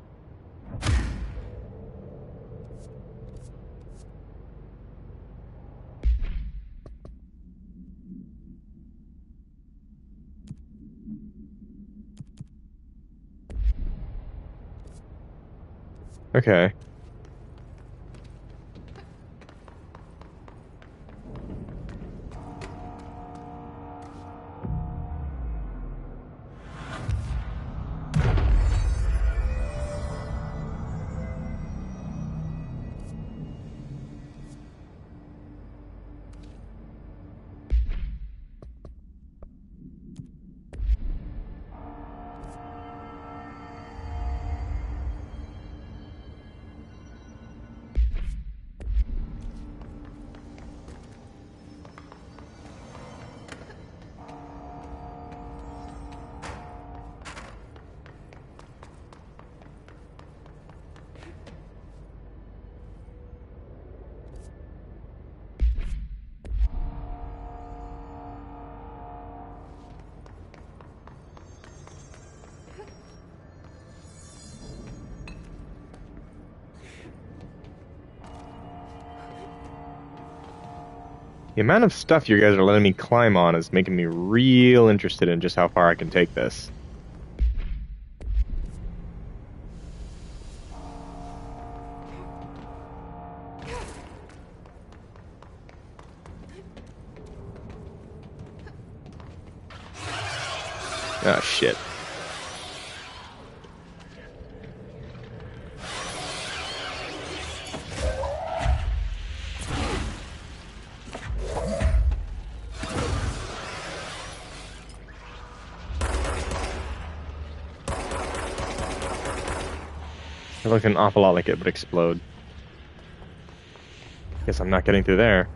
Okay. The amount of stuff you guys are letting me climb on is making me real interested in just how far I can take this. Ah, shit. It looked an awful lot like it would explode. Guess I'm not getting through there.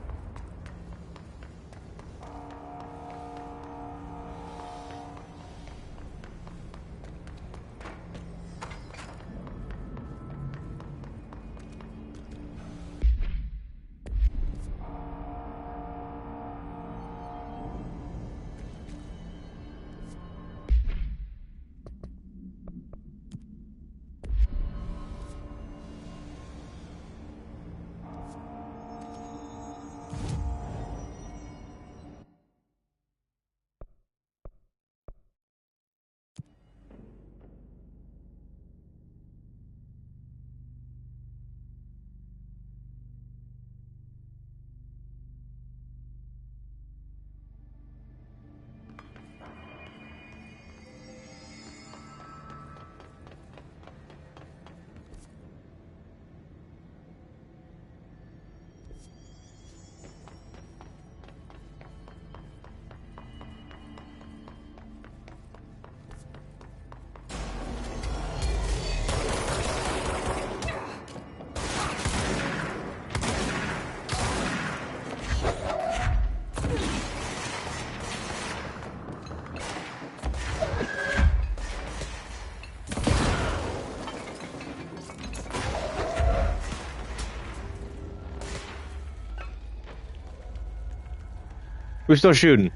Who's still shooting?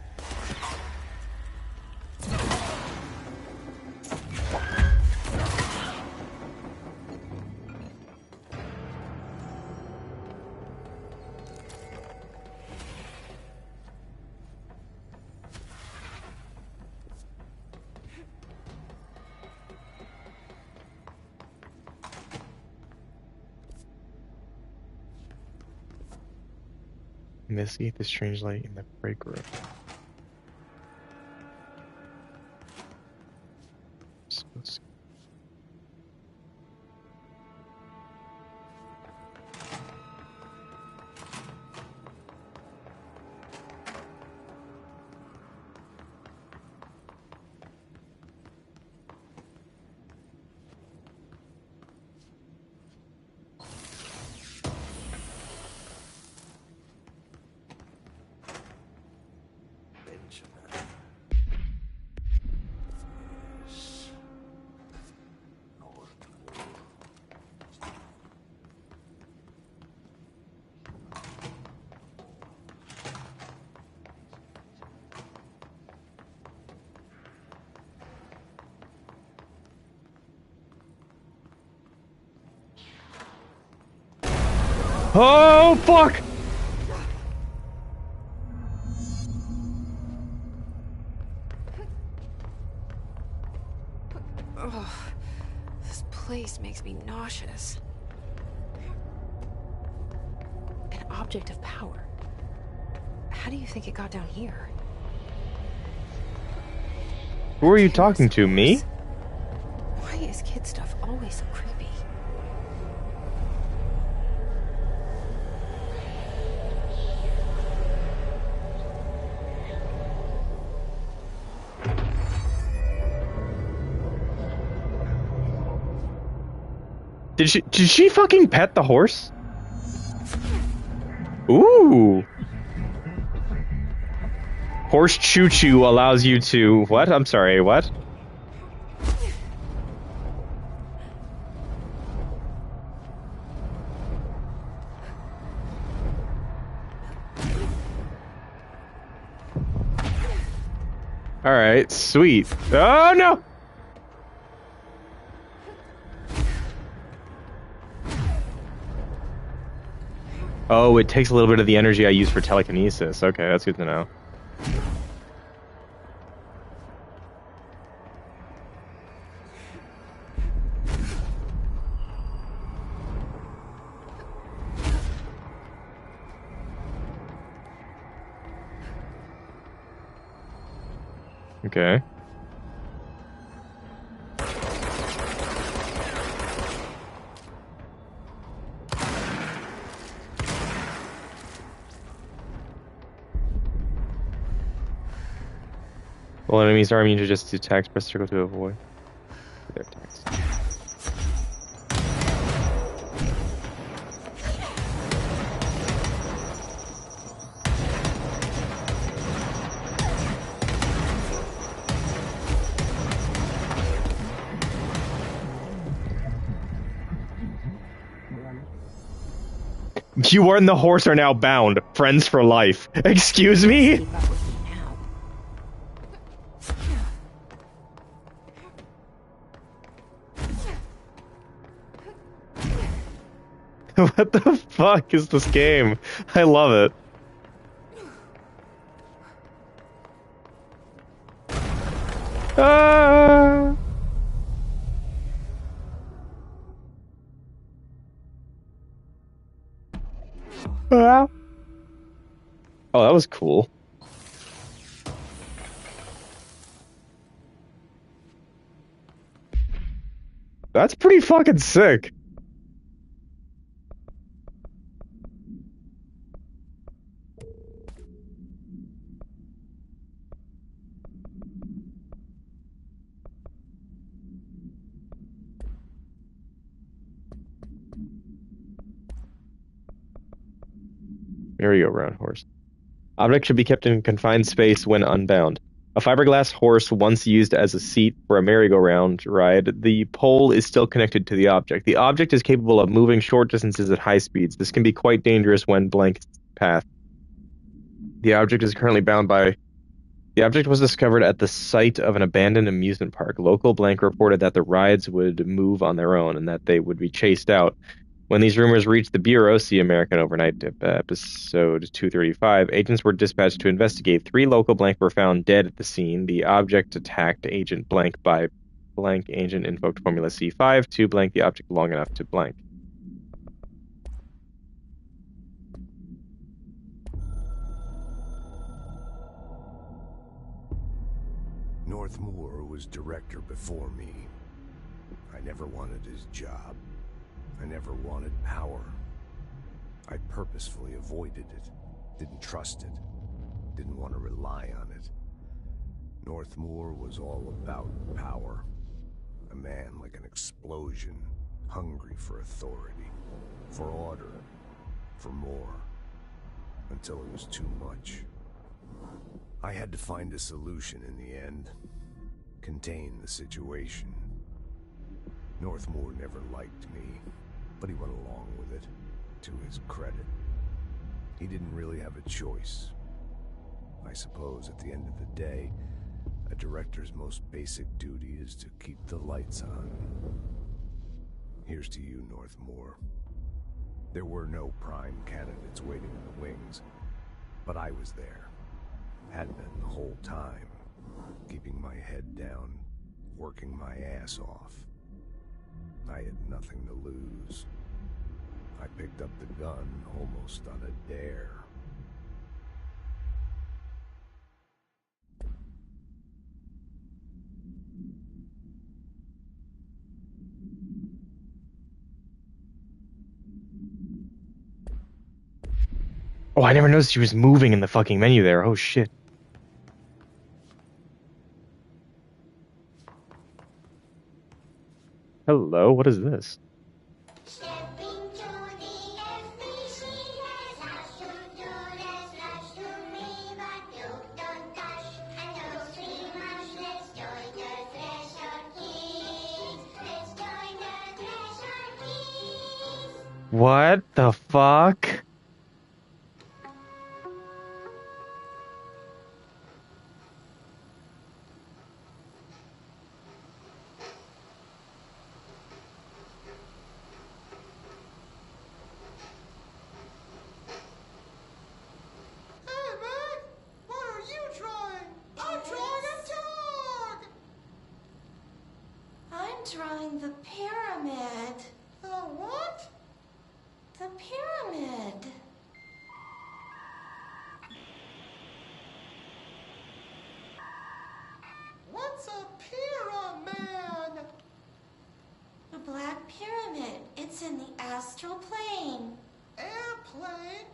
Investigate the strange light in the break room. Oh, fuck! Ugh, this place makes me nauseous. An object of power. How do you think it got down here? Who are you talking to, me? Why is kid stuff always so creepy? Did she fucking pet the horse? Ooh. Horse choo-choo allows you to... What? I'm sorry, what? Alright, sweet. Oh, no! Oh, it takes a little bit of the energy I use for telekinesis. Okay, that's good to know. Okay. Well, enemies are immune to just attacks. Press circle to avoid their attacks. You and the horse are now bound. Friends for life. Excuse me? What the fuck is this game? I love it. Ah! Ah! Oh, that was cool. That's pretty fucking sick. Merry-go-round horse. Object should be kept in confined space when unbound. A fiberglass horse once used as a seat for a merry-go-round ride, the pole is still connected to the object. The object is capable of moving short distances at high speeds. This can be quite dangerous when blank path. The object is currently bound by. The object was discovered at the site of an abandoned amusement park. Local blank reported that the rides would move on their own and that they would be chased out. When these rumors reached the Bureau, see American Overnight episode 235, agents were dispatched to investigate. 3 local blank were found dead at the scene. The object attacked agent blank by blank. Agent invoked Formula C5 to blank the object long enough to blank. Northmoor was director before me. I never wanted his job. I never wanted power. I purposefully avoided it, didn't trust it, didn't want to rely on it. Northmoor was all about power. A man like an explosion, hungry for authority, for order, for more, until it was too much. I had to find a solution in the end, contain the situation. Northmoor never liked me, but he went along with it, to his credit. He didn't really have a choice. I suppose at the end of the day, a director's most basic duty is to keep the lights on. Here's to you, Northmoor. There were no prime candidates waiting in the wings, but I was there. Had been the whole time, keeping my head down, working my ass off. I had nothing to lose. I picked up the gun almost on a dare. Oh, I never noticed she was moving in the fucking menu there. Oh shit. Hello, what is this? What the fuck? Drawing the pyramid. The what? The pyramid. What's a pyramid? The Black Pyramid. It's in the astral plane. Airplane?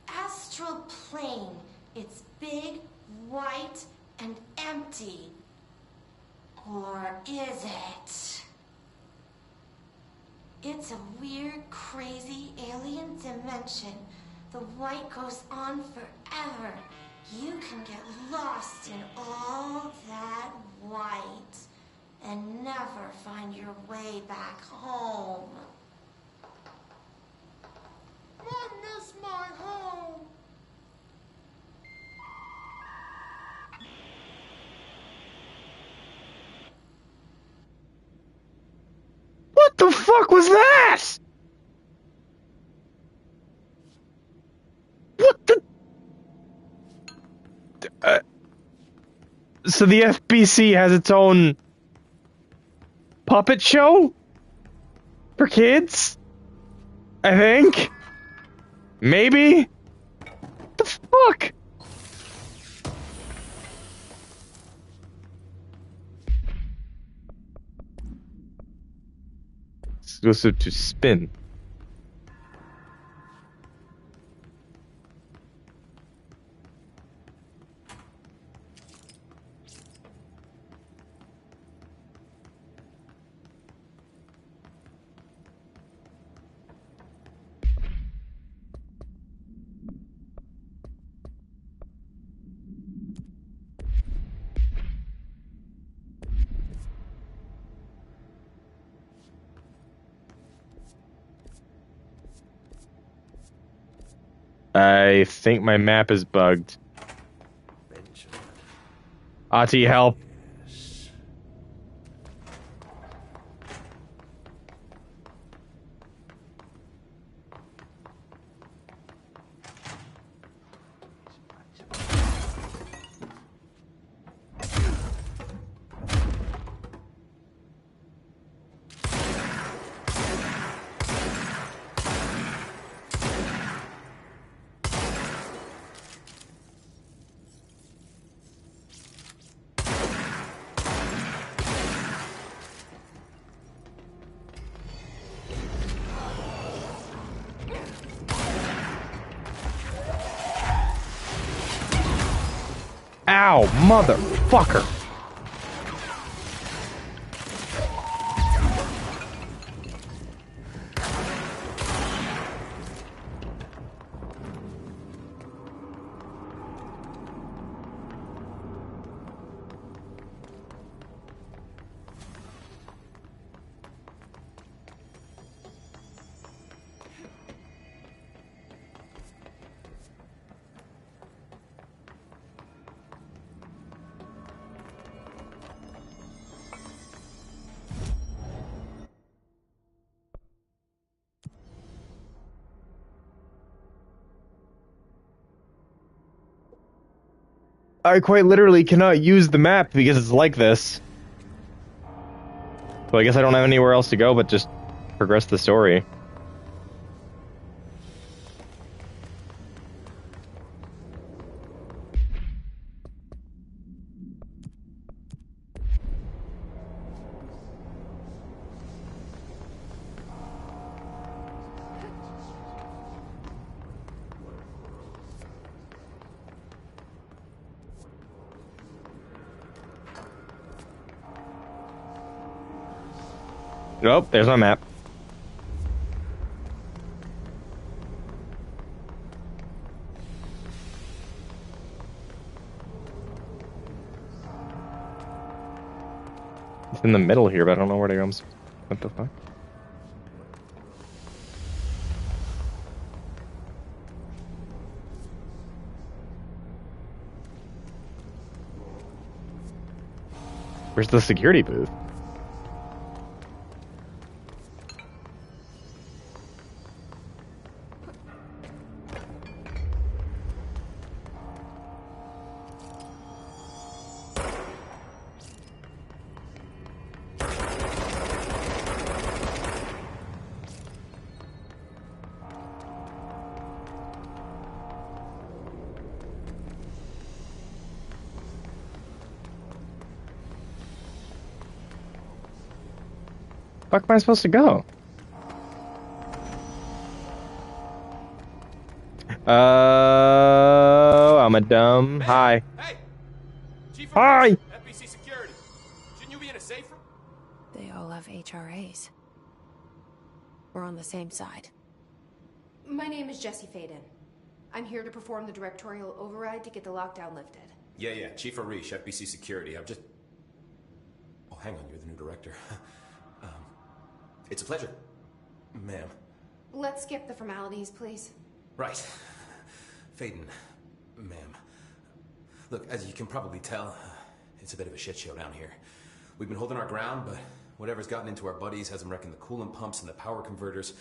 Astral plane. It's big, white, and empty. Or is it? It's a weird, crazy alien dimension. The white goes on forever. You can get lost in all that white and never find your way back home. I miss my home. What the fuck was that? What the? So the FBC has its own puppet show for kids? I think? Maybe? What the fuck? Exclusive to Spin. I think my map is bugged. Ati, help. Ow, motherfucker! I quite literally cannot use the map because it's like this. So I guess I don't have anywhere else to go but just progress the story. Oh, there's my map. It's in the middle here, but I don't know where to go. What the fuck? Where's the security booth? Fuck am I supposed to go? I'm a dumb. Hi. Hey! Chief Hi! FBC Security. Shouldn't you be in a safe room? They all have HRAs. We're on the same side. My name is Jesse Faden. I'm here to perform the directorial override to get the lockdown lifted. Yeah, Chief Arish, FBC Security. I've just... Oh, hang on, you're the new director. It's a pleasure, ma'am. Let's skip the formalities, please. Right. Faden, ma'am. Look, as you can probably tell, it's a bit of a shit show down here. We've been holding our ground, but whatever's gotten into our buddies has them wrecking the coolant pumps and the power converters.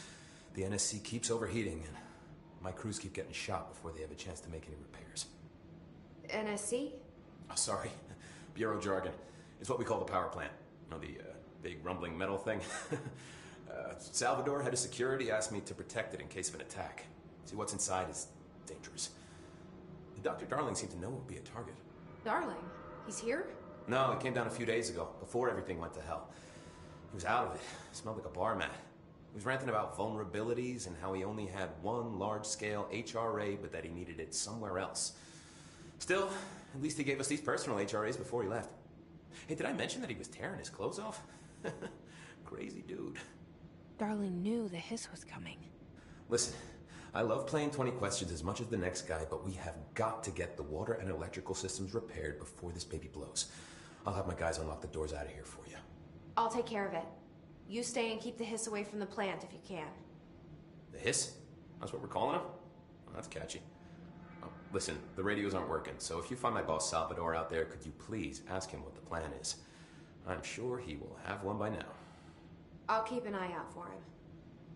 The NSC keeps overheating, and my crews keep getting shot before they have a chance to make any repairs. NSC? Oh, sorry. Bureau jargon. It's what we call the power plant. You know, the big rumbling metal thing? Salvador, head of security, asked me to protect it in case of an attack. See, what's inside is dangerous. Dr. Darling seemed to know it would be a target. Darling? He's here? No, he came down a few days ago, before everything went to hell. He was out of it. Smelled like a bar mat. He was ranting about vulnerabilities and how he only had one large-scale HRA, but that he needed it somewhere else. Still, at least he gave us these personal HRAs before he left. Hey, did I mention that he was tearing his clothes off? Crazy dude. Darling knew the hiss was coming. Listen, I love playing 20 questions as much as the next guy, but we have got to get the water and electrical systems repaired before this baby blows. I'll have my guys unlock the doors out of here for you. I'll take care of it. You stay and keep the hiss away from the plant if you can. The hiss? That's what we're calling him? That's catchy. Oh, listen, the radios aren't working, so if you find my boss Salvador out there, could you please ask him what the plan is? I'm sure he will have one by now. I'll keep an eye out for him.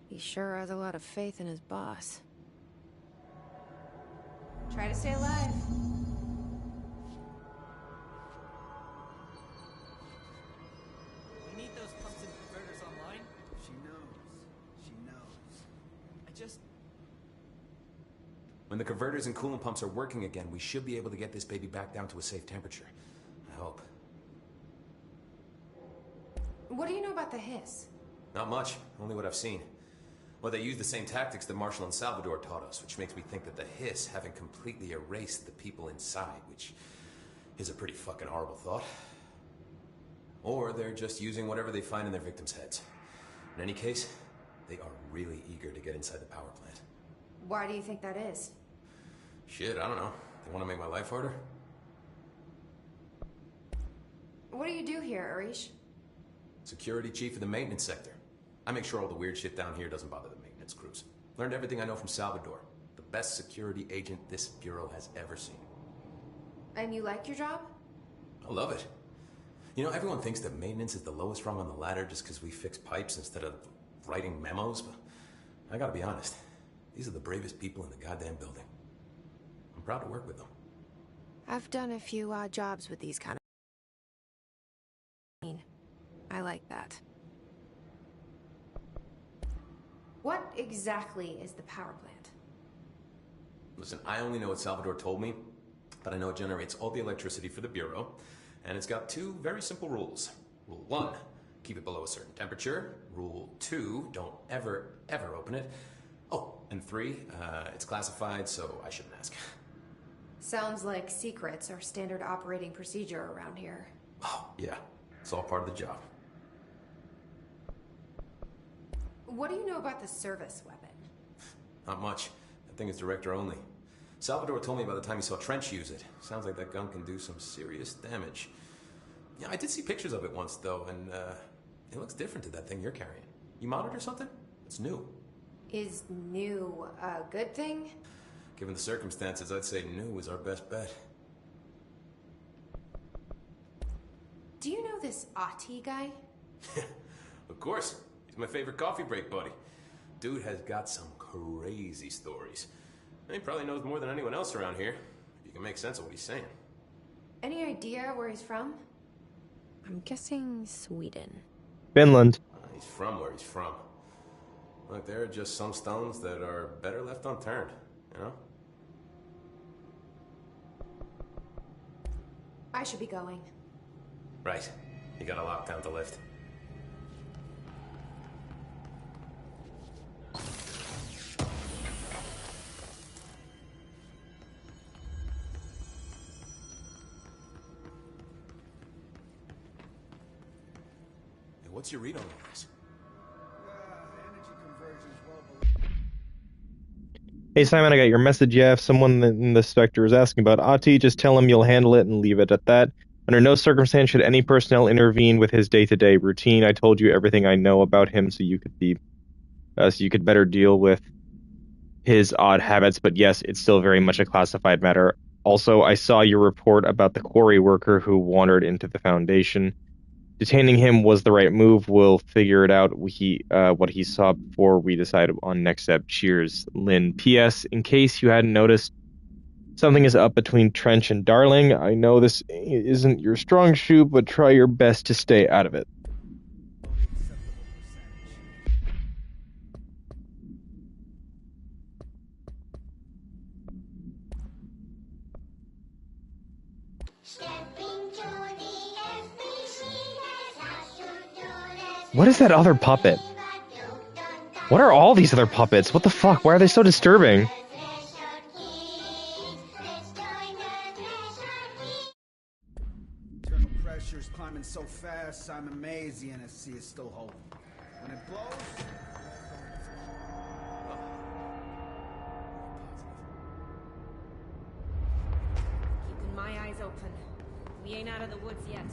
He sure has a lot of faith in his boss. Try to stay alive. You need those pumps and converters online? She knows. She knows. I just... When the converters and coolant pumps are working again, we should be able to get this baby back down to a safe temperature. I hope. What do you know about the hiss? Not much, only what I've seen. Well, they use the same tactics that Marshall and Salvador taught us, which makes me think that the hiss haven't completely erased the people inside, which is a pretty fucking horrible thought. Or they're just using whatever they find in their victims' heads. In any case, they are really eager to get inside the power plant. Why do you think that is? Shit, I don't know. They want to make my life harder? What do you do here, Arish? Security chief of the maintenance sector. I make sure all the weird shit down here doesn't bother the maintenance crews. Learned everything I know from Salvador. The best security agent this bureau has ever seen. And you like your job? I love it. You know, everyone thinks that maintenance is the lowest rung on the ladder just because we fix pipes instead of writing memos, but I gotta be honest. These are the bravest people in the goddamn building. I'm proud to work with them. I've done a few odd jobs with these kind of... I like that. What exactly is the power plant? Listen, I only know what Salvador told me, but I know it generates all the electricity for the Bureau, and it's got two very simple rules. Rule 1, keep it below a certain temperature. Rule 2, don't ever, ever open it. Oh, and 3, it's classified, so I shouldn't ask. Sounds like secrets are standard operating procedure around here. Oh, yeah. It's all part of the job. What do you know about the service weapon? Not much. That thing is director only. Salvador told me about the time he saw Trench use it. Sounds like that gun can do some serious damage. Yeah, I did see pictures of it once, though, and it looks different to that thing you're carrying. You modded or something? It's new. Is new a good thing? Given the circumstances, I'd say new is our best bet. Do you know this Ahti guy? Of course. He's my favorite coffee break buddy. Dude has got some crazy stories. And he probably knows more than anyone else around here, if you can make sense of what he's saying. Any idea where he's from? I'm guessing Sweden. Finland. He's from where he's from. Look, there are just some stones that are better left unturned, you know? I should be going. Right. You got a lockdown to lift. Hey, what's your read on all this? Hey Simon, I got your message. Yeah, if someone in the sector is asking about Ahti, just tell him you'll handle it and leave it at that. Under no circumstance should any personnel intervene with his day-to-day routine. I told you everything I know about him, so you could better deal with his odd habits. But yes, it's still very much a classified matter. Also, I saw your report about the quarry worker who wandered into the Foundation. Detaining him was the right move. We'll figure it out. What he saw before we decide on next step. Cheers, Lynn. P.S. In case you hadn't noticed, something is up between Trench and Darling. I know this isn't your strong suit, but try your best to stay out of it. What is that other puppet? What are all these other puppets? What the fuck? Why are they so disturbing? Internal pressure's climbing so fast, I'm amazed the NSC is still holding. When it blows... Keeping my eyes open. We ain't out of the woods yet.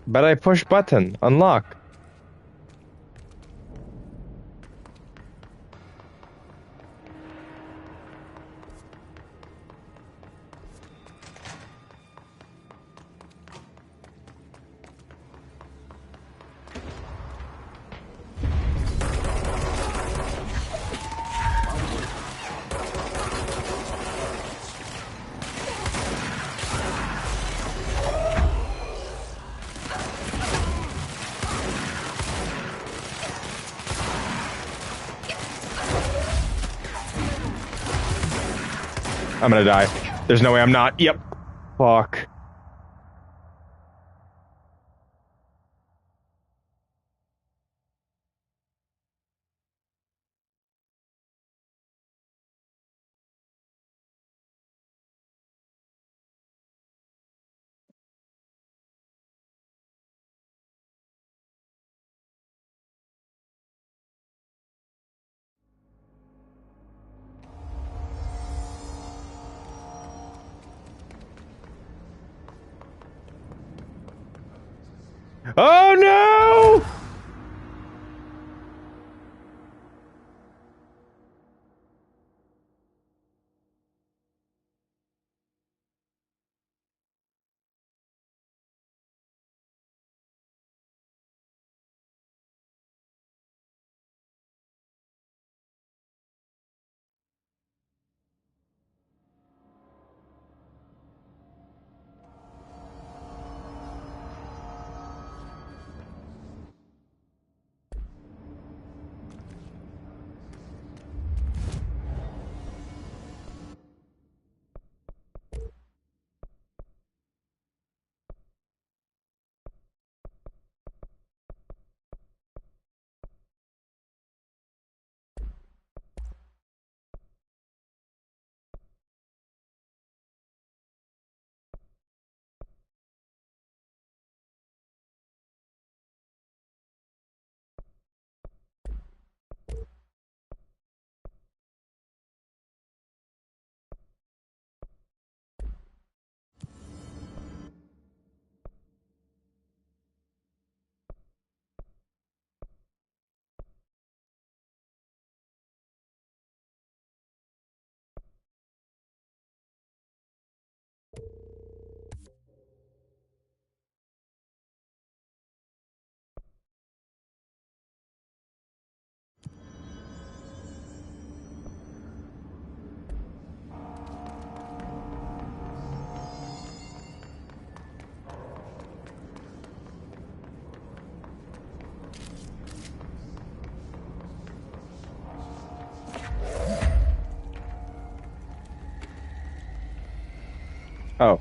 But I push button. Unlock. I'm gonna die. There's no way I'm not. Yep. Fuck. Oh no! Oh.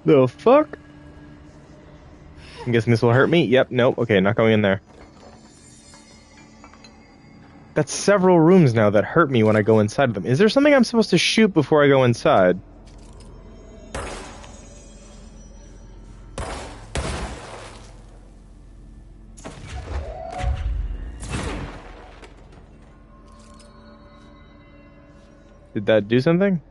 The fuck? I'm guessing this will hurt me? Yep, nope. Okay, not going in there. That's several rooms now that hurt me when I go inside of them. Is there something I'm supposed to shoot before I go inside? Did that do something?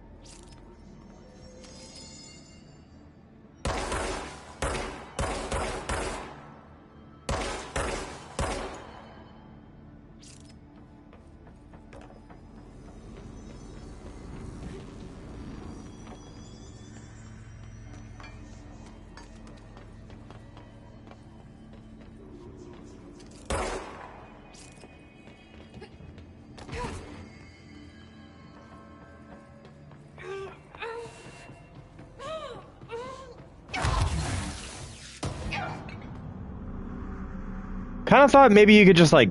Kind of thought maybe you could just, like,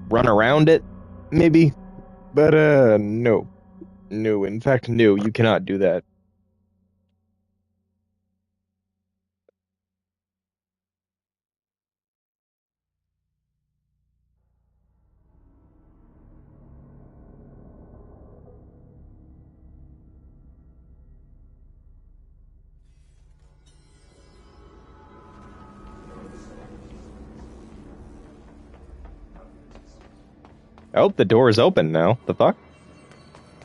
run around it, maybe. But, no. No, in fact, no, you cannot do that. Oh, the door is open now. The fuck?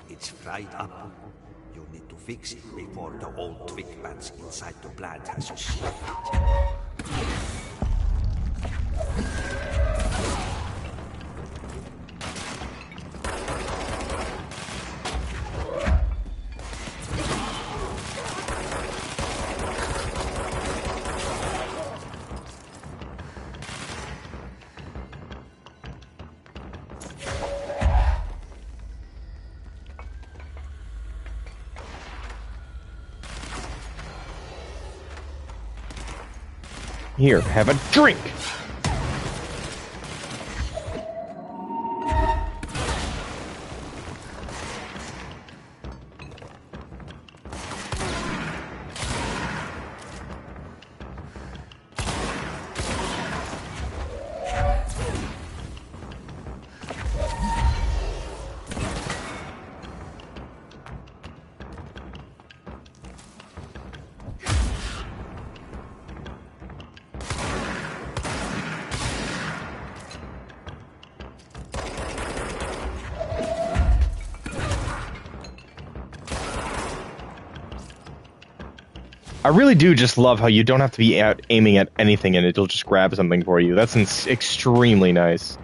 It's fried up. You need to fix it before the old twig bats inside the plant has a shift. Here, have a drink! I really do just love how you don't have to be aiming at anything and it'll just grab something for you. That's extremely nice.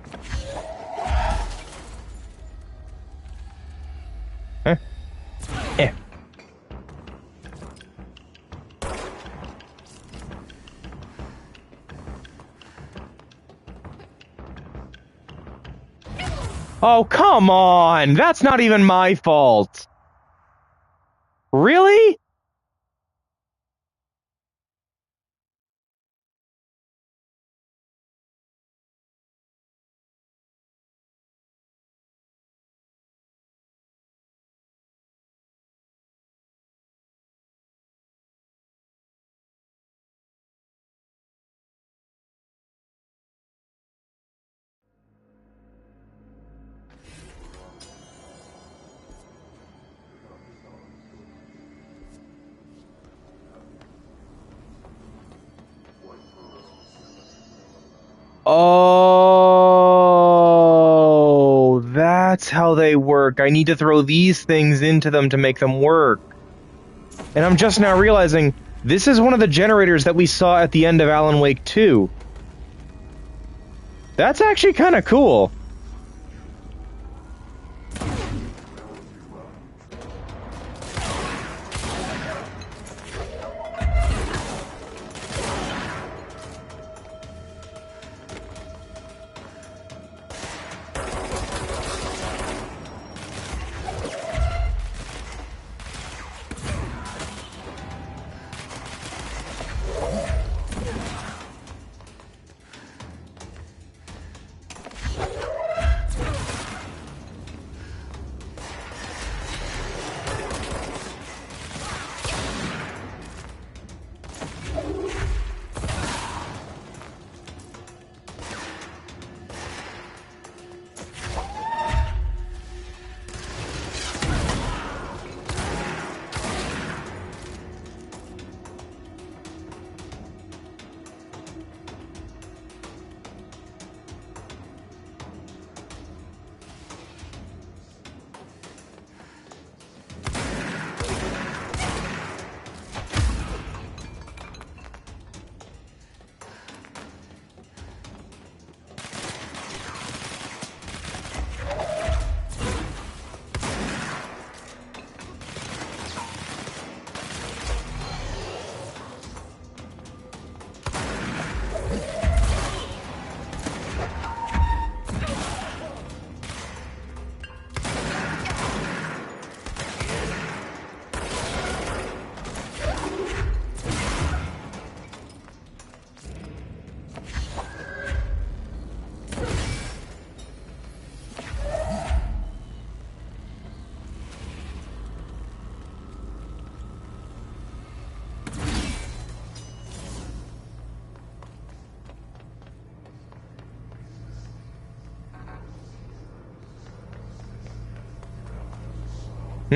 Huh? Eh. Oh, come on! That's not even my fault! Really? Oh, that's how they work. I need to throw these things into them to make them work. And I'm just now realizing this is one of the generators that we saw at the end of Alan Wake 2. That's actually kind of cool.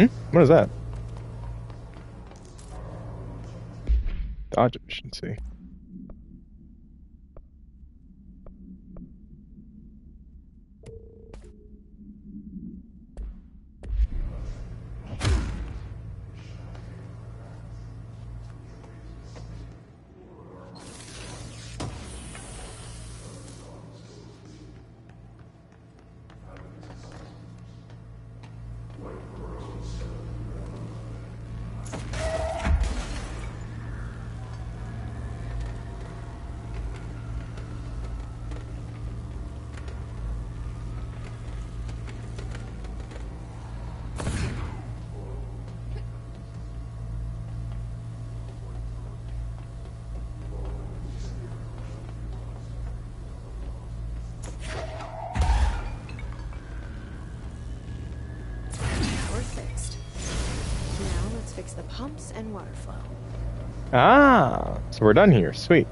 What is that? Dodge efficiency. We're fixed. Now let's fix the pumps and water flow. Ah, so we're done here. Sweet.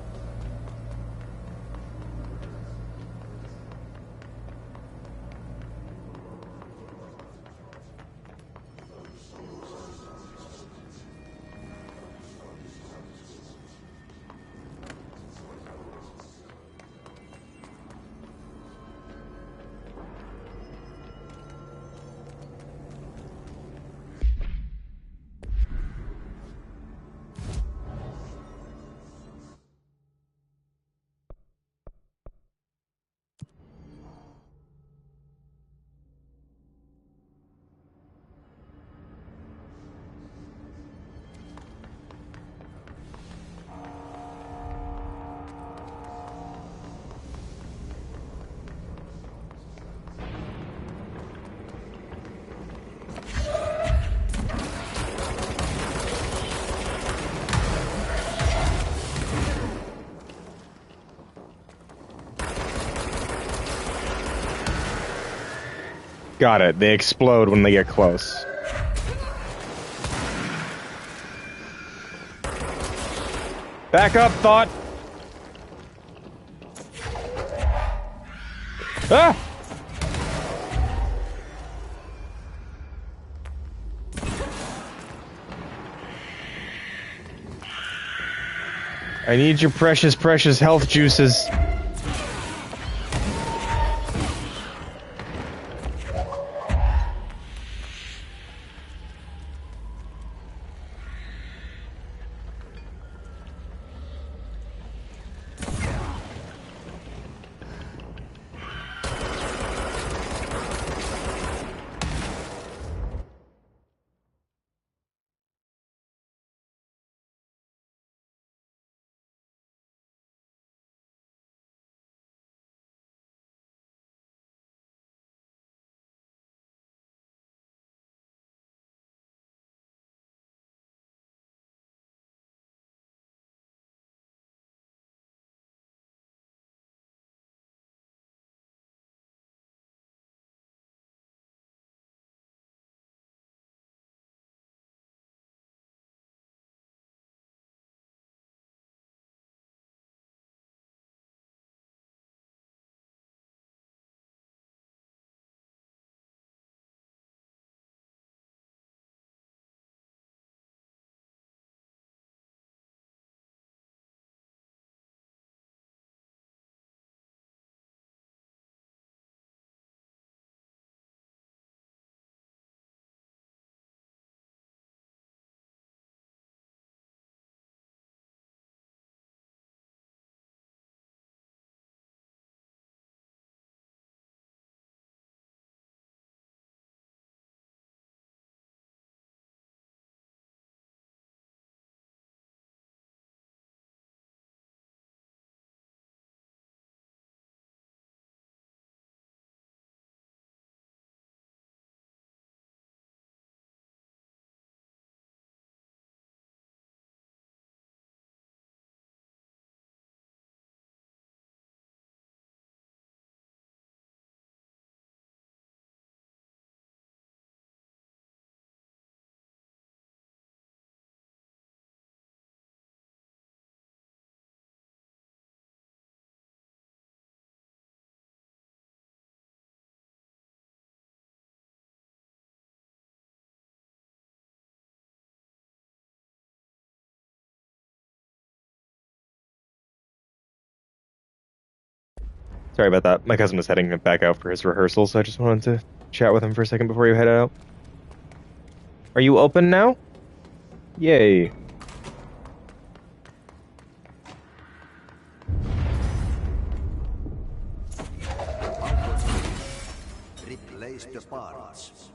Got it. They explode when they get close. Back up, Thought! Ah! I need your precious, precious health juices. Sorry about that. My cousin was heading back out for his rehearsal, so I just wanted to chat with him for a second before you head out. Are you open now? Yay. Replace the parts.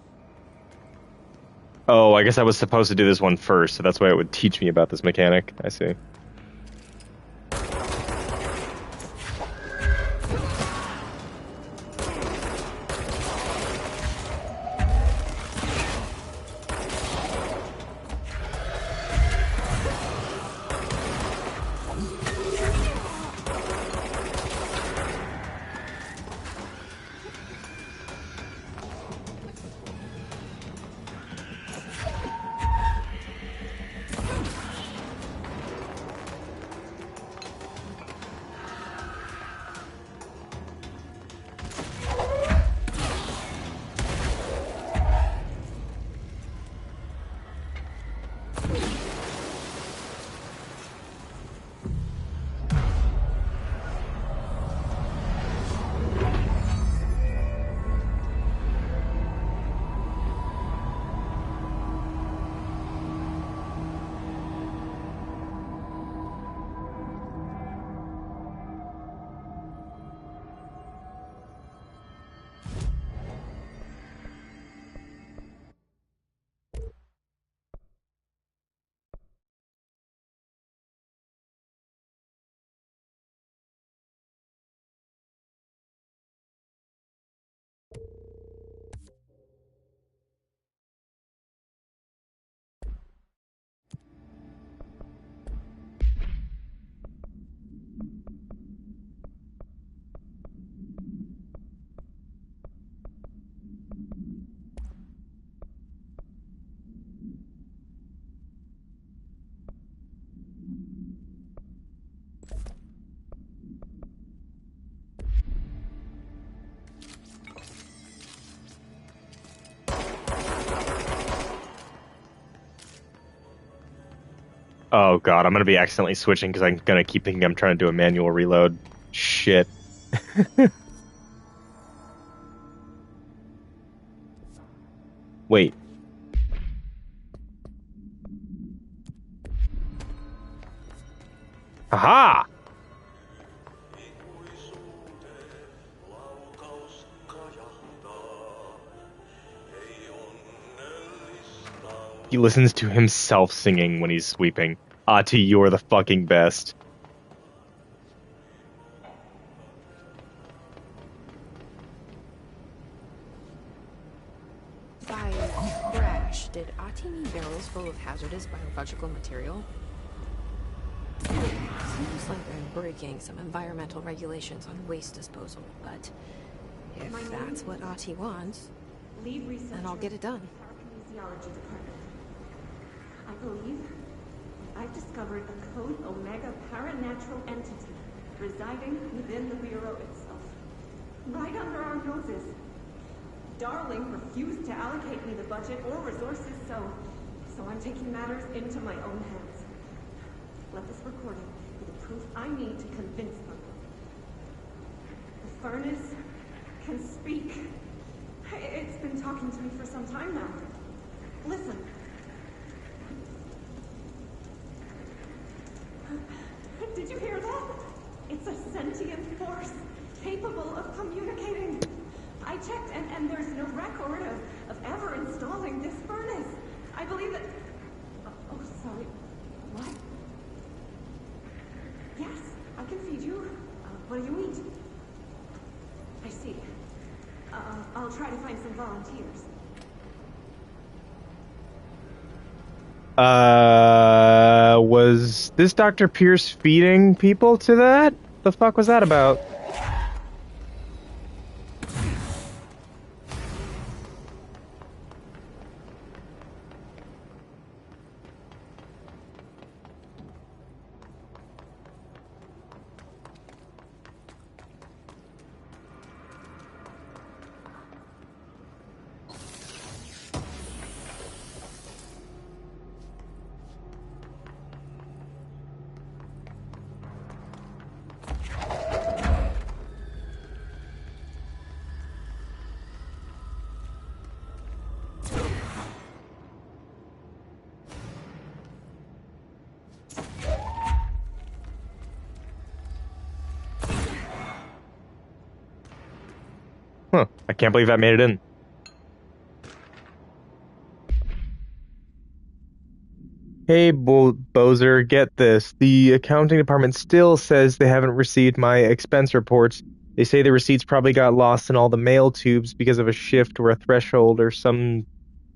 Oh, I guess I was supposed to do this one first, so that's why it would teach me about this mechanic. I see. Oh god, I'm gonna be accidentally switching because I'm gonna keep thinking I'm trying to do a manual reload. Shit. Wait. Aha! He listens to himself singing when he's sweeping. Ahti, you're the fucking best. By crash, did Ahti mean barrels full of hazardous biological material? Seems like they're breaking some environmental regulations on waste disposal, but if that's what Ahti wants, then I'll get it done. Kinesiology department. I believe I've discovered a Code Omega paranatural entity residing within the Bureau itself. Right under our noses. Darling refused to allocate me the budget or resources, so I'm taking matters into my own hands. Let this recording be the proof I need to convince them. The furnace can speak. It's been talking to me for some time now. Listen. Did you hear that? It's a sentient force capable of communicating. I checked and there's no record of ever installing this furnace. I believe that... Oh, sorry. What? Yes, I can feed you. What do you eat? I see. I'll try to find some volunteers. Was this Dr. Pierce feeding people to that? The fuck was that about? can't believe that made it in. Hey, Bozer, get this. The accounting department still says they haven't received my expense reports. They say the receipts probably got lost in all the mail tubes because of a shift or a threshold or some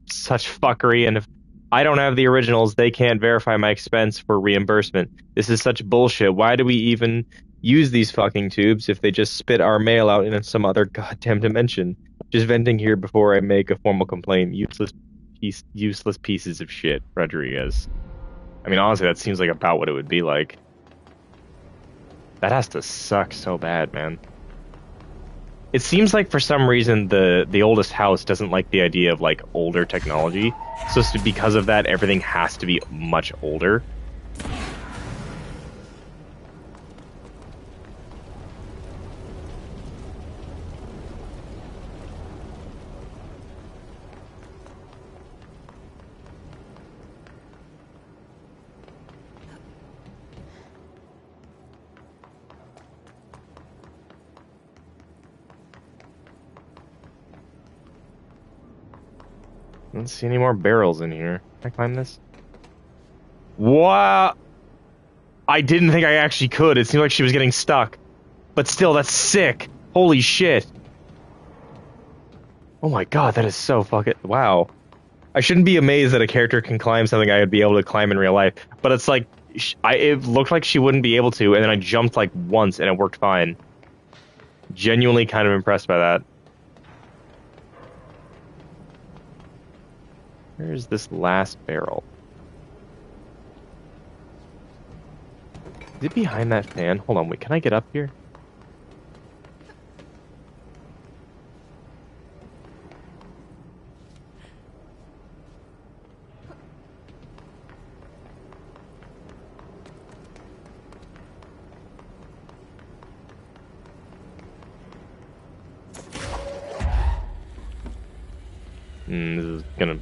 such fuckery, and if I don't have the originals, they can't verify my expense for reimbursement. This is such bullshit. Why do we even use these fucking tubes if they just spit our mail out in some other goddamn dimension? Just venting here before I make a formal complaint. Useless pieces of shit, Rodriguez. I mean, honestly, that seems like about what it would be like. That has to suck so bad, man. It seems like for some reason the oldest house doesn't like the idea of like older technology. So because of that, everything has to be much older. I don't see any more barrels in here. Can I climb this? Wow! I didn't think I actually could. It seemed like she was getting stuck. But still, that's sick. Holy shit. Oh my god, that is so fucking... Wow. I shouldn't be amazed that a character can climb something I would be able to climb in real life. But it's like... it looked like she wouldn't be able to, and then I jumped like once and it worked fine. Genuinely kind of impressed by that. Where's this last barrel? Is it behind that fan? Hold on, wait, can I get up here?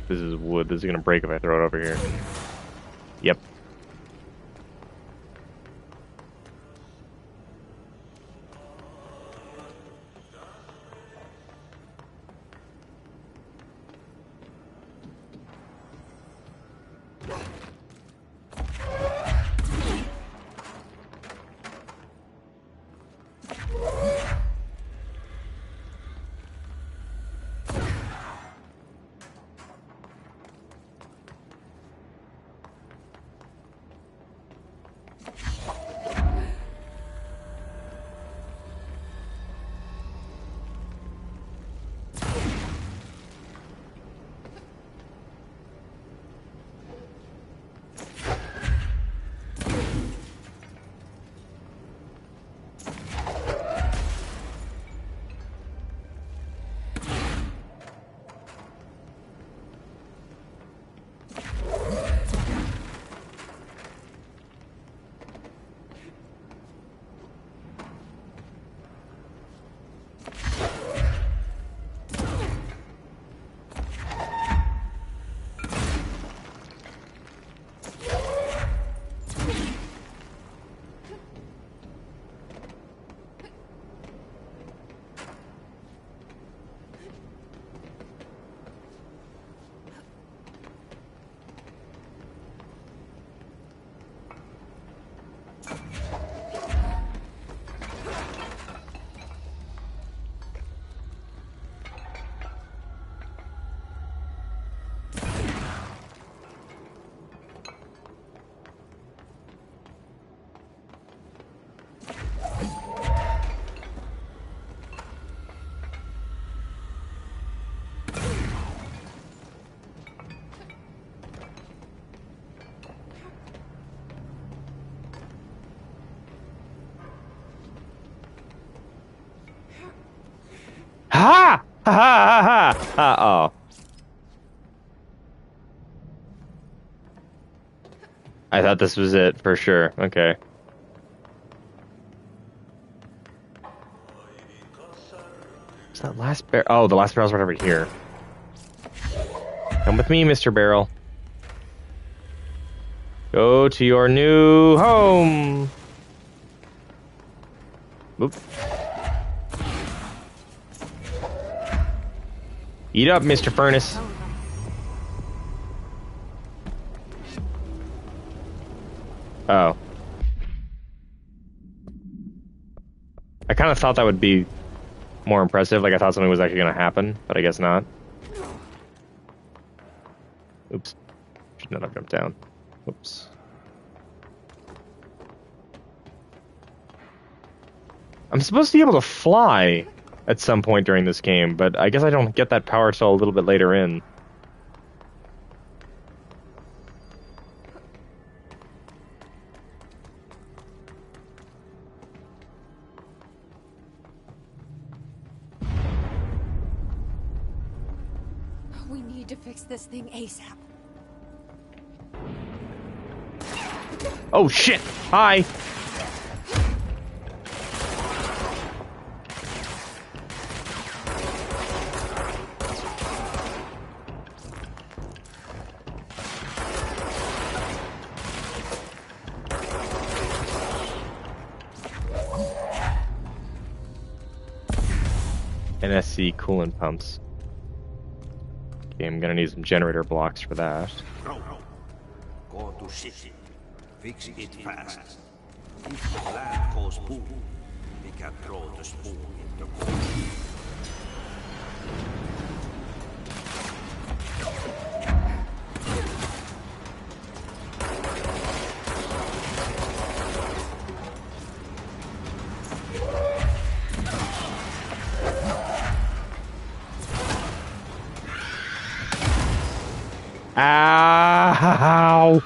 This is wood. This is gonna break if I throw it over here. Yep. Ha! Ha ha ha ha! Oh. I thought this was it for sure. Okay. What's that last barrel? Oh, the last barrel's right over here. Come with me, Mr. Barrel. Go to your new home. Oop. Eat up, Mr. Furnace. Oh. I kind of thought that would be more impressive. Like, I thought something was actually going to happen, but I guess not. Oops. Should not have jumped down. Oops. I'm supposed to be able to fly at some point during this game, but I guess I don't get that power till a little bit later in. We need to fix this thing ASAP. Oh shit! Hi! NSC coolant pumps. Okay, I'm gonna need some generator blocks for that. No. Go to city. Fix it fast. If the plant goes boom, we can throw the spoon in the corner. Ow!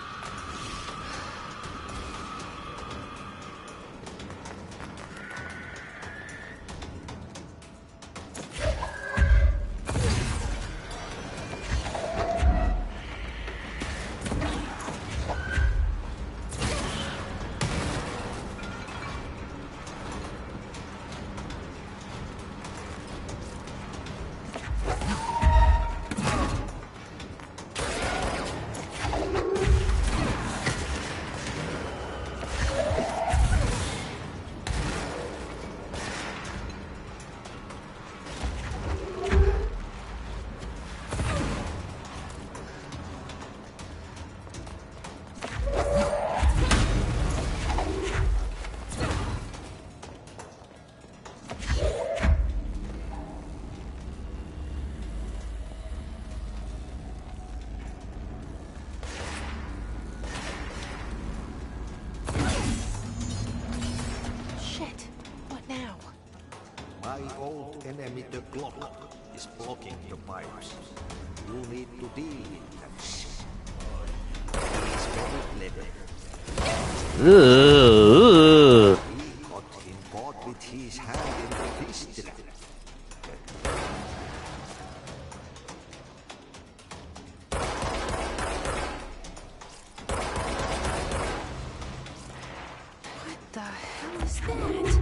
My old enemy, the Glock, is blocking the pipes. You need to deal with that shit. He's very clever. He got involved with his hand in the fist trap. What the hell is that? Oh, that's the most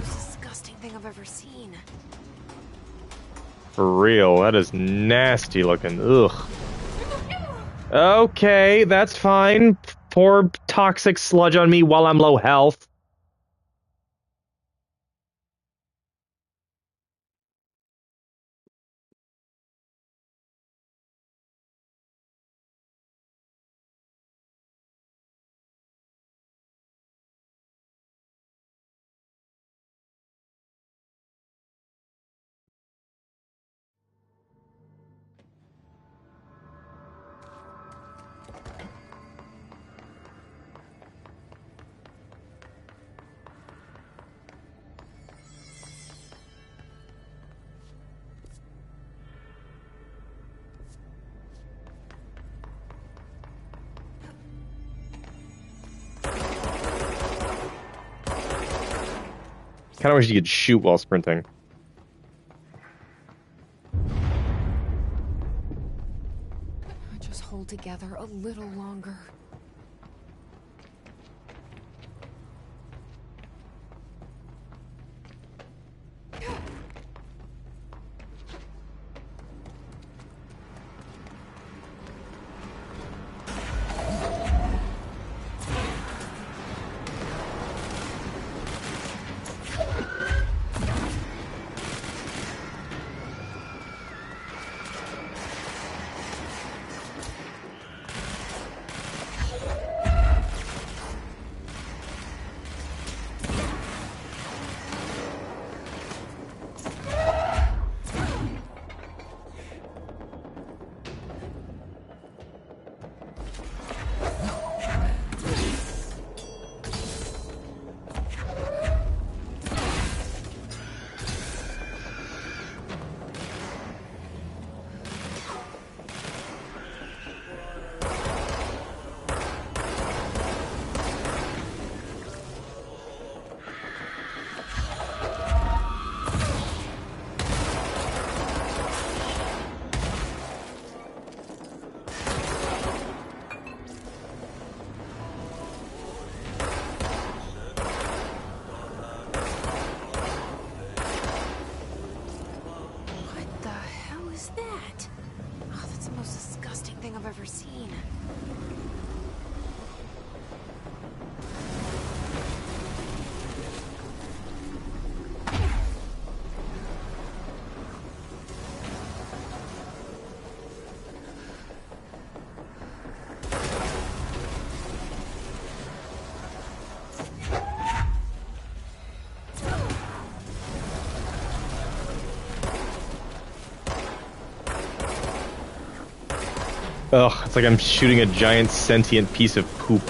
disgusting thing I've ever seen. For real, that is nasty looking. Ugh. Okay, that's fine. Pour toxic sludge on me while I'm low health. Kind of wish you could shoot while sprinting. Just hold together a little longer. I've ever seen. Ugh, it's like I'm shooting a giant sentient piece of poop.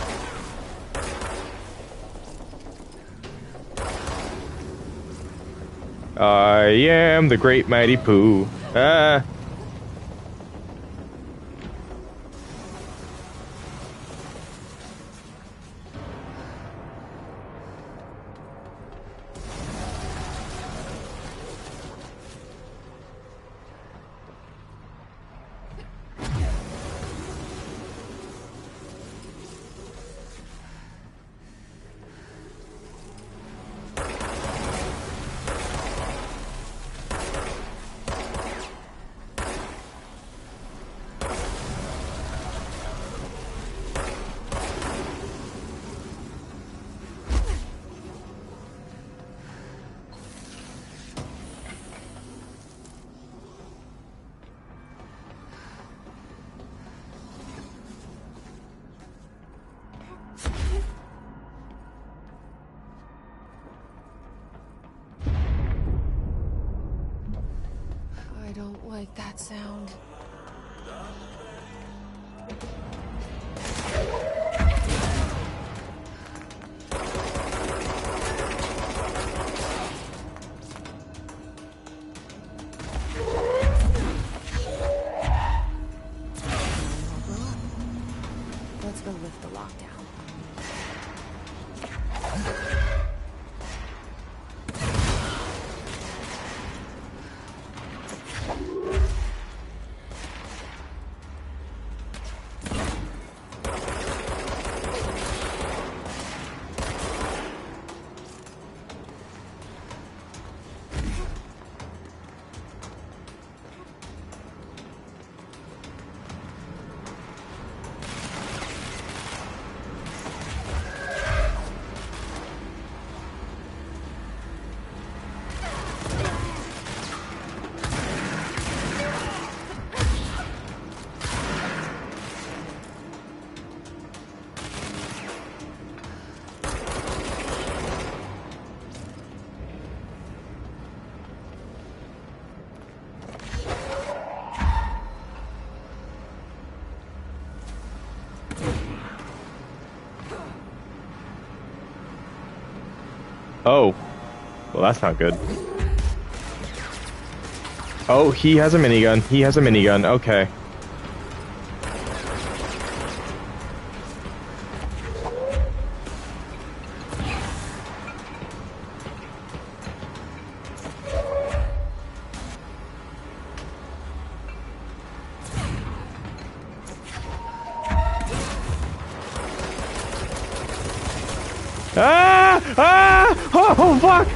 I am the great mighty Pooh. Ah. I don't like that sound. Let's go lift the lockdown. Oh. Well, that's not good. Oh, he has a minigun. He has a minigun. Okay. Ah! Ah! Oh, fuck!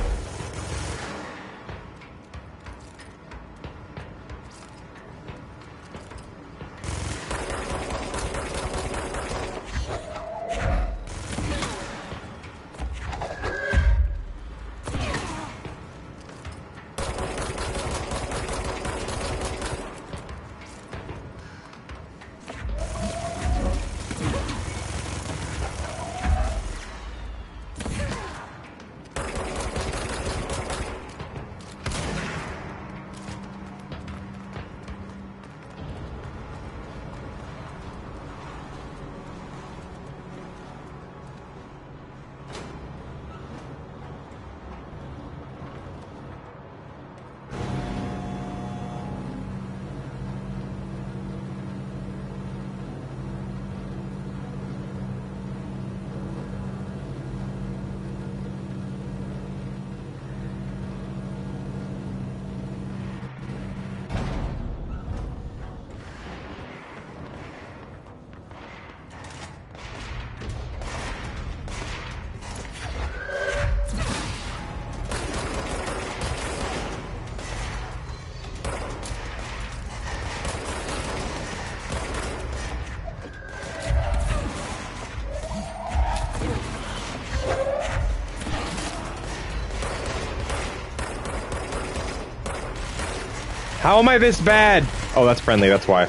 How am I this bad? Oh, that's friendly, that's why.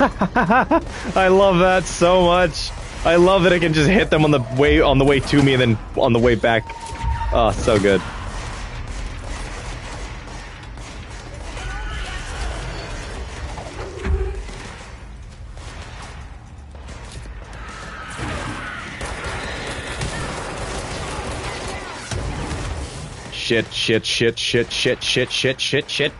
I love that so much. I love that I can just hit them on the way to me and then on the way back. Oh, so good. Shit, shit, shit, shit, shit, shit, shit, shit, shit.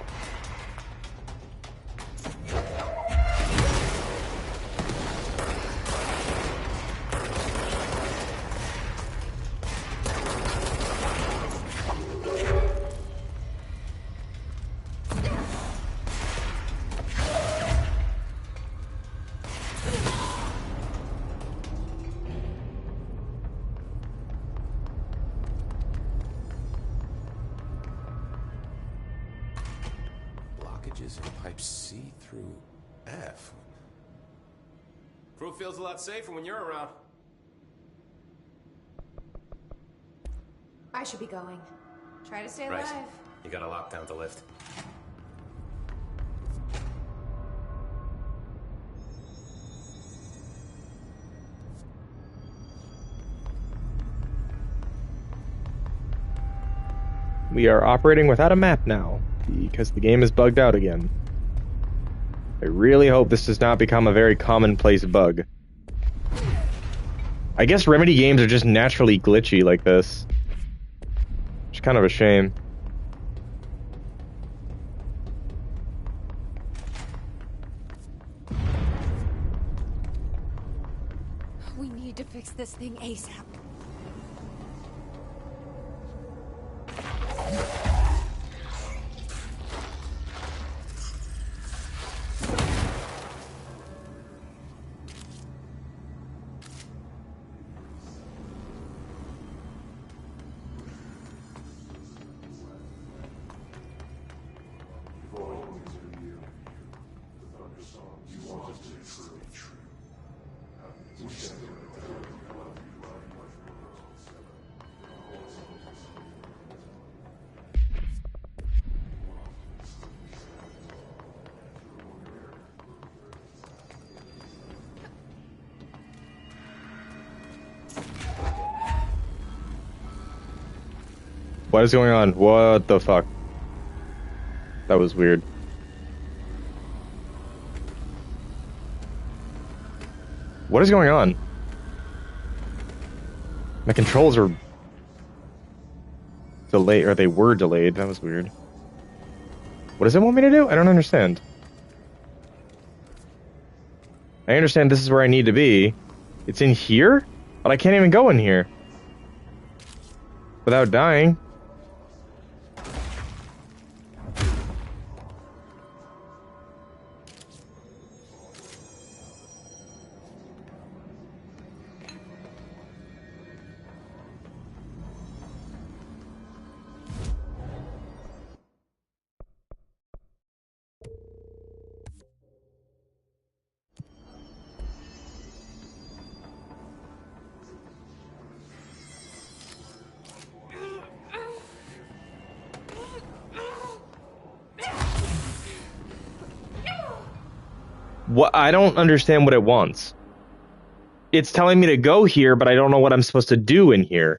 Blockages in pipe C through F. Crew feels a lot safer when you're around. I should be going. Try to stay Right. alive. You gotta lock down the lift. We are operating without a map now, because the game is bugged out again. I really hope this does not become a very commonplace bug. I guess Remedy games are just naturally glitchy like this. It's kind of a shame. We need to fix this thing ASAP. What is going on? What the fuck? That was weird. What is going on? My controls are delayed, or they were delayed. That was weird. What does it want me to do? I don't understand. I understand this is where I need to be. It's in here? But I can't even go in here. Without dying. What? I don't understand what it wants. It's telling me to go here, but I don't know what I'm supposed to do in here.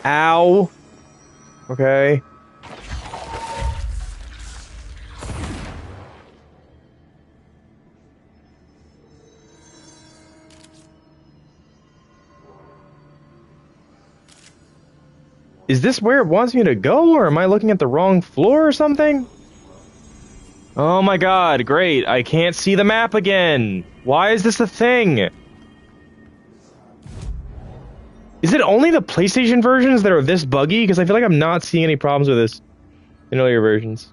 Ow. Okay. Is this where it wants me to go, or am I looking at the wrong floor or something? Oh my god, great. I can't see the map again. Why is this a thing? Is it only the PlayStation versions that are this buggy? Because I feel like I'm not seeing any problems with this in earlier versions.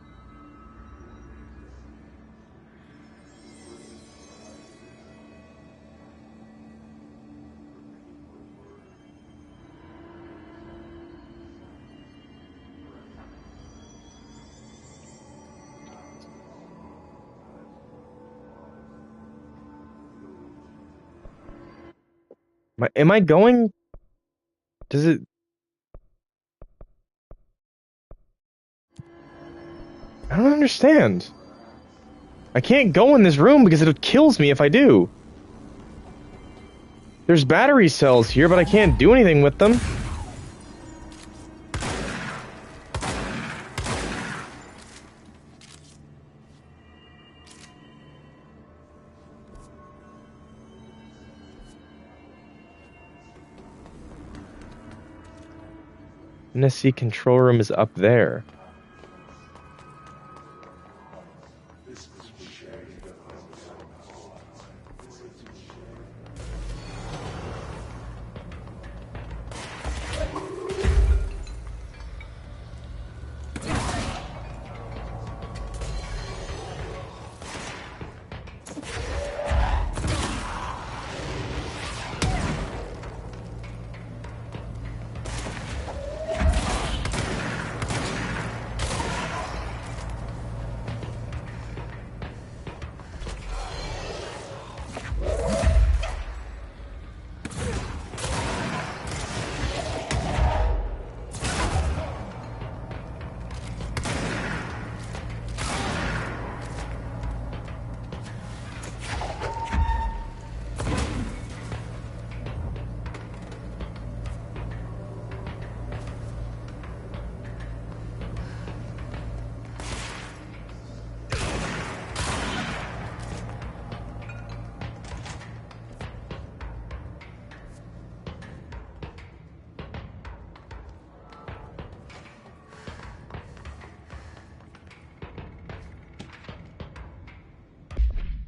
Am I going? Does it? I don't understand. I can't go in this room because it kills me if I do. There's battery cells here, but I can't do anything with them. NSC control room is up there.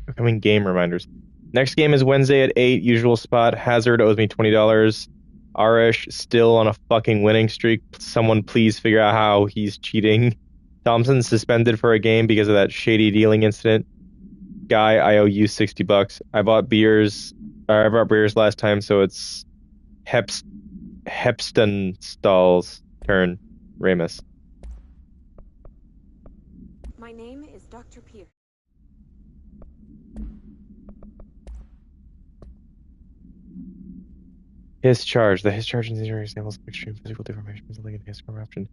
Upcoming game reminders. Next game is Wednesday at 8, usual spot. Hazard owes me $20. Arish still on a fucking winning streak. Someone please figure out how he's cheating. Thompson suspended for a game because of that shady dealing incident. Guy, I owe you $60. I bought beers last time, so it's Hepstenstall's turn. Ramus. My name is Dr. Pierce. Discharge. The discharge and injury examples of extreme physical deformation resulting in his corruption.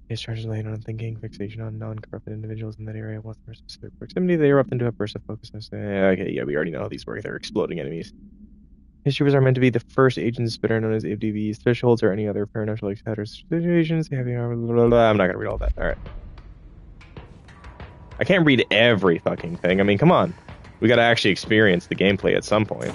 Discharge is laying on thinking, fixation on non-corrupted individuals in that area. Once their specific proximity, they erupt into a burst of focus. Okay, yeah, we already know how these work. They're exploding enemies. History are meant to be the first agents that are known as ADVs, thresholds, or any other paranormal situations. I'm not gonna read all that. All right. I can't read every fucking thing. I mean, come on. We gotta actually experience the gameplay at some point.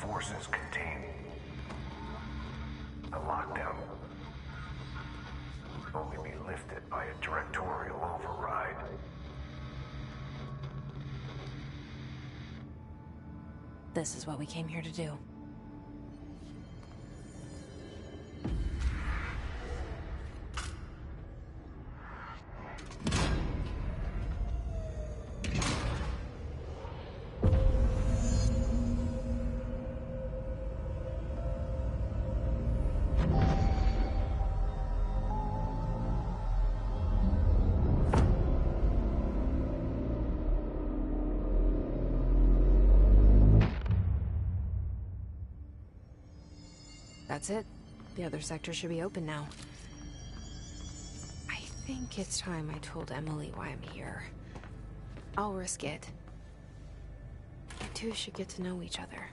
Forces contain a lockdown will only be lifted by a directorial override. This is what we came here to do. That's it. The other sector should be open now. I think it's time I told Emily why I'm here. I'll risk it. You two should get to know each other.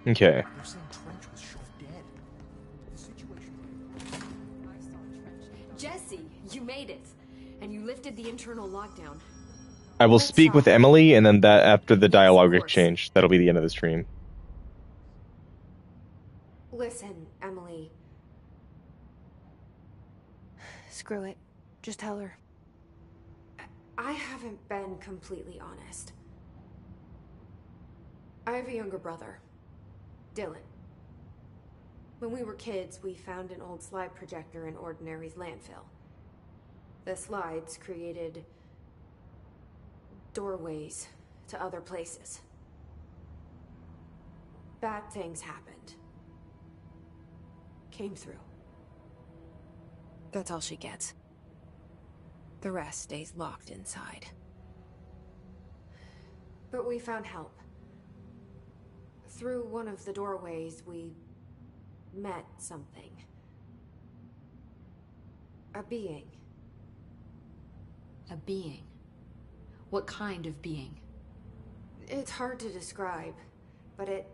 Okay. They're saying Trench was shot dead. The situation. Jesse, you made it. And you lifted the internal lockdown. I will speak with Emily, and then that after the dialogue exchange, that'll be the end of the stream. Listen, Emily. Screw it. Just tell her. I haven't been completely honest. I have a younger brother, Dylan. When we were kids, we found an old slide projector in Ordinary's landfill. The slides created doorways to other places. Bad things happened. Came through. That's all she gets. The rest stays locked inside. But we found help. Through one of the doorways, we met something. A being. A being? What kind of being? It's hard to describe, but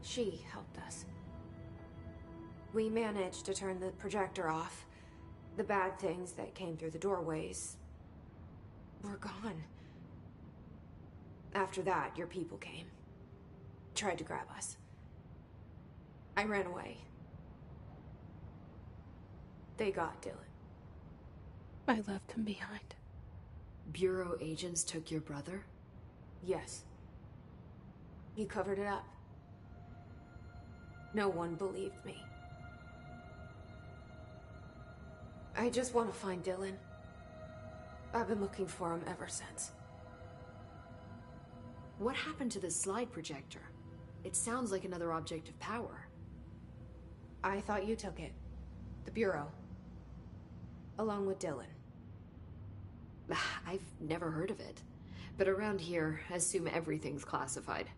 she helped us. We managed to turn the projector off. The bad things that came through the doorways were gone. After that, your people came. Tried to grab us. I ran away. They got Dylan. I left him behind. Bureau agents took your brother? Yes. He covered it up. No one believed me. I just want to find Dylan. I've been looking for him ever since. What happened to the slide projector? It sounds like another object of power. I thought you took it. The Bureau. Along with Dylan. I've never heard of it. But around here, I assume everything's classified.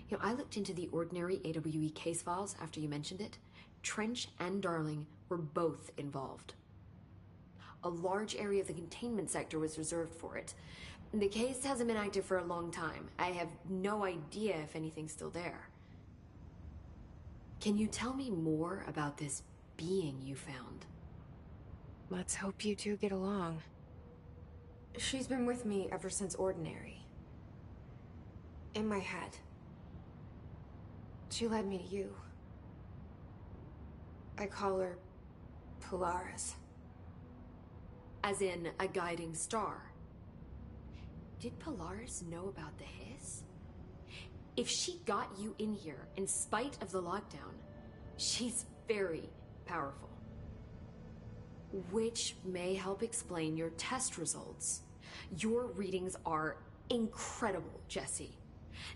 You know, I looked into the Ordinary AWE case files after you mentioned it. Trench and Darling were both involved. A large area of the containment sector was reserved for it. The case hasn't been active for a long time. I have no idea if anything's still there. Can you tell me more about this being you found? Let's hope you two get along. She's been with me ever since Ordinary. In my head. She led me to you. I call her Polaris. As in a guiding star. Did Polaris know about the hiss? If she got you in here in spite of the lockdown, she's very powerful. which may help explain your test results. Your readings are incredible, Jesse.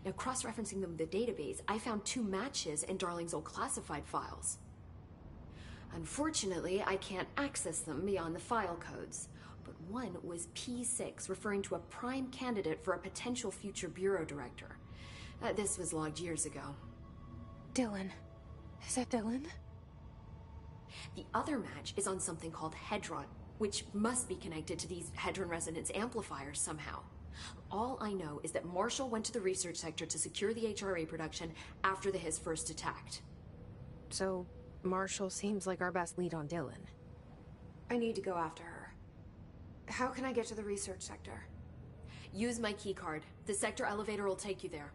Now, cross-referencing them with the database, I found 2 matches in Darling's old classified files. Unfortunately, I can't access them beyond the file codes, but one was P6, referring to a prime candidate for a potential future bureau director. This was logged years ago. Dylan. Is that Dylan? The other match is on something called Hedron, which must be connected to these Hedron resonance amplifiers somehow. All I know is that Marshall went to the research sector to secure the HRA production after the Hiss first attacked. So, Marshall seems like our best lead on Dylan. I need to go after her. How can I get to the research sector? Use my keycard. The sector elevator will take you there.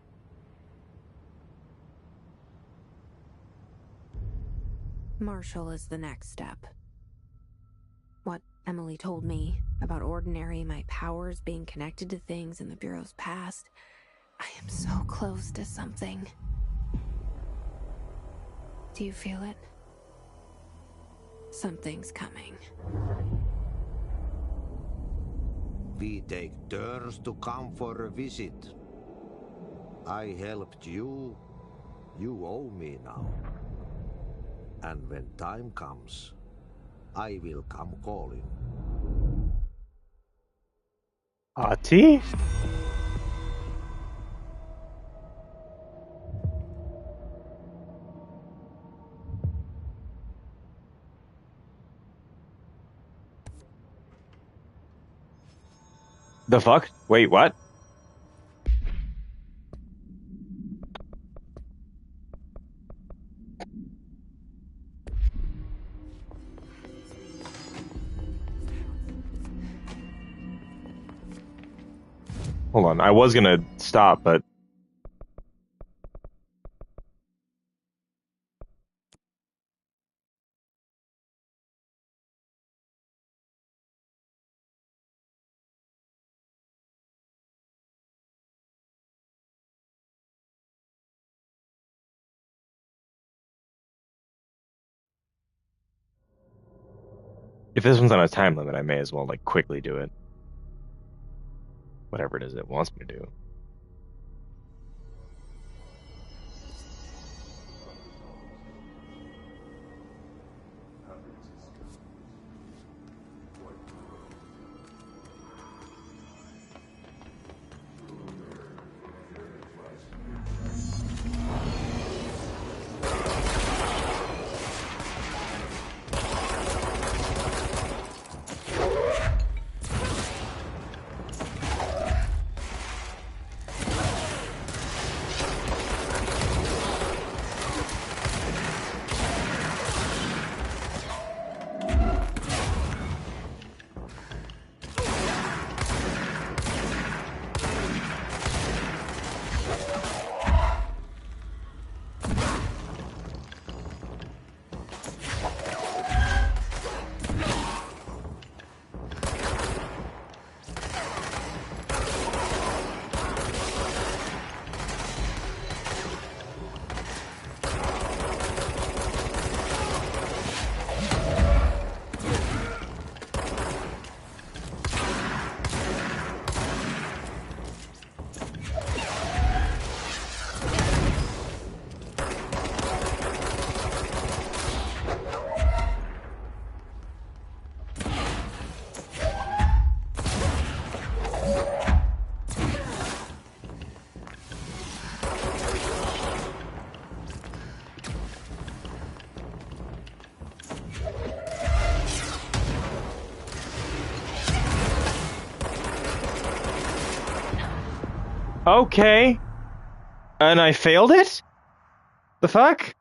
Marshall is the next step. What Emily told me about Ordinary, my powers being connected to things in the Bureau's past, I am so close to something. Do you feel it? Something's coming. We take turns to come for a visit. I helped you. You owe me now. And when time comes, I will come calling. Ati? The fuck? Wait, what? Hold on, I was gonna stop, but... If this one's on a time limit, I may as well, like, quickly do it. Whatever it is it wants me to do. Okay. And I failed it? The fuck?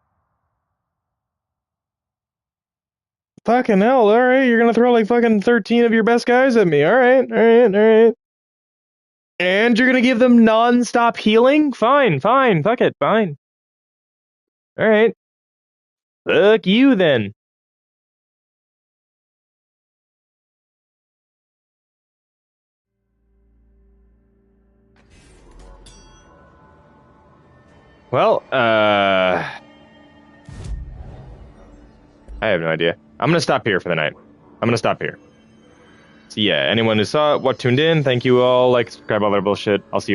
Fucking hell, alright, you're gonna throw like fucking 13 of your best guys at me. Alright. And you're gonna give them non-stop healing? Fine, fuck it, fine. Alright. Fuck you then. Well, I have no idea. I'm gonna stop here for the night. I'm gonna stop here. So yeah, anyone who saw it, what tuned in, thank you all. Like, subscribe, all that bullshit. I'll see you all.